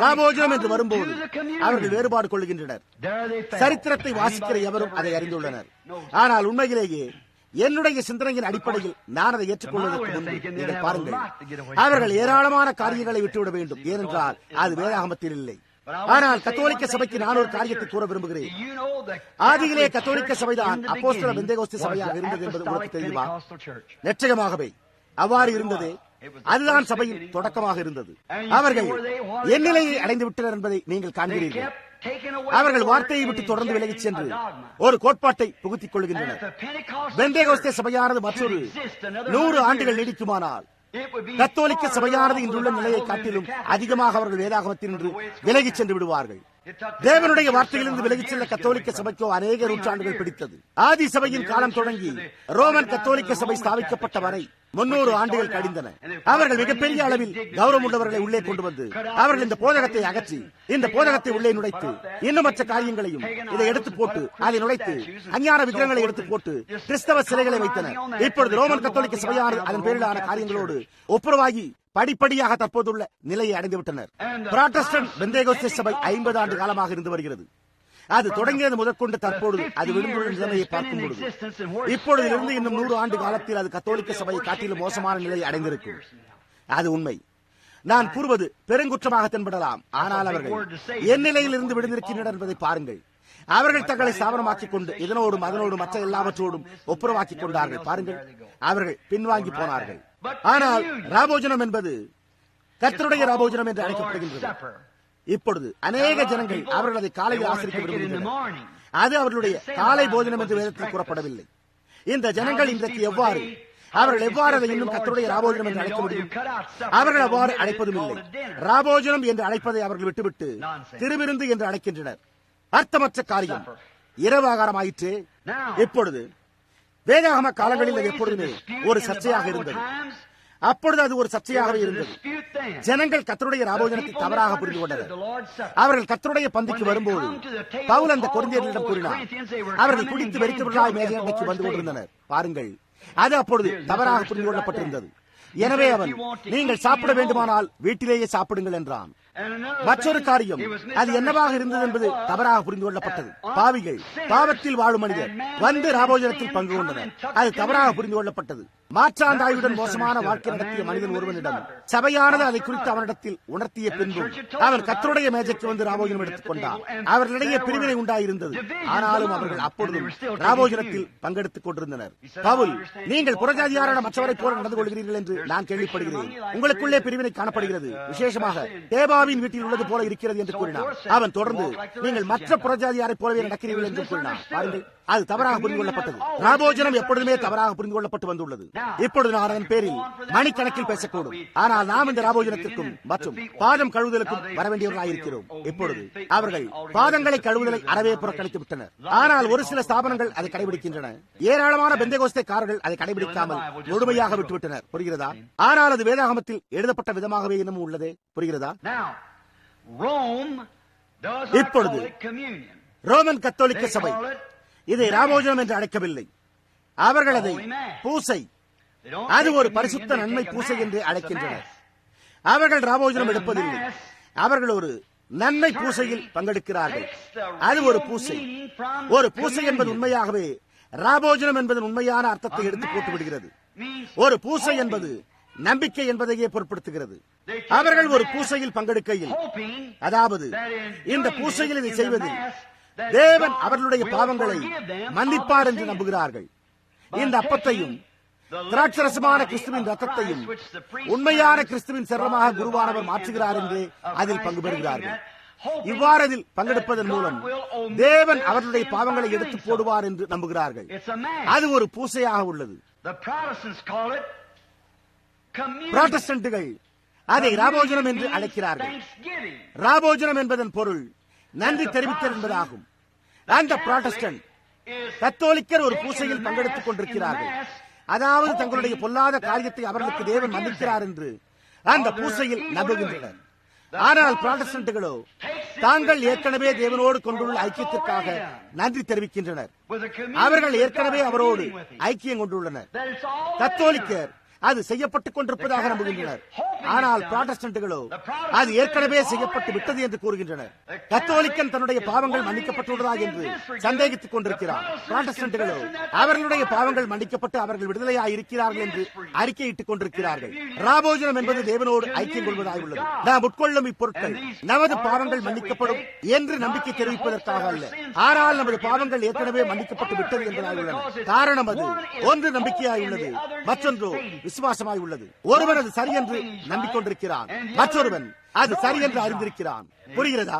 ராபோஜனம் என்று வரும்போது அவர்கள் வேறுபாடு கொள்கின்றனர். சரித்திரத்தை வாசிக்கிற எவரும் அதை அறிந்துள்ளனர். ஆனால் உண்மையிலேயே என்னுடைய சிந்தனையின் அடிப்படையில் நான் அதை ஏற்றுக்கொள்வதற்கு முன்பு நீங்கள் பாருங்கள், அவர்கள் ஏராளமான காரியங்களை விட்டுவிட வேண்டும். ஏனென்றால் அது வேதாகமத்தில் இல்லை. ஆனால் கத்தோலிக்க சபைக்கு நான் ஒரு காரியத்தை கூற விரும்புகிறேன். ஆதியிலே கத்தோலிக்க சபைதான் அப்போஸ்தல பெந்தேகோஸ்தே சபையாக இருந்தது என்பது உங்களுக்கு தெரியுமா? நிச்சயமாகவே அவ்வாறு இருந்தது. அதுதான் சபையின் தொடக்கமாக இருந்தது. அவர்கள் என் நிலையை அடைந்து விட்டனர் என்பதை நீங்கள் காண்கிறீர்கள். அவர்கள் வார்த்தையை விட்டு தொடர்ந்து விலகிச் சென்று ஒரு கோட்பாட்டை புகுத்திக் கொள்கின்றனர். பெந்தேகோஸ்தே சபையானது மற்றொரு 100 ஆண்டுகள் நீடிக்குமானால் கத்தோலிக்க சபையானது இன்றுள்ள நிலையை காட்டிலும் அதிகமாக அவர்கள் வேதாகமத்தினின்று விலகிச் சென்று விடுவார்கள். தேவனுடைய வார்த்தையிலிருந்து விலகிச் செல்ல கத்தோலிக்க சபைக்கோ அநேக நூற்றாண்டுகள் பிடித்தது. ஆதி சபையின் காலம் தொடங்கி ரோமன் கத்தோலிக்க சபை ஸ்தாபிக்கப்பட்ட வரை 300 ஆண்டுகள் கழிந்தன. அவர்கள் மிகப்பெரிய அளவில் கௌரவம் உள்ளவர்களை உள்ளே கொண்டு வந்து அவர்கள் இந்த போதகத்தை அகற்றி இந்த போதகத்தை உள்ளே நுழைத்து இன்னும் மற்ற காரியங்களையும் இதை எடுத்து போட்டு அதை நுழைத்து அஞ்ஞான விக்கிரங்களை எடுத்து போட்டு கிறிஸ்தவ சிலைகளை வைத்தனர். இப்பொழுது ரோமன் கத்தோலிக்க சபையானது அதன் பேரிலான காரியங்களோடு ஒப்புரவாகி படிப்படியாக தற்போதுள்ள நிலையை அடைந்துவிட்டனர். புராட்டஸ்டன்ட் பெந்தேகோஸ்தே சபை 50 ஆண்டு காலமாக இருந்து வருகிறது. அது தொடங்கியது முதற்கொண்டு தற்போது அது விழுந்துள்ள நிலைமையை பார்க்கும் பொழுது இப்பொழுதிலிருந்து இன்னும் 100 ஆண்டு காலத்தில் அது கத்தோலிக்க சபையை காட்டிலும் மோசமான நிலையை அடைந்திருக்கும். அது உண்மை. நான் கூறுவது பெருங்குற்றமாக தென்படலாம். ஆனால் அவர்கள் என் நிலையில் இருந்து விழுந்திருக்கின்றனர் என்பதை பாருங்கள். அவர்கள் தங்களை ஸ்தாபனமாக்கிக் கொண்டு இதனோடும் அதனோடும் மற்ற எல்லாவற்றோடும் ஒப்புரவாக்கிக் கொண்டார்கள். பாருங்கள், அவர்கள் பின்வாங்கி போனார்கள். ஆனால் ராபோஜனம் என்பது கர்த்தருடைய ராபோஜனம் என்று அழைக்கப்படுகின்றது. இப்பொழுது அநேக ஜனங்கள் அவர்கள் அதை காலையில் ஆசிரிக்க விரும்புகின்றனர். அது அவர்களுடைய காலை போஜனம் என்று வேதத்தில் கூறப்படவில்லை. இந்த ஜனங்கள் இன்றைக்கு எவ்வாறு அவர்கள் எவ்வாறு அதை இன்னும் கர்த்தருடைய ராபோஜனம் என்று அழைக்க முடியும்? அவர்கள் அவ்வாறு அழைப்பதும் இல்லை. ராபோஜனம் என்று அழைப்பதை அவர்கள் விட்டுவிட்டு திருவிருந்து என்று அழைக்கின்றனர். அர்த்தமற்ற காரியம். இரவு ஆகாரம் ஆயிற்று. இப்பொழுது வேதாகம காலங்களில் அது எப்பொழுதுமே ஒரு சர்ச்சையாக இருந்தது. அப்பொழுது அது ஒரு சர்ச்சையாகவே இருந்தது. ஜனங்கள் கர்த்தருடைய ராபோஜனத்தை தவறாக புரிந்து கொண்டனர். அவர்கள் கர்த்தருடைய பந்திக்கு வரும்போது பவுல் அந்த கொரிந்தியர்களிடம் கூறினார், அவர்கள் குடித்து வெறித்தவர்களாய் மேஜைக்கு வந்து கொண்டிருந்தனர். பாருங்கள், அது அப்பொழுது தவறாக புரிந்து கொள்ளப்பட்டிருந்தது. எனவே அவன், நீங்கள் சாப்பிட வேண்டுமானால் வீட்டிலேயே சாப்பிடுங்கள் என்றான். மற்றொரு காரியம், அது என்னவாக இருந்தது என்பது தவறாக புரிந்து கொள்ளப்பட்டது. பாவிகள், பாவத்தில் வாழும் மனிதர் வந்து ராபோஜனத்தில் பங்கு கொண்டனர். அது தவறாக புரிந்து கொள்ளப்பட்டது. மாற்றாந்தாயுடன் மோசமான வாழ்க்கை நடத்திய மனிதன் ஒருவனிடம் சபையானது அதை குறித்து அவனிடத்தில் உணர்த்திய பின்பும் அவன் கர்த்தருடைய மேஜைக்கு வந்து ராபோஜனம் எடுத்துக் கொண்டார். அவர்களிடையே பிரிவினை உண்டாயிருந்தது. ஆனாலும் அவர்கள் அப்பொழுதும் ராபோஜனத்தில் பங்கெடுத்துக் கொண்டிருந்தனர். பவுல், நீங்கள் புறஜாதியாரான மற்றவரை போல நடந்து கொள்கிறீர்கள் என்று நான் கேள்விப்படுகிறேன். உங்களுக்குள்ளே பிரிவினை காணப்படுகிறது, விசேஷமாக தேவாவின் வீட்டில் உள்ளது போல இருக்கிறது என்று கூறினார். அவன் தொடர்ந்து, நீங்கள் மற்ற புறஜாதியாரை போலவே நடக்கிறீர்கள் என்று கூறினார். பாருங்கள், அது தவறாக புரிந்து கொள்ளப்பட்டது. ராபோஜனம் எப்பொழுதுமே தவறாக புரிந்து கொள்ளப்பட்டு வந்துள்ளது. இப்பொழுது நான் அதன் பேரில் மணிக்கணக்கில் பேசக்கூடும். ஆனால் நாம் இந்த ராபோஜனத்திற்கும் மற்றும் பாதம் கழுவுதலுக்கும் வரவேண்டியவர்களாயிருக்கிறோம். இப்பொழுது அவர்கள் பாதங்களை கழுவுதலை அறவே புறக்கணித்து விட்டனர். ஆனால் ஒரு சில ஸ்தாபனங்கள் அதை கடைபிடிக்கின்றன. ஏராளமான பெந்தேகோஸ்தேக்காரர்கள் அதை கடைபிடிக்காமல் முழுமையாக விட்டுவிட்டனர். புரிகிறதா? ஆனால் அது வேதாகமத்தில் எழுதப்பட்ட விதமாகவே இன்னமும் உள்ளதே. புரிகிறதா? இப்பொழுது ரோமன் கத்தோலிக்க சபை இதை ராபோஜனம் என்று அழைக்கவில்லை. அவர்கள் அதை பூசை, அது ஒரு பரிசுத்த நன்மை பூசை என்று அழைக்கின்றனர். அவர்கள் ராபோஜனம் எடுப்பதில்லை. அவர்கள் ஒரு நன்மை பூசையில் பங்கெடுக்கிறார்கள். அது ஒரு பூசை. ஒரு பூசை என்பது உண்மையாகவே ராபோஜனம் என்பதன் உண்மையான அர்த்தத்தை எடுத்து போட்டு விடுகிறது. ஒரு பூசை என்பது நம்பிக்கை என்பதையே பொருட்படுத்துகிறது. அவர்கள் ஒரு பூசையில் பங்கெடுக்கையில், அதாவது இந்த பூசையில் இதை செய்வதில் தேவன் அவர்களுடைய பாவங்களை மன்னிப்பார் என்று நம்புகிறார்கள். இந்த அப்பத்தையும் திராட்சரசமான கிறிஸ்துவின் ரத்தத்தையும் உண்மையான கிறிஸ்துவின் சரமாக குருவானவர் மாற்றுகிறார் என்று அதில் பங்கு பெறுகிறார்கள். இவ்வாறு அதில் பங்கெடுப்பதன் மூலம் தேவன் அவர்களுடைய பாவங்களை எடுத்து போடுவார் என்று நம்புகிறார்கள். அது ஒரு பூசையாக உள்ளது. புராட்டஸ்டன்ட்டுகள் அதை ராபோஜனம் என்று அழைக்கிறார்கள். ராபோஜனம் என்பதன் பொருள் நன்றி தெரிவித்தல் என்பதாகும். அந்த புராட்டஸ்டன்ட் கத்தோலிக்கர் ஒரு பூசையில் பங்கெடுத்துக் கொண்டிருக்கிறார்கள். அதாவது தங்களுடைய பொல்லாத காரியத்தை அவர்களுக்கு தேவன் மன்னிக்கிறார் என்று அந்த பூசையில் நம்புகின்றனர். ஆனால் புராட்டஸ்டன்ட்டுகளோ தாங்கள் ஏற்கனவே தேவனோடு கொண்டுள்ள ஐக்கியத்திற்காக நன்றி தெரிவிக்கின்றனர். அவர்கள் ஏற்கனவே அவரோடு ஐக்கியம் கொண்டுள்ளனர். கத்தோலிக்கர் அது செய்யப்பட்டுக் கொண்டிருப்பதாக நம்புகின்றனர். ஆனால் புராட்டஸ்டன்ட்டுகளோ அது ஏற்கனவே செய்யப்பட்டு விட்டது என்று கூறுகின்றனர். கத்தோலிக்கன் தன்னுடைய பாவங்கள் மன்னிக்கப்பட்டுள்ளதா என்று சந்தேகித்துக் கொண்டிருக்கிறார். புராட்டஸ்டன்ட்டுகளோ அவர்களுடைய பாவங்கள் மன்னிக்கப்பட்டு அவர்கள் விடுதலையாக இருக்கிறார்கள் என்று அறிக்கையிட்டுக் கொண்டிருக்கிறார்கள். ராபோஜனம் என்பது தேவனோடு ஐக்கியம் கொள்வதாக உள்ளது. நாம் உட்கொள்ளும் இப்பொருட்கள் நமது பாவங்கள் மன்னிக்கப்படும் என்று நம்பிக்கை தெரிவிப்பதற்காக அல்ல, ஆனால் நமது பாவங்கள் ஏற்கனவே மன்னிக்கப்பட்டு விட்டது என்பதாக உள்ளன. காரணம் அது ஒன்று நம்பிக்கையாய் உள்ளது, மற்றொன்று விசுவாசமாய் உள்ளது. ஒருவன் அது சரி என்று நம்பிக்கொண்டிருக்கிறான், மற்றொருவன் அது சரி என்று அறிந்திருக்கிறான். புரிகிறதா?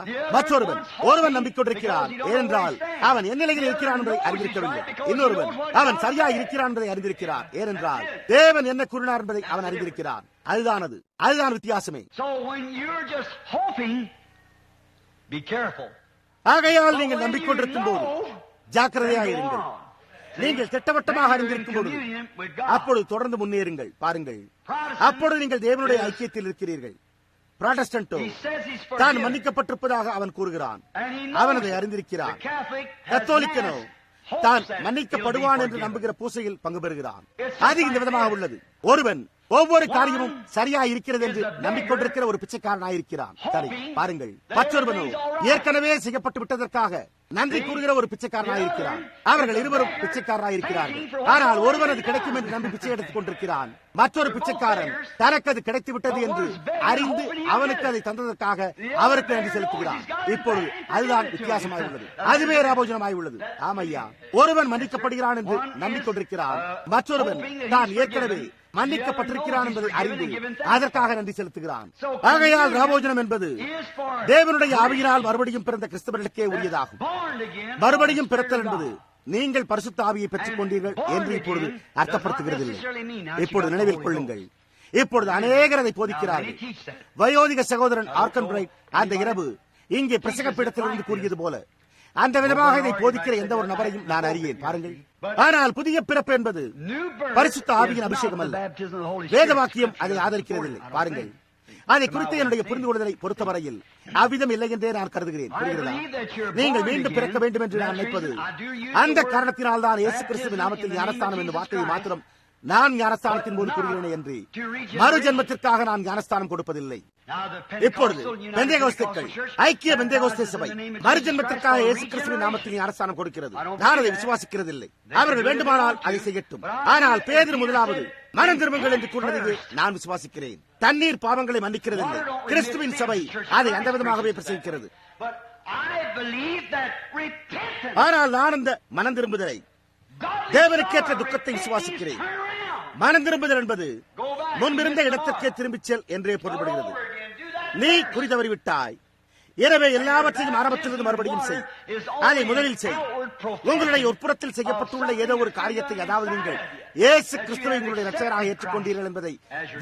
ஒருவன் நம்பிக்கொண்டிருக்கிறான் ஏனென்றால் அவன் என்ன நிலையில் இருக்கிறான் என்பதை அறிந்திருக்கவில்லை. இன்னொருவன் அவன் சரியாக இருக்கிறான் என்பதை அறிந்திருக்கிறான் ஏனென்றால் தேவன் என்ன கூறினார் என்பதை அவன் அறிந்திருக்கிறான். அதுதான் வித்தியாசமே. ஆகையால் நீங்கள் நம்பிக்கொண்டிருக்கும் போது ஜாக்கிரதையாக இருங்கள். நீங்கள் திட்டவட்டமாக அறிந்திருக்கும் பொழுது அப்பொழுது தொடர்ந்து முன்னேறுங்கள். பாருங்கள், அப்பொழுது நீங்கள் தேவனுடைய ஐக்கியத்தில் இருக்கிறீர்கள். புராட்டஸ்டன்டோ தான் மன்னிக்கப்பட்டிருப்பதாக அவன் கூறுகிறான், அவன் அதை அறிந்திருக்கிறான். கத்தோலிக்கனோ தான் மன்னிக்கப்படுவான் என்று நம்புகிற பூசையில் பங்கு பெறுகிறான். அது இந்த விதமாக உள்ளது. ஒருவன் ஒவ்வொரு காரியமும் சரியா இருக்கிறது என்று நம்பிக்கொண்டிருக்கிற ஒரு பிச்சைக்காரனாயிருக்கிறான். சரி, பாருங்கள், மற்றொருவனோ ஏற்கனவே செய்யப்பட்டு விட்டதற்காக நன்றி கூறுகிற ஒரு பிச்சைக்காரனாயிருக்கிறான். அவர்கள் இருவரும் பிச்சைக்காரனாயிருக்கிறார்கள். ஆனால் ஒருவன் அது கிடைக்கும் என்று நம்பி பிச்சை எடுத்துக் கொண்டிருக்கிறான். மற்றொரு பிச்சைக்காரன் தனக்கு அது கிடைத்து விட்டது என்று அறிந்து அவனுக்கு அதை தந்ததற்காக அவருக்கு நன்றி செலுத்துகிறான். இப்பொழுது அதுதான் வித்தியாசமாய் உள்ளது. அதுவே ராபோஜனமாய் உள்ளது. ஆமையா, ஒருவன் மன்னிக்கப்படுகிறான் என்று நம்பிக்கொண்டிருக்கிறான், மற்றொருவன் தான் ஏற்கனவே மன்னிக்கப்பட்டிருக்கிறான் என்பதை அறிந்து அதற்காக நன்றி செலுத்துகிறான். ஆகையால் ராபோஜனம் என்பது தேவனுடைய ஆவியினால் மறுபடியும் பிறந்த கிறிஸ்தவர்களுக்கே உரியதாகும். மறுபடியும் பிறத்தல் என்பது நீங்கள் பரிசுத்த ஆவியை பெற்றுக் கொண்டீர்கள் என்று இப்பொழுது அர்த்தப்படுத்துகிறதில்லை. இப்பொழுது நினைவில் கொள்ளுங்கள், இப்பொழுது அநேகர் அதை போதிக்கிறார்கள். வயோதிக சகோதரன் ஆர்கன்பிரைட் அந்த இரவு இங்கே பிரசங்கப்பீடத்திலிருந்து கூறியது போல அந்த விதமாக இதை போதிக்கிற எந்த ஒரு நபரையும் நான் அறியேன். பாருங்கள், ஆனால் புதிய பிறப்பு என்பது பரிசுத்த ஆவியின் அபிஷேகம் அல்ல. வேத வாக்கியம் அதை ஆதரிக்கிறதில்லை. பாருங்கள், அதை குறித்து என்னுடைய புரிந்து கொள்வதை பொறுத்தவரையில் அவ்விதம் இல்லை என்றே நான் கருதுகிறேன். புரிகிறதா? நீங்கள் மீண்டும் பிறக்க வேண்டும் என்று நான் நினைப்பது அந்த காரணத்தினால் தான் இயேசு கிறிஸ்துவின் நாமத்தில் ஞானஸ்தானம் என்ற வார்த்தையை மாத்திரம் நான் ஞானஸ்தானத்தின் போது கூறுகிறேன் என்று மறு ஜென்மத்திற்காக நான் ஞானஸ்தானம் கொடுப்பதில்லை. இப்பொழுது பெந்தேகோஸ்தேக்கள் ஐக்கிய பெந்தேகோஸ்தே சபை மறு ஜென்மத்திற்காக இயேசு கிறிஸ்துவின் நாமத்தில் ஞானஸ்தானம் கொடுக்கிறது. நான் அதை விசுவாசிக்கிறதில்லை. அவர்கள் வேண்டுமானால் அதை செய்யட்டும். ஆனால் பேதுரு முதலாவது மனம் திரும்புங்கள் என்று கூறினதை நான் விசுவாசிக்கிறேன். தண்ணீர் பாவங்களை மன்னிக்கிறதில்லை. கிறிஸ்துவின் சபை அதை அந்த விதமாகவே பிரசங்கிக்கிறது. ஆனால் நான் அந்த மனம் திரும்புதலை, தேவனுக்கேற்ற துக்கத்தை விசுவாசிக்கிறேன். மனம் திரும்புதல் என்பது முன்பிருந்த இடத்திற்கே திரும்பிச் செல் என்றே பொருள்படுகிறது. நீ குறி தவறிவிட்டாய், எனவே எல்லாவற்றையும் ஆரம்பத்திலிருந்து மறுபடியும் செய். அதை முதலில் செய். உங்களுடைய உட்புறத்தில் செய்யப்பட்டுள்ள ஏதோ ஒரு காரியத்தை, அதாவது நீங்கள் இயேசு கிறிஸ்துவை உங்களுடைய இரட்சகராக ஏற்றுக்கொண்டீர்கள் என்பதை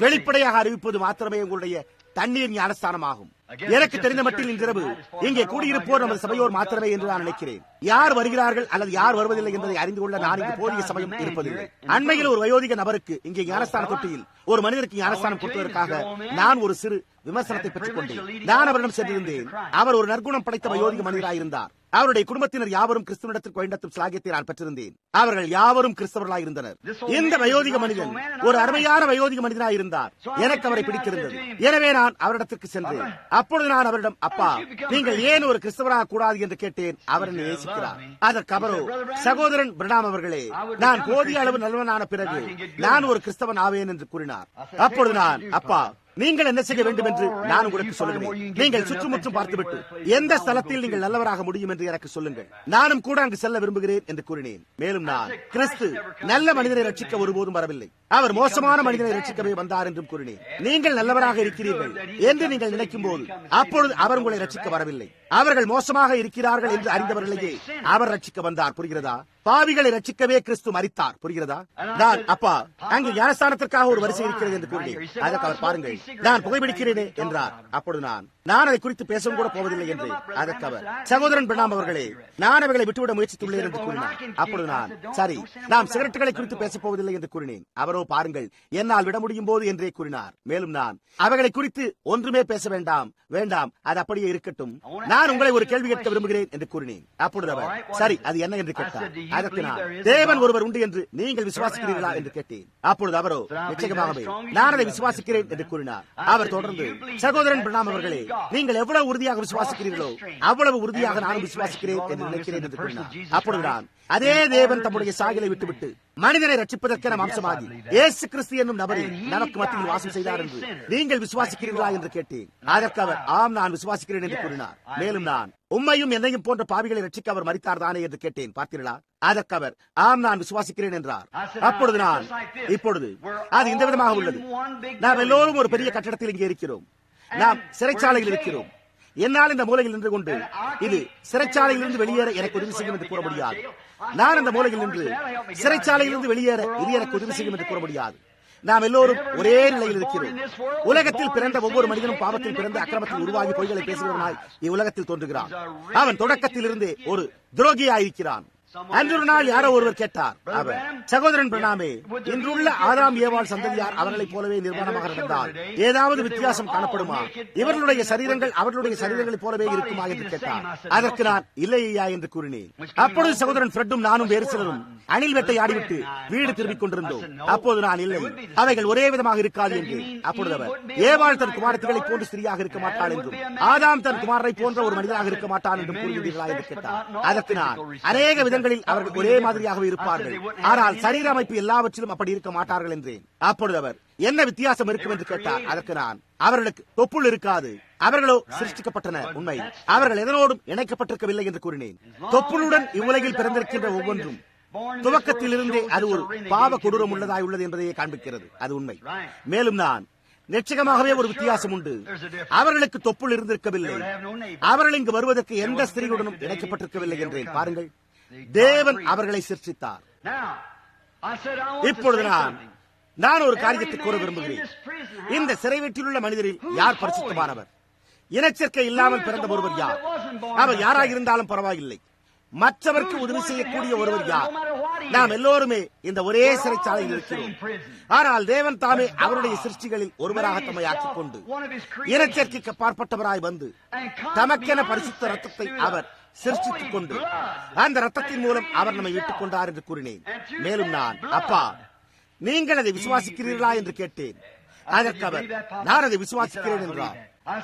வெளிப்படையாக அறிவிப்பது மாத்திரமே உங்களுடைய தண்ணீர் ஞானஸ்தானமாகும். எனக்கு தெரிந்த மட்டில் இன்றிரவு இங்கே கூடியிருப்போர் நமது சபையோர் மாத்திரமே என்று நான் நினைக்கிறேன். யார் வருகிறார்கள் அல்லது யார் வருவதில்லை என்பதை அறிந்து கொள்ள நான் இங்கு போதிய சமயம் இருப்பதில்லை. அண்மையில் ஒரு வயோதிக நபருக்கு இங்கே ஞானஸ்தான தொட்டியில் ஒரு மனிதருக்கு ஞானஸ்தானம் கொடுத்ததற்காக நான் ஒரு சிறு விமர்சனத்தை பெற்றுக் கொண்டேன். நான் அவரிடம் சென்றிருந்தேன். அவர் ஒரு நற்குணம் படைத்த வயோதிக மனிதராயிருந்தார். அவருடைய குடும்பத்தினர் யாவரும் கிறிஸ்துவனிடத்திற்கு வழிநடத்தும் ஸ்லாகியத்தை நான் பெற்றிருந்தேன். அவர்கள் யாவரும் கிறிஸ்தவர்களாக இருந்தனர். இந்த வயோதிக மனிதன் ஒரு அருமையான வயோதிக மனிதனாக இருந்தார். எனக்கு அவரை பிடித்திருந்தது. எனவே நான் அவரிடத்திற்கு சென்றேன். அப்பொழுது நான் அவரிடம், அப்பா, நீங்கள் ஏன் ஒரு கிறிஸ்தவராக கூடாது என்று கேட்டேன். அவர் என்னை நேசிக்கிறார். அதற்கு அவரோ, சகோதரன் பிரணாம் அவர்களே, நான் போதிய அளவு நல்லவனான பிறகு நான் ஒரு கிறிஸ்தவன் ஆவேன் என்று கூறினார். அப்பொழுது நான், அப்பா, நீங்கள் என்ன செய்ய வேண்டும் என்று நான் உங்களுக்கு சொல்லுகிறேன். நீங்கள் சுற்றுமுற்றும் பார்த்துவிட்டு எந்த ஸ்தலத்தில் நீங்கள் நல்லவராக முடியும் என்று எனக்கு சொல்லுங்கள். நானும் கூட அங்கு செல்ல விரும்புகிறேன் என்று கூறினேன். மேலும் நான், கிறிஸ்து நல்ல மனிதனை ரட்சிக்க ஒருபோதும் வரவில்லை, அவர் மோசமான மனிதனை ரட்சிக்கவே வந்தார் என்றும் கூறினேன். நீங்கள் நல்லவராக இருக்கிறீர்கள் என்று நீங்கள் நினைக்கும் போது அப்பொழுது அவர் உங்களை ரட்சிக்க வரவில்லை. அவர்கள் மோசமாக இருக்கிறார்கள் என்று அறிந்தவர்களையே அவர் ரட்சிக்க வந்தார். புரிகிறதா? பாவிகளை ரட்சிக்கவே கிறிஸ்து மரித்தார். புரிகிறதா? நான், அப்பா, அங்கு ஞானஸ்தானத்திற்காக ஒரு வரிசை இருக்கிறது என்று கூறினேன். அதற்கு அவர், பாருங்கள், நான் புகைப்பிடிக்கிறேனே என்றார். அப்பொழுது நான் அதை குறித்து பேசவும் கூட போவதில்லை என்று அதற்கு அவர், சகோதரன் பிரணாம் அவர்களே, நான் அவைகளை விட்டுவிட முயற்சித்துள்ளேன் என்று கூறினார். அப்பொழுது நான், சரி, நாம் சிகரெட்டுகளை குறித்து பேசப் போவதில்லை என்று கூறினேன். அவரோ, பாருங்கள், என்னால் விட முடியும் போது என்றே கூறினார். மேலும் நான், அவைகளை குறித்து ஒன்றுமே பேச வேண்டாம், வேண்டாம், அது அப்படியே இருக்கட்டும், நான் உங்களை ஒரு கேள்வி கேட்க விரும்புகிறேன் என்று கூறினேன். அப்பொழுது அவர், சரி, அது என்ன என்று கேட்டார். அதற்கு நான், தேவன் ஒருவர் உண்டு என்று நீங்கள் விசுவாசிக்கிறீர்களா என்று கேட்டேன். அப்பொழுது அவரோ, நிச்சயமாகவே நான் அதை விசுவாசிக்கிறேன் என்று கூறினார். அவர் தொடர்ந்து, சகோதரன் பிரணாம் அவர்களே, நீங்கள் எவ்வளவு உறுதியாக விசுவாசிக்கிறீர்களோ அவ்வளவு உறுதியாக நானும் விசுவாசிக்கிறேன் என்று நினைக்கிறேன் என்று கூறினார். அப்பொழுது நான், அதே தேவன் தம்முடைய சாயலை விட்டுவிட்டு மனிதனை ரட்சிப்பதற்கென மாம்சமாகி இயேசு கிறிஸ்து என்னும் நபரை நமக்கு மத்தியில் வாசம் செய்தார் என்று நீங்கள் விசுவாசிக்கிறீர்களா என்று கேட்டேன். அதற்கு அவர், ஆம், நான் விசுவாசிக்கிறேன் என்று கூறினார். மேலும் நான், உம்மையும் என்னையும் போன்ற பாவிகளை ரட்சிக்க அவர் மரித்தார் தானே என்று கேட்டேன். பார்த்தீர்களா? அதற்கு அவர், ஆம், நான் விசுவாசிக்கிறேன் என்றார். அப்பொழுது நான், இப்பொழுது அது இந்த விதமாக உள்ளது. நாம் எல்லோரும் ஒரு பெரிய கட்டடத்தில் இங்கே இருக்கிறோம். நாம் சிறைச்சாலையில் இருக்கிறோம். என்னால் இந்த மூலையில் நின்று கொண்டு இது சிறைச்சாலையிலிருந்து வெளியேற எனக்கு உதவி செய்யும் என்று கூற முடியாது. நான் அந்த மூலையில் நின்று சிறைச்சாலையிலிருந்து வெளியேற இது எனக்கு உதவி செய்யும் என்று கூற முடியாது. நாம் எல்லோரும் ஒரே நிலையில் இருக்கிறோம். உலகத்தில் பிறந்த ஒவ்வொரு மனிதனும் பாவத்தில் பிறந்த அக்கிரமத்தில் உருவாகி பொய்களை பேசுகிறவனாய் இவ்வுலகத்தில் தோன்றுகிறான். அவன் தொடக்கத்தில் இருந்தே ஒரு துரோகியாயிருக்கிறான். அன்று ஒரு நாள் யாரோ ஒருவர் கேட்டார், அவர், சகோதரன் பிரணாமே, இன்றுள்ள ஆதாம் ஏவாள் சந்ததியார் அவர்களைப் போலவே நிர்மாணமாக இருந்தால் ஏதாவது வித்தியாசம் காணப்படுமா? இவர்களுடைய சரீரங்கள் அவர்களுடைய சரீரங்களைப் போலவே இருக்குமா என்று கேட்டார். அதற்கு நான், இல்லையா என்று கூறினேன். அப்பொழுது சகோதரன் ஃப்ரெட்டும் நானும் வேறு சிலரும் அணில் வேட்டை ஆடிவிட்டு வீடு திரும்பிக் கொண்டிருந்தோம். அப்போது நான், இல்லை, அவைகள் ஒரே விதமாக இருக்காது என்று. அப்பொழுது அவர், ஏவாள் தன் குமாரத்திகளை போன்று ஸ்திரியாக இருக்க மாட்டாள் என்றும் ஆதாம் தன் குமாரரை போன்ற ஒரு மனிதனாக இருக்க மாட்டான் என்றும் கூறுகிறீர்களா என்று கேட்டார். அதற்கு நான், அநேக விதங்களில் அவர்கள் ஒரே மாதிரியாகவே இருப்பார்கள், ஆனால் சரீர அமைப்பு எல்லாவற்றிலும் அப்படி இருக்க மாட்டார்கள் என்றேன். அப்பொழுது அவர், என்ன வித்தியாசம் இருக்கும் என்று கேட்டார். அதற்கு நான், அவர்களுக்கு தொப்புள் இருக்காது, அவர்களோ சிருஷ்டிக்கப்பட்டன, உண்மை, அவர்கள் எதனோடும் இணைக்கப்பட்டிருக்கவில்லை என்று கூறினேன். தொப்புளுடன் இவ்வுலகில் பிறந்திருக்கின்ற ஒவ்வொன்றும் துவக்கத்திலிருந்தே அது ஒரு பாவ கொடூரம் உள்ளதாய் உள்ளது என்பதையே காண்பிக்கிறது. அது உண்மை. மேலும் நான், நிச்சயமாகவே ஒரு வித்தியாசம் உண்டு. அவர்களுக்கு தொப்புள் இருந்திருக்கவில்லை, அவர்கள் இங்கு வருவதற்கு எந்த ஸ்திரீயுடனும் இணைக்கப்பட்டிருக்கவில்லை என்றேன். பாருங்கள், தேவன் அவர்களை சிருஷ்டித்தார். இப்பொழுது நான் ஒரு காரியத்தை கூற விரும்புகிறேன். இந்த சிறை வீட்டில் உள்ள மனிதரில் யார் பரிசுத்தமானவர்? இனச்சேர்க்கை இல்லாமல் பிறந்த ஒருவர் யார்? அவர் யாராக இருந்தாலும் பரவாயில்லை. மற்றவருக்கு உதவி செய்யக்கூடிய ஒருவர் யார்? நாம் எல்லோருமே இந்த ஒரே சிறைச்சாலையில் இருக்கிறோம். ஆனால் தேவன் தாமே அவருடைய சிருஷ்டிகளில் ஒருவராக தம்மை ஆக்கிக் கொண்டு இனச்சேர்க்கைக்கு பார்ப்பட்டவராய் வந்து தமக்கென பரிசுத்த ரத்தத்தை அவர் சிருஷ்டித்துக் கொண்டு அந்த ரத்தத்தின் மூலம் அவர் நம்மை விட்டுக் கொண்டார் என்று கூறினேன். மேலும் நான், அப்பா, நீங்கள் அதை விசுவாசிக்கிறீர்களா என்று கேட்டேன். அதற்கு அவர், நான் அதை விசுவாசிக்கிறேன் என்றார்.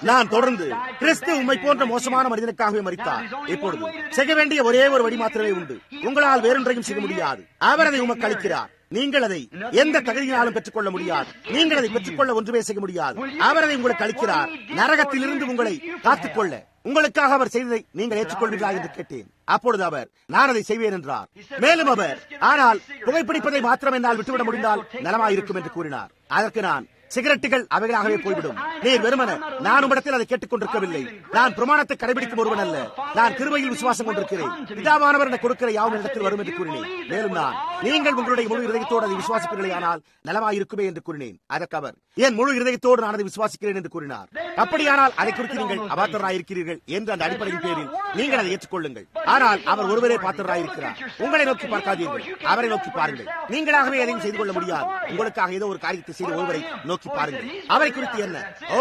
நான் தொடர்ந்து, கிறிஸ்து உம்மை போன்ற மோசமான மனிதனுக்காகவே மரித்தார். இப்பொழுது செய்ய வேண்டிய ஒரே ஒரு வழி மாத்திரமே உண்டு. உங்களால் வேறொன்றையும் செய்ய முடியாது. அவர் அதை உமக்கு அளிக்கிறார். நீங்கள் அதை எந்த தகுதியினாலும் பெற்றுக்கொள்ள முடியாது. நீங்கள் அதை பெற்றுக்கொள்ள ஒன்றுமே செய்ய முடியாது. அவர் அதை உங்களுக்கு அளிக்கிறார். நரகத்திலிருந்து உங்களை காத்துக்கொள்ள உங்களுக்காக அவர் செய்ததை நீங்கள் ஏற்றுக்கொள்வீர்களா என்று கேட்டேன். அப்பொழுது அவர், நான் அதை செய்வேன் என்றார். மேலும் அவர், ஆனால் புகைப்பிடிப்பதை மாத்திரம் என்னால் விட்டுவிட முடிந்தால் நலமாயிருக்கும் என்று கூறினார். அதற்கு நான், சிகரெட்டுகள் அவைகளாகவே போய்விடும். நீர் வெறுமன, நான் உம்மிடத்தில் அதை கேட்டுக் கொண்டிருக்கவில்லை. நான் பிரமாணத்தை கடைபிடிக்கும் ஒருவன் அல்ல. நான் கிருபையில் விசுவாசம் கொண்டிருக்கிறேன். பிதாவானவர் என கொடுக்கிற யாவும் இடத்தில் வரும் என்று கூறினேன். மேலும் நான், நீங்கள் உங்களுடைய முழு இதயத்தோடு அதை விசுவாசிப்பீர்களே ஆனால் நலமாயிருக்குமே என்று கூறினேன். அதற்கு அவர், என் முழு இதயத்தோடு நான் அதை விசுவாசிக்கிறேன் என்று கூறினார். அப்படியானால் அதை குறித்து நீங்கள் அபாத்திரராயிருக்கிறீர்கள் என்று அந்த அடிப்படையின் பேரில் நீங்கள் அதை ஏற்றுக்கொள்ளுங்கள். ஆனால் அவர் ஒருவரே பாத்திரராயிருக்கிறார். உங்களை நோக்கி பார்க்காதீர்கள், அவரை நோக்கி பாருங்கள். நீங்களாகவே எதையும் செய்து கொள்ள முடியாது. உங்களுக்காக ஏதோ ஒரு காரியத்தை செய்த ஒருவரை நோக்கி பாருங்கள். அவரை குறித்து என்ன? ஓ,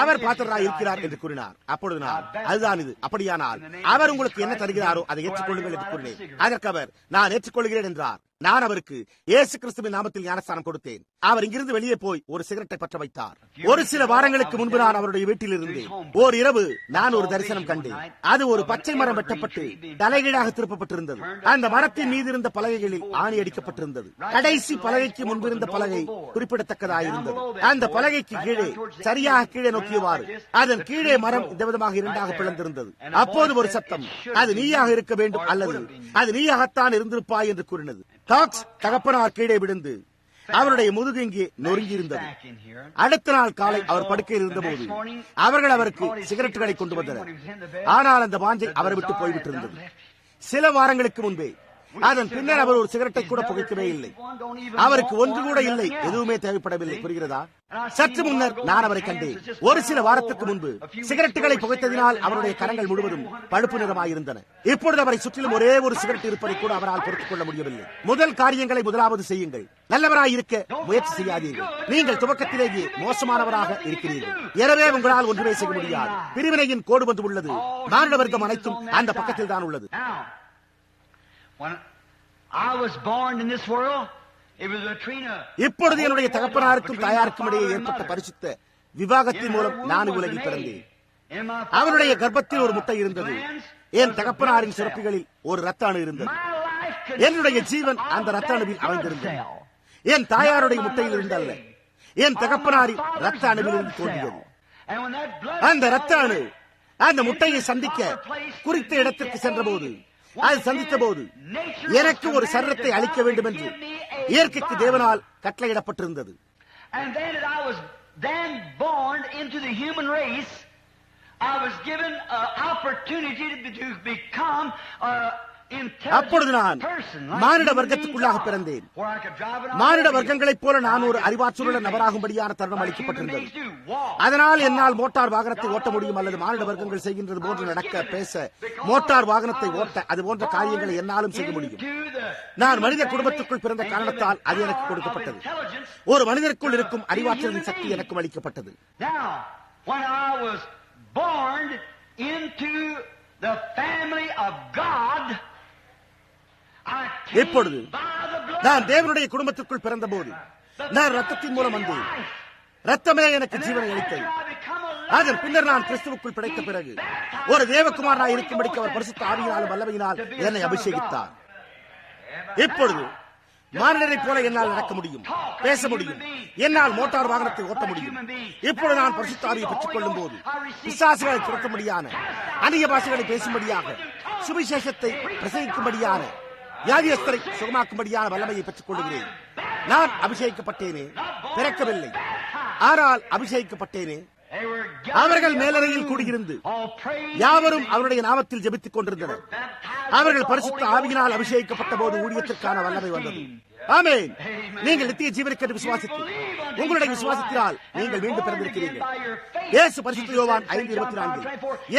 அவர் பாத்திரராய் இருக்கிறார் என்று கூறினார். அப்பொழுது நான், அதுதான் இது. அப்படியானால் அவர் உங்களுக்கு என்ன தருகிறாரோ அதை ஏற்றுக்கொள்ளுங்கள் என்று கூறினேன். அதற்கு அவர், நான் ஏற்றுக்கொள்கிறேன் என்றார். நான் அவருக்கு இயேசு கிறிஸ்துவின் நாமத்தில் ஞானஸ்தானம் கொடுத்தேன். அவர் இங்கிருந்து வெளியே போய் ஒரு சிகரெட்டை பற்ற வைத்தார். ஒரு சில வாரங்களுக்கு முன்பு நான் அவருடைய வீட்டில் இருந்தேன். ஓர் இரவு நான் ஒரு தரிசனம் கண்டேன். அது ஒரு பச்சை மரம் வெட்டப்பட்டு தலைகீழாக திருப்பப்பட்டிருந்தது. அந்த மரத்தின் மீது இருந்த பலகைகளில் ஆணி அடிக்கப்பட்டிருந்தது. கடைசி பலகைக்கு முன்பு இருந்த பலகை குறிப்பிடத்தக்கதாயிருந்தது. அந்த பலகைக்கு கீழே, சரியாக கீழே நோக்கியவாறு, அதன் கீழே மரம் இந்த விதமாக இரண்டாக பிளந்திருந்தது. அப்போது ஒரு சத்தம், அது நீயாக இருக்க வேண்டும் அல்லது அது நீயாகத்தான் இருந்திருப்பாய் என்று கூறினது. டாக்ஸ் தகப்பனார் கீழே விழுந்து அவருடைய முதுகு இங்கே நொறுங்கி இருந்தது. அடுத்த நாள் காலை அவர் படுக்கையில் இருந்தபோது அவர்கள் அவருக்கு சிகரெட்டுகளை கொண்டு வந்தனர். ஆனால் அந்த வாஞ்சை அவரை விட்டு போய்விட்டிருந்தது. சில வாரங்களுக்கு முன்பே அதன் பின்னர் அவர் ஒரு சிகரெட்டை கூட புகைக்கவே இல்லை. அவருக்கு ஒன்று கூட இல்லை, எதுவுமே தேவைப்படவில்லை. புரிகிறதா? சற்று முன்னர் நான் அவரை கண்டேன். ஒரு சில வாரத்துக்கு முன்பு சிகரெட்டுகளை புகைத்ததினால் அவருடைய கரங்கள் முழுவதும் பழுப்பு நிறமாயிருந்தன. இப்பொழுது அவரை சுற்றிலும் ஒரே ஒரு சிகரெட் இருப்பதை கூட அவரால் பொறுத்துக் கொள்ள முடியவில்லை. முதல் காரியங்களை முதலாவது செய்யுங்கள். நல்லவராய் இருக்க முயற்சி செய்யாதீர்கள். நீங்கள் துவக்கத்திலேயே மோசமானவராக இருக்கிறீர்கள். எனவே உங்களால் ஒன்றுமே செய்ய முடியாது. பிரிவினையின் கோடு வந்து உள்ளது. மானிட வர்க்கம் அனைத்தும் அந்த பக்கத்தில் தான் உள்ளது. இப்பொழுது என்னுடைய தகப்பனாருக்கும் தாயாருக்கும் இடையே ஏற்பட்ட பரிசுத்த விவாகத்தின் மூலம் நான் உலகில் பிறந்தேன். அவருடைய கர்ப்பத்தில் ஒரு முட்டை இருந்தது. என் தகப்பனாரின் சுரப்பிகளில் ஒரு ரத்த அணு இருந்தது. என்னுடைய ஜீவன் அந்த ரத்த அணுவில் அமைந்திருந்தது. என் தாயாருடைய முட்டையில் இருந்தல்ல, என் தகப்பனாரின் ரத்த அணுவில் இருந்து தோன்றியது. அந்த ரத்த அணு அந்த முட்டையை சந்திக்க குறித்த இடத்திற்கு சென்ற போது, அது சந்தித்த போது எனக்கு ஒரு சரீரத்தை அளிக்க வேண்டும் என்று இயற்கைக்கு தேவனால் கட்டளையிடப்பட்டிருந்தது. அப்பொழுது நான் மானிட வர்க்கத்துக்குள்ளாக பிறந்தேன். மானிட வர்க்கங்களைப் போல நான் ஒரு அறிவாற்றலுள்ள நபராகும்படியான தருணம் அளிக்கப்பட்டிருந்தது. அதனால் என்னால் மோட்டார் வாகனத்தை ஓட்ட முடியும், அல்லது மானிட வர்க்கங்கள் செய்கின்றது போன்று நடக்க, பேச, மோட்டார் வாகனத்தை ஓட்ட, அது போன்ற காரியங்களை என்னாலும் செய்ய முடியும். நான் மனித குடும்பத்துக்குள் பிறந்த காரணத்தால் அது எனக்கு கொடுக்கப்பட்டது. ஒரு மனிதருக்குள் இருக்கும் அறிவாற்றலின் சக்தி எனக்கும் அளிக்கப்பட்டது. இப்பொழுது நான் தேவனுடைய குடும்பத்திற்குள் பிறந்த போது நான் ரத்தத்தின் மூலம் வந்தேன். ரத்தமே எனக்கு ஜீவனை அளித்தது. அதன் பின்னர் நான் கிறிஸ்துவுக்குள் பிழைத்த பிறகு ஒரு தேவகுமாரனாய் இருக்கும்படிக்கு அவர் பரிசுத்த ஆவியினாலும் வல்லமையினால் என்னை அபிஷேகித்தார். இப்பொழுது மானிடரைப் போல என்னால் நடக்க முடியும், பேச முடியும், என்னால் மோட்டார் வாகனத்தை ஓட்ட முடியும். இப்பொழுது நான் பரிசுத்த ஆவியை பெற்றுக் கொள்ளும் போது பிசாசுகளை துரத்தும்படியான, அந்நிய பாஷைகளை பேசும்படியாக, சுவிசேஷத்தை பிரசங்கிக்கும்படியான, வியாதியஸ்தரை சுகமாக்கும்படியான வல்லமையை பெற்றுக் கொள்கிறேன். நான் அபிஷேகிக்கப்பட்டேனே, பிறக்கவில்லை, ஆனால் அபிஷேகிக்கப்பட்டேனே. அவர்கள் மேலறையில் கூடியிருந்து யாவரும் அவருடைய நாமத்தில் ஜெபித்துக் கொண்டிருந்தனர். அவர்கள் பரிசுத்த ஆவியினால் அபிஷேகிக்கப்பட்ட போது ஊழியத்திற்கான வல்லமை வந்தது. ஆமென். நீங்கள் நித்திய ஜீவனுக்கென்று விசுவாசித்து உங்களுடைய விசுவாசத்தினால் நீங்கள் மீண்டும் பிறந்திருக்கிறீர்கள். இயேசு பரிசுத்த யோவான் 5:24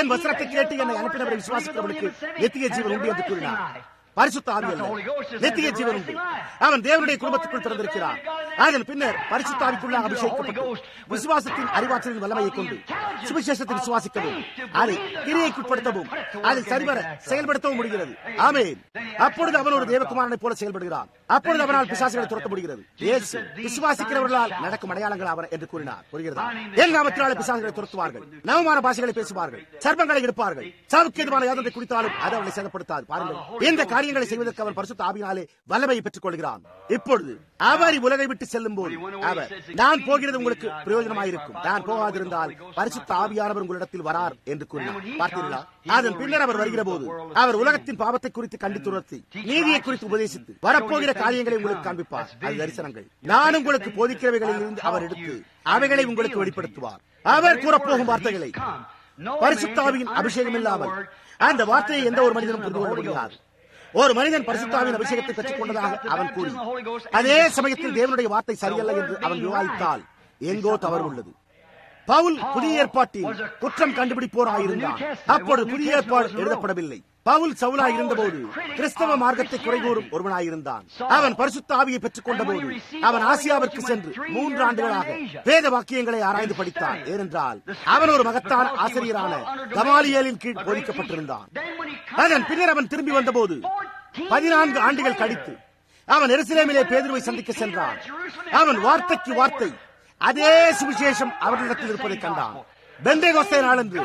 என் வசனத்தை கேட்டு என்னை அனுப்பினவரை விசுவாசிக்கிறவர்களுக்கு நித்திய ஜீவன் உண்டு என்று கூறினார். பரிசுத்த ஆவி அல்ல, நித்திய ஜீவன் உண்டு. அவன் தேவனுடைய குடும்பத்துக்குள் பிறந்திருக்கிறான். அதன் பின்னர் பரிசுத்த ஆவிக்குள்ளாக அபிஷேகிக்கப்பட்டு விசுவாசத்தின் அறிவாற்றலின் வல்லமையை கொண்டு சுவிசேஷத்தை விசுவாசிக்கவும், அதை கிரியைக்குட்படுத்தவும், அதை சரிவர செயல்படுத்தவும் முடிகிறது. ஆமென். அப்பொழுது அவன் ஒரு தேவகுமாரனை போல செயல்படுகிறான். அப்பொழுது அவனால் பிசாசுகளை துரத்த முடிகிறது. இயேசு விசுவாசிக்கிறவர்களால் நடக்கும் அடையாளங்கள் அவர் என்று கூறினார். புரிகிறதா? என் நாமத்தினாலே பிசாசுகளை துரத்துவார்கள், நவமான பாஷைகளை பேசுவார்கள், சர்ப்பங்களை எடுப்பார்கள், சாவுக்கு எதுவான யாதொன்றை குடித்தாலும் அது அவர்களை சேதப்படுத்தாது. பாருங்கள், இந்த காரியங்களை செய்வதற்கு அவர் பரிசுத்த ஆவியினாலே வல்லமையை பெற்றுக் கொள்கிறான். இப்பொழுது அவர் உலகை விட்டு செல்லும் போது அவர், நான் போகிறது உங்களுக்கு பிரயோஜனமாயிருக்கும், நான் போகாதிருந்தால் பரிசுத்த ஆவியானவர் உங்களிடத்தில் வரார் என்று கூறினார். பார்த்தீர்களா? அதன் பின்னர் அவர் வருகிற போது அவர் உலகத்தின் பாவத்தை குறித்து கண்டித்துணர்த்தி, நீதியை குறித்து உபதேசித்து, வரப்போகிற காரியங்களை உங்களுக்கு காண்பிப்பார். அது தரிசனங்கள். நான் உங்களுக்கு போதிக்கிறவைகளில் இருந்து அவர் எடுத்து அவைகளை உங்களுக்கு வெளிப்படுத்துவார். அவர் கூறப்போகும் வார்த்தைகளை பரிசுத்த ஆவியின் அபிஷேகம் இல்லாமல் அந்த வார்த்தையை எந்த ஒரு மனிதனும் புரிந்து கொள்ள முடியாது. ஒரு மனிதன் பரிசுத்த ஆவியின் அபிஷேகத்தை பெற்றுக் கொண்டதாக அவன் கூறி அதே சமயத்தில் தேவனுடைய வார்த்தை சரியல்ல என்று அவன் விவாதித்தால் எங்கோ தவறு உள்ளது. பவுல் புதிய ஏற்பாட்டில் குற்றம் கண்டுபிடிப்போராயிருந்தான். அப்பொழுது புதிய ஏற்பாடு எழுதப்படவில்லை. பவுல் சவுலாய் இருந்தபோது கிறிஸ்தவ மார்க்கத்தை குறைகூறும் ஒருவனாயிருந்தான். அவன் பரிசுத்த ஆவியை பெற்றுக் கொண்ட போது அவன் ஆசியாவிற்கு சென்று 3 ஆண்டுகளாக வேத வாக்கியங்களை ஆராய்ந்து படித்தான். ஏனென்றால் அவன் ஒரு மகத்தான ஆசிரியரான கமாலியேலின் கீழ் போதிக்கப்பட்டிருந்தான். அதன் பின்னர் அவன் திரும்பி வந்தபோது 14 ஆண்டுகள் கழித்து அவன் எருசலேமிலே பேதுருவை சந்திக்க சென்றான். அவன் வார்த்தைக்கு வார்த்தை அதே சுவிசேஷம் அவர்களிடத்தில் இருப்பதை கண்டான். பெந்தேகோஸ்தே நாளன்று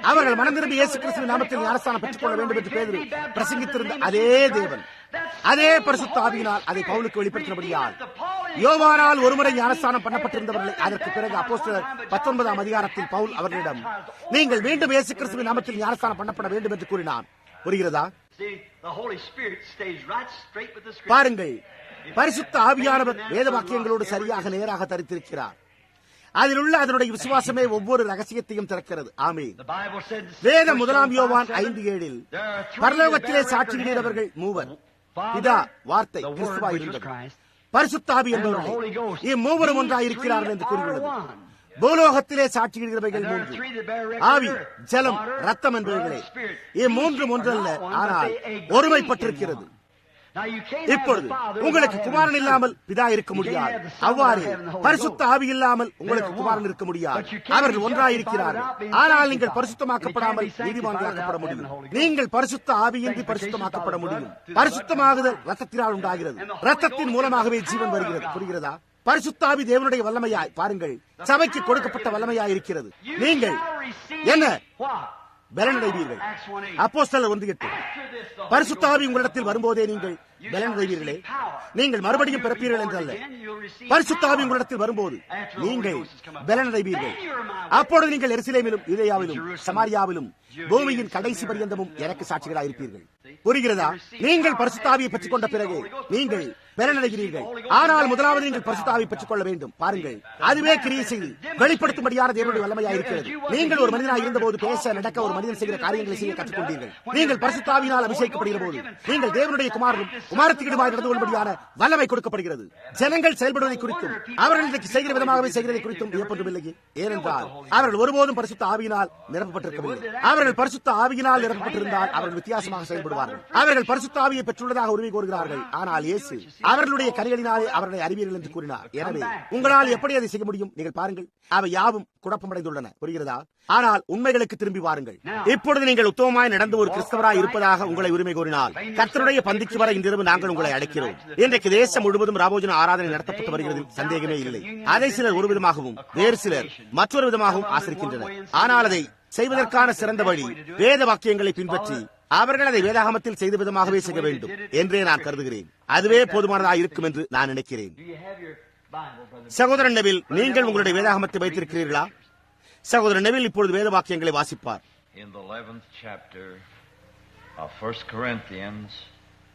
அவர்கள் மனம் திரும்பி இயேசு கிறிஸ்துவின் நாமத்தில் ஞானஸ்தானம் பெற்றுக் கொள்ள வேண்டும் என்று பேதுரு பிரசங்கித்திருந்த அதே தேவன் அதே பரிசுத்த ஆவியினால் அதை பவுலுக்கு வெளிப்படுத்தினபடியால் யோவானால் ஒருமுறை ஞானஸ்தானம் பண்ணப்பட்டிருந்தவர்களை அதற்கு பிறகு அப்போஸ்தலர் 19ஆம் அதிகாரத்தில் பவுல் அவர்களிடம், நீங்கள் மீண்டும் இயேசு கிறிஸ்துவின் நாமத்தில் ஞானஸ்தானம் பண்ணப்பட வேண்டும் என்று கூறினான். புரிகிறதா? பாருங்கள், பரிசுத்த ஆவியானவர் வேத வாக்கியங்களோடு சரியாக நேராக தரித்திருக்கிறார். அதில் உள்ள அதனுடைய விசுவாசமே ஒவ்வொரு ரகசியத்தையும் திறக்கிறது. ஆமென். வேதம் 1 யோவான் 5:7 பரலோகத்திலே சாட்சியிடுகிறவர்கள் 3, இதா வார்த்தை கிறிஸ்துவாய் இருந்தது. பரிசுத்த ஆவி என்பவர்களே இம்மூவரும் ஒன்றாயிருக்கிறார்கள் என்று கூறியுள்ளது. பூலோகத்திலே சாட்சியிடுகிறவைகள் மூன்று, ஆவி, ஜலம், ரத்தம் என்பவைகளே. இம்மூன்றும் ஒன்றல்ல, ஆனால் ஒருமைப்பட்டிருக்கிறது. இப்பொழுது உங்களுக்கு குமாரன் இல்லாமல் பிதா இருக்க முடியாது. அவ்வாறு பரிசுத்த ஆவி இல்லாமல் உங்களுக்கு குமாரன் இருக்க முடியாது. அவர்கள் ஒன்றாயிருக்கிறார்கள். ஆனால் நீங்கள் பரிசுத்தமாக்கப்படாமல் நீதிமான்களாக்கப்பட முடியும். நீங்கள் பரிசுத்த ஆவியின்றி பரிசுத்தமாக்கப்பட முடியும். பரிசுத்தமாகுதல் ரத்தத்தினால் உண்டாகிறது. ரத்தத்தின் மூலமாகவே ஜீவன் வருகிறது. புரிகிறதா? பரிசுத்த ஆவி தேவனுடைய வல்லமையாய், பாருங்கள், சபைக்கு கொடுக்கப்பட்ட வல்லமையாய் இருக்கிறது. நீங்கள் என்ன பலனடைவீர்கள்? அப்போஸ்தலர் 1:8. பரிசுத்த ஆவி உங்களிடத்தில் வரும்போதே நீங்கள் பலனடைவீர்களே. நீங்கள் மறுபடியும் பிறப்பீர்கள் என்றல்ல. பரிசுத்த ஆவி உங்களிடத்தில் வரும்போது நீங்கள் பலனடைவீர்கள். அப்பொழுது நீங்கள் எருசலேமிலும் யூதேயாவிலும் சமாரியாவிலும் பூமியின் கடைசி பரியந்தமும் எனக்கு சாட்சிகளாயிருப்பீர்கள். புரிகிறதா? நீங்கள் பரிசுத்த ஆவியை பெற்றுக் கொண்ட பிறகு நீங்கள் பலனடைகிறீர்கள். ஆனால் முதலாவது நீங்கள் பரிசுத்த ஆவியை பெற்றுக் கொள்ள வேண்டும். பாருங்கள், அதுவே கிரியை செய்து வெளிப்படுத்தும்படியான தேவனுடைய வல்லமையாயிருக்கிறது. நீங்கள் ஒரு மனிதனாய் இருந்தபோது பேச, நடக்க, ஒரு மனிதன் செய்கிற காரியங்களை செய்ய கற்றுக்கொண்டீர்கள். நீங்கள் பரிசுத்த ஆவியினால் அபிஷேகப்படுகிற போது நீங்கள் தேவனுடைய குமாரனும் குமாரத்திற்கிடமாய் நடந்து கொள்ளும்படியான வல்லமை கொடுக்கப்படுகிறது. ஜனங்கள் செயல்படுவதை குறித்தும் அவர்கள் இன்றைக்கு செய்கிற விதமாகவே செய்கிறதை குறித்தும் வியப்பொன்றும் இல்லையே. ஏனென்றால் அவர்கள் ஒருபோதும் பரிசுத்த ஆவியினால் நிரப்பப்பட்டிருக்கவில்லை. அவர்கள் பரிசுத்த ஆவியினால் நிரப்பப்பட்டிருந்தால் அவர்கள் வித்தியாசமாக செயல்படுவார்கள். அவர்கள் பரிசுத்த ஆவியை பெற்றுள்ளதாக உரிமை கோருகிறார்கள். ஆனால் இயேசு அவர்களுடைய கரிகளினாலே அவர்களை அறிவீர்கள் என்று கூறினார். எனவே உங்களால் எப்படி அதை செய்ய முடியும்? நீங்கள் பாருங்கள், அவை யாவும் குழப்பமடைந்துள்ளன. புரிகிறதா? ஆனால் உண்மைகளுக்கு திரும்பி வாருங்கள். இப்பொழுது நீங்கள் உத்தமமாய் நடந்து ஒரு கிறிஸ்தவராய் இருப்பதாக உங்களை உரிமை கோரினால் கர்த்தருடைய பந்திக்கு வர இன்றிரவு நாங்கள் உங்களை அழைக்கிறோம். இன்றைக்கு தேசம் முழுவதும் ராபோஜன ஆராதனை நடத்தப்பட்டு வருகிறது, சந்தேகமே இல்லை. அதை சிலர் ஒரு விதமாகவும் வேறு சிலர் மற்றொரு விதமாகவும் ஆசரிக்கின்றனர். ஆனால் அதை செய்வதற்கான சிறந்த வழி வேத வாக்கியங்களை பின்பற்றி அவர்கள் அதை வேதாகமத்தில் செய்த விதமாகவே செய்ய வேண்டும் என்றே நான் கருதுகிறேன். அதுவே போதுமானதாக இருக்கும் என்று நான் நினைக்கிறேன். சகோதரன் நெவில், நீங்கள் உங்களுடைய வேதாகமத்தை வைத்திருக்கிறீர்களா? சகோதரன் நெவில் இப்பொழுது வேத வாக்கியங்களை வாசிப்பார்.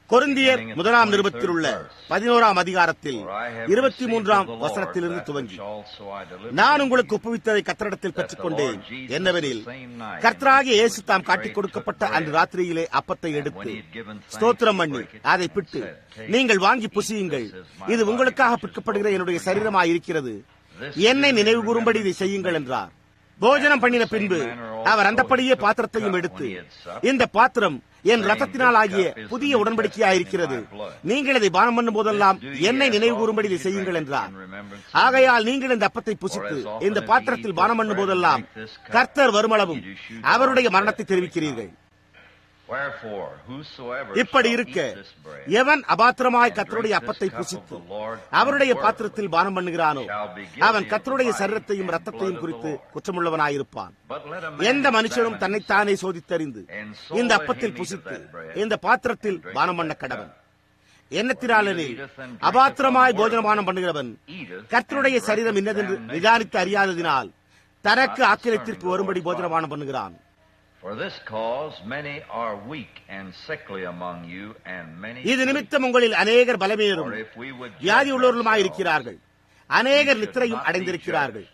கொரிந்தியர் 1 நிருபத்தில் உள்ள 11 அதிகாரத்தில் 23 வசனத்திலிருந்து துவங்கி, நான் உங்களுக்கு ஒப்புவித்ததை கர்த்தரிடத்தில் பெற்றுக் கொண்டேன். என்னவெனில், கர்த்தராகிய இயேசு தாம் காட்டிக் கொடுக்கப்பட்ட அன்று ராத்திரியிலே அப்பத்தை எடுத்து ஸ்தோத்திரம் பண்ணி அதை பிட்டு, நீங்கள் வாங்கி புசியுங்கள், இது உங்களுக்காக பிற்கப்படுகிற என்னுடைய சரீரமாய் இருக்கிறது, என்னை நினைவு கூறும்படி இதை செய்யுங்கள் என்றார். போஜனம் பண்ணின பின்பு அவர் அந்தப்படியே பாத்திரத்தையும் எடுத்து, இந்த பாத்திரம் என் ரத்தத்தினால் ஆகிய புதிய உடன்படிக்கையாயிருக்கிறது, நீங்கள் இதை பானம் பண்ணும் போதெல்லாம் என்னை நினைவு கூறும்படி இதை செய்யுங்கள் என்றார். ஆகையால் நீங்கள் இந்த அப்பத்தை புசித்து இந்த பாத்திரத்தில் பானம் பண்ணும் போதெல்லாம் கர்த்தர் வருமளவும் அவருடைய மரணத்தை தெரிவிக்கிறீர்கள். இப்படி இருக்க எவன் அபாத்திரமாய் கர்த்தருடைய அப்பத்தை புசித்து அவருடைய பாத்திரத்தில் பானம் பண்ணுகிறானோ அவன் கர்த்தருடைய சரீரத்தையும் ரத்தத்தையும் குறித்து குற்றமுள்ளவனாயிருப்பான். எந்த மனுஷனும் தன்னைத்தானே சோதித்தறிந்து இந்த அப்பத்தில் புசித்து இந்த பாத்திரத்தில் பானம் பண்ண கடவன். எண்ணத்தினாலெனில் அபாத்திரமாய் போஜனபானம் பண்ணுகிறவன் கர்த்தருடைய சரீரம் இன்னதென்று நிதானித்து அறியாததினால் தனக்கு ஆக்கிரத்திற்கு வரும்படி போஜனபானம் பண்ணுகிறான். இது நிமித்தம் உங்களில் அநேகர் பலவீனரும் வியாதி உள்ளவர்களுமாயிருக்கிறார்கள், அநேகர் நித்திரையும் அடைந்திருக்கிறார்கள்.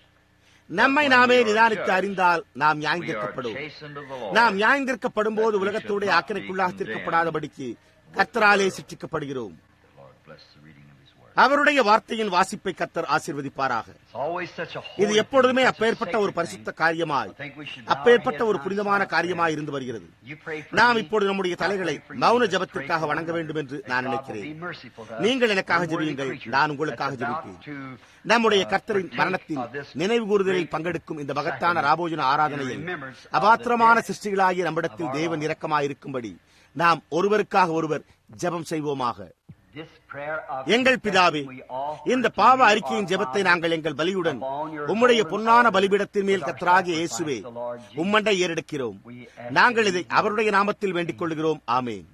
நம்மை நாமே நிதானித்து அறிந்தால் நாம் நியாயந்திருக்கப்படும். நாம் நியாயந்திருக்கப்படும் போது உலகத்தோடைய ஆக்கினைக்குள்ளாக தீர்க்கப்படாதபடிக்கு கர்த்தராலே சிட்சிக்கப்படுகிறோம். அவருடைய வார்த்தையின் வாசிப்பை கர்த்தர் ஆசீர்வதிப்பாராக. இது எப்பொழுதுமே அப்பேற்பட்ட ஒரு பரிசுத்த காரியமாய், அப்பேற்பட்ட ஒரு புனிதமான காரியமாய் இருந்து வருகிறது. நாம் இப்பொழுது நம்முடைய தலைகளை மௌன ஜபத்திற்காக வணங்க வேண்டும் என்று நான் நினைக்கிறேன். நீங்கள் எனக்காக ஜெபியுங்கள், நான் உங்களுக்காக ஜெபிப்பேன். நம்முடைய கர்த்தரின் மரணத்தின் நினைவு கூறுதலில் பங்கெடுக்கும் இந்த மகத்தான ராபோஜன ஆராதனையில் அபாத்திரமான சிருஷ்டிகளாகிய நம்மிடத்தில் தேவன் இரக்கமாயிருக்கும்படி நாம் ஒருவருக்காக ஒருவர் ஜெபம் செய்வோமாக. எங்கள் பிதாவே, இந்த பாவ அறிக்கையின் ஜெபத்தை நாங்கள் எங்கள் பலியுடன் உம்முடைய பொன்னான பலிபீடத்தின் மேல் கர்த்தராகிய இயேசுவே உம்மண்டை ஏறெடுக்கிறோம். நாங்கள் இதை அவருடைய நாமத்தில் வேண்டிக் கொள்கிறோம். ஆமென்.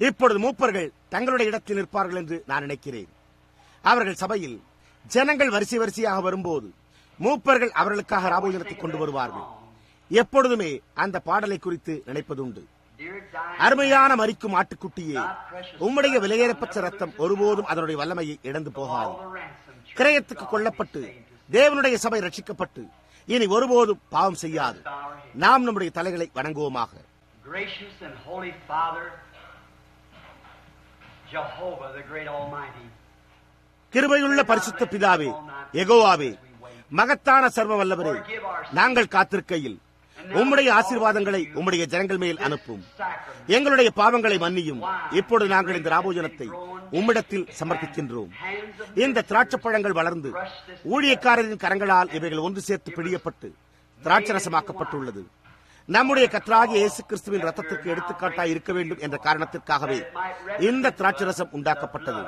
இப்பொழுது மூப்பர்கள் தங்களுடைய இடத்தில் நிற்பார்கள் என்று நான் நினைக்கிறேன். அவர்கள் சபையில் ஜனங்கள் வரிசை வரிசையாக வரும்போது மூப்பர்கள் அவர்களுக்காக ராபோஜனத்தை கொண்டு வருவார்கள். எப்பொழுதுமே அந்த பாடலை குறித்து நினைப்பதுண்டு. அருமையான மரிக்கும் ஆட்டுக்குட்டியே, உம்முடைய விலையேறப்பட்ட ரத்தம் ஒருபோதும் அதனுடைய வல்லமையை இழந்து போகாது. கிரயத்துக்கு கொல்லப்பட்டு தேவனுடைய சபை ரட்சிக்கப்பட்டு இனி ஒருபோதும் பாவம் செய்யாது. நாம் நம்முடைய தலைகளை வணங்குவோமாக. Gracious and Holy Father, Jehovah the great Almighty, கிருபையுள்ள பரிசுத்த பிதாவே, யெகோவாவே, மகத்தான சர்வ வல்லவரே, நாங்கள் காத்திருக்கையில் உம்முடைய ஆசீர்வாதங்களை உம்முடைய ஜனங்கள் மேல் அனுப்பும். எங்களுடைய பாவங்களை மன்னியும். இப்பொழுது நாங்கள் இந்த ராபோஜனத்தை உம்மிடத்தில் சமர்ப்பிக்கின்றோம். இந்த திராட்சை பழங்கள் வளர்ந்து ஊழியக்காரரின் கரங்களால் இவைகள் ஒன்று சேர்த்து பிழியப்பட்டு திராட்சரசமாக்கப்பட்டுள்ளது. நம்முடைய கர்த்தராகிய இயேசு கிறிஸ்துவின் ரத்தத்திற்கு எடுத்துக்காட்டாய் இருக்க வேண்டும் என்ற காரணத்திற்காகவே இந்த திராட்சரசம் உண்டாக்கப்பட்டது.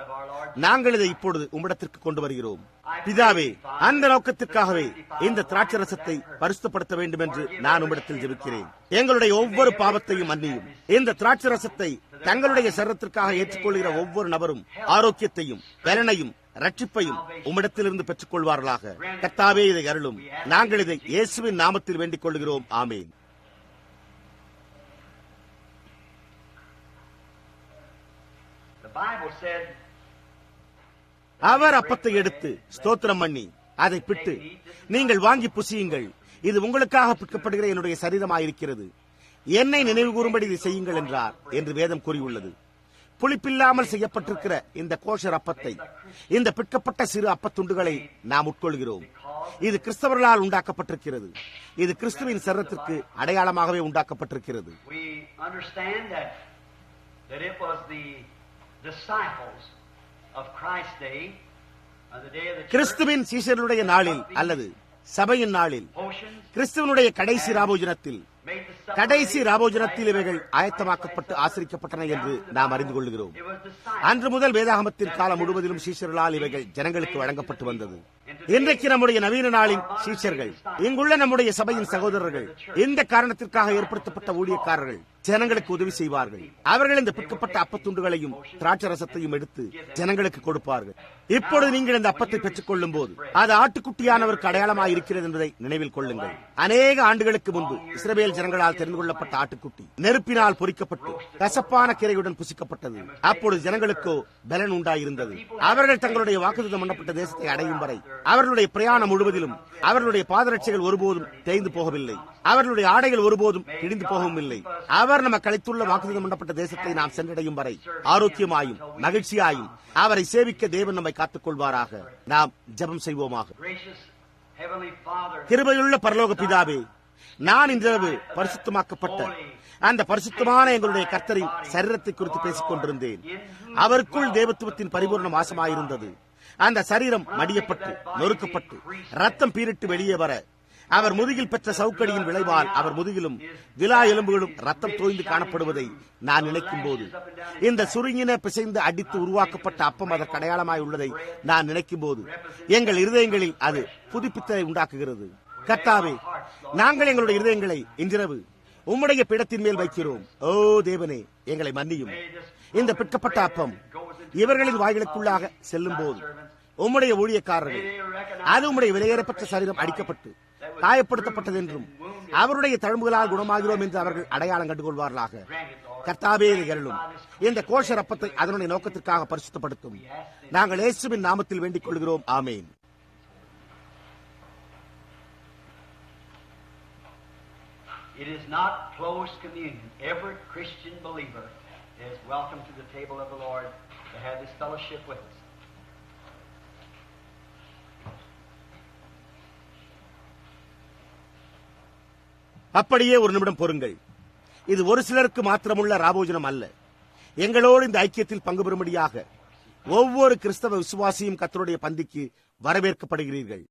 நாங்கள் இதை இப்பொழுது உம்மிடத்திற்கு கொண்டு வருகிறோம். பிதாவே, அந்த நோக்கத்திற்காகவே இந்த திராட்சரசத்தை பரிசுத்தப்படுத்த வேண்டும் என்று நான் உம்மிடத்தில் ஜெபிக்கிறேன். எங்களுடைய ஒவ்வொரு பாவத்தையும் மன்னியும். இந்த திராட்சரசத்தை தங்களுடைய சரீரத்திற்காக ஏற்றுக்கொள்கிற ஒவ்வொரு நபரும் ஆரோக்கியத்தையும் பலனையும் ரட்சிப்பையும் உம்மிடத்திலிருந்து பெற்றுக் கொள்வார்களாக. கர்த்தாவே, இதை அருளும். நாங்கள் இதை இயேசுவின் நாமத்தில் வேண்டிக் கொள்கிறோம். ஆமேன். அவர் அப்பத்தை எடுத்து ஸ்தோத்திரம் பண்ணி அதை பிட்டு, நீங்கள் வாங்கி புசியுங்கள், இது உங்களுக்காக பிற்கப்படுகிற என்னுடைய சரீரமாயிருக்கிறது, என்னை நினைவு கூறும்படி இதை செய்யுங்கள் என்றார் என்று வேதம் கூறியுள்ளது. புளிப்பில்லாமல் செய்யப்பட்டிருக்கிற இந்த கோஷர் அப்பத்தை, இந்த பிற்கப்பட்ட சிறு அப்பத்துண்டுகளை நாம் உட்கொள்கிறோம். இது கிறிஸ்தவர்களால் உண்டாக்கப்பட்டிருக்கிறது. இது கிறிஸ்துவின் சரீரத்திற்கு அடையாளமாகவே உண்டாக்கப்பட்டிருக்கிறது. கிறிஸ்துவின் சீஷர்களுடைய நாளில் அல்லது சபையின் நாளில், கிறிஸ்துவனுடைய கடைசி ராபோஜனத்தில் இவைகள் ஆயத்தமாக்கப்பட்டு ஆசரிக்கப்பட்டன என்று நாம் அறிந்து கொள்கிறோம். அன்று முதல் வேதாகமத்தின் காலம் முழுவதிலும் சீஷர்களால் இவைகள் ஜனங்களுக்கு வழங்கப்பட்டு வந்தது. இன்றைக்கு நம்முடைய நவீன நாளின் சீஷர்கள், இங்குள்ள நம்முடைய சபையின் சகோதரர்கள், இந்த காரணத்திற்காக ஏற்படுத்தப்பட்ட ஊழியக்காரர்கள் ஜனங்களுக்கு உதவி செய்வார்கள். அவர்கள் இந்த பிற்கப்பட்ட அப்பத்துண்டுகளையும் திராட்சரசத்தையும் எடுத்து ஜனங்களுக்கு கொடுப்பார்கள். இப்பொழுது நீங்கள் இந்த அப்பத்தை பெற்றுக் கொள்ளும் போது அது ஆட்டுக்குட்டியானவருக்கு அடையாளமாக இருக்கிறது என்பதை நினைவில் கொள்ளுங்கள். அநேக ஆண்டுகளுக்கு முன்பு இஸ்ரவேல் ஜனங்களால் தெரிந்து கொள்ளப்பட்ட ஆட்டுக்குட்டி நெருப்பினால் பொறிக்கப்பட்டு கசப்பான கீரையுடன் புசிக்கப்பட்டது. அப்பொழுது ஜனங்களுக்கோ பலன் உண்டாயிருந்தது. அவர்கள் தங்களுடைய வாக்குத்தத்தம் பண்ணப்பட்ட தேசத்தை அடையும் வரை அவர்களுடைய பிரயாணம் முழுவதிலும் அவர்களுடைய பாதரட்சைகள் ஒருபோதும் தேய்ந்து போகவில்லை. அவர்களுடைய ஆடைகள் ஒருபோதும் கிழிந்து போகவும் இல்லை. அவர் நமக்கு அளித்துள்ள வாக்குத்தத்தம் பண்ணப்பட்ட தேசத்தை நாம் சென்றடையும் வரை ஆரோக்கியமாயும் மகிழ்ச்சியாயும் அவரை சேவிக்க தேவன் நம்மை காத்துக் கொள்வாராக. நாம் ஜெபம் செய்வோமாக. கிருபையுள்ள பரலோக பிதாவே, நான் இன்றிரவு பரிசுத்தமாக்கப்பட்ட அந்த பரிசுத்தமான எங்களுடைய கர்த்தரின் சரீரத்தை குறித்து பேசிக் கொண்டிருந்தேன். அவருக்குள் தேவத்துவத்தின் பரிபூர்ண வாசமாயிருந்தது. அந்த சரீரம் மடியப்பட்டு நொறுக்கப்பட்டு ரத்தம் பீரிட்டு வெளியே வர, அவர் முதுகில் பெற்ற சவுக்கடியின் விளைவால் அவர் முதுகிலும் விலா எலும்புகளும் ரத்தம் தோய்ந்து காணப்படுவதை நான் நினைக்கும் போது, இந்த சுருங்கின பிசைந்து அடித்து உருவாக்கப்பட்ட அப்பம் அதற்கு அடையாளமாய் உள்ளதை நான் நினைக்கும் போது எங்கள் இருதயங்களில் அது புதுப்பித்தலை உண்டாக்குகிறது. கர்த்தாவே, நாங்கள் எங்களுடைய இருதயங்களை இன்றிரவு உம்முடைய பீடத்தின் மேல் வைக்கிறோம். ஓ தேவனே, எங்களை மன்னியும். இந்த பிற்கப்பட்ட அப்பம் இவர்களின் வாய்களுக்குள்ளாக செல்லும் போது உம்முடைய ஊழியக்காரர்கள் அது உம்முடைய விலையேறப்பட்ட சரீரம் அடிக்கப்பட்டு காயப்படுத்தப்பட்டது என்றும் அவருடைய தழும்புகளால் குணமாகிறோம் என்று அவர்கள் அடையாளம் கண்டுகொள்வார்களாக. கர்த்தாவே, அருளும். இந்த கோஷர் அப்பத்தை அதனுடைய நோக்கத்திற்காக பரிசுத்தப்படுத்தும். நாங்கள் இயேசுவின் நாமத்தில் வேண்டிக் கொள்கிறோம். ஆமேன். It is not closed communion. Every Christian believer is welcome to the table of the Lord to have this fellowship with us. அப்படியே ஒரு நிமிடம் பொறுங்கள். இது ஒரு சிலருக்கு மாத்திரமுள்ள ராபோஜனம் அல்ல. எங்களோடு இந்த ஐக்கியத்தில் பங்கு பெறும்படியாக ஒவ்வொரு கிறிஸ்தவ விசுவாசியும் கர்த்தருடைய பந்திக்கு வரவேற்கப்படுகிறீர்கள்.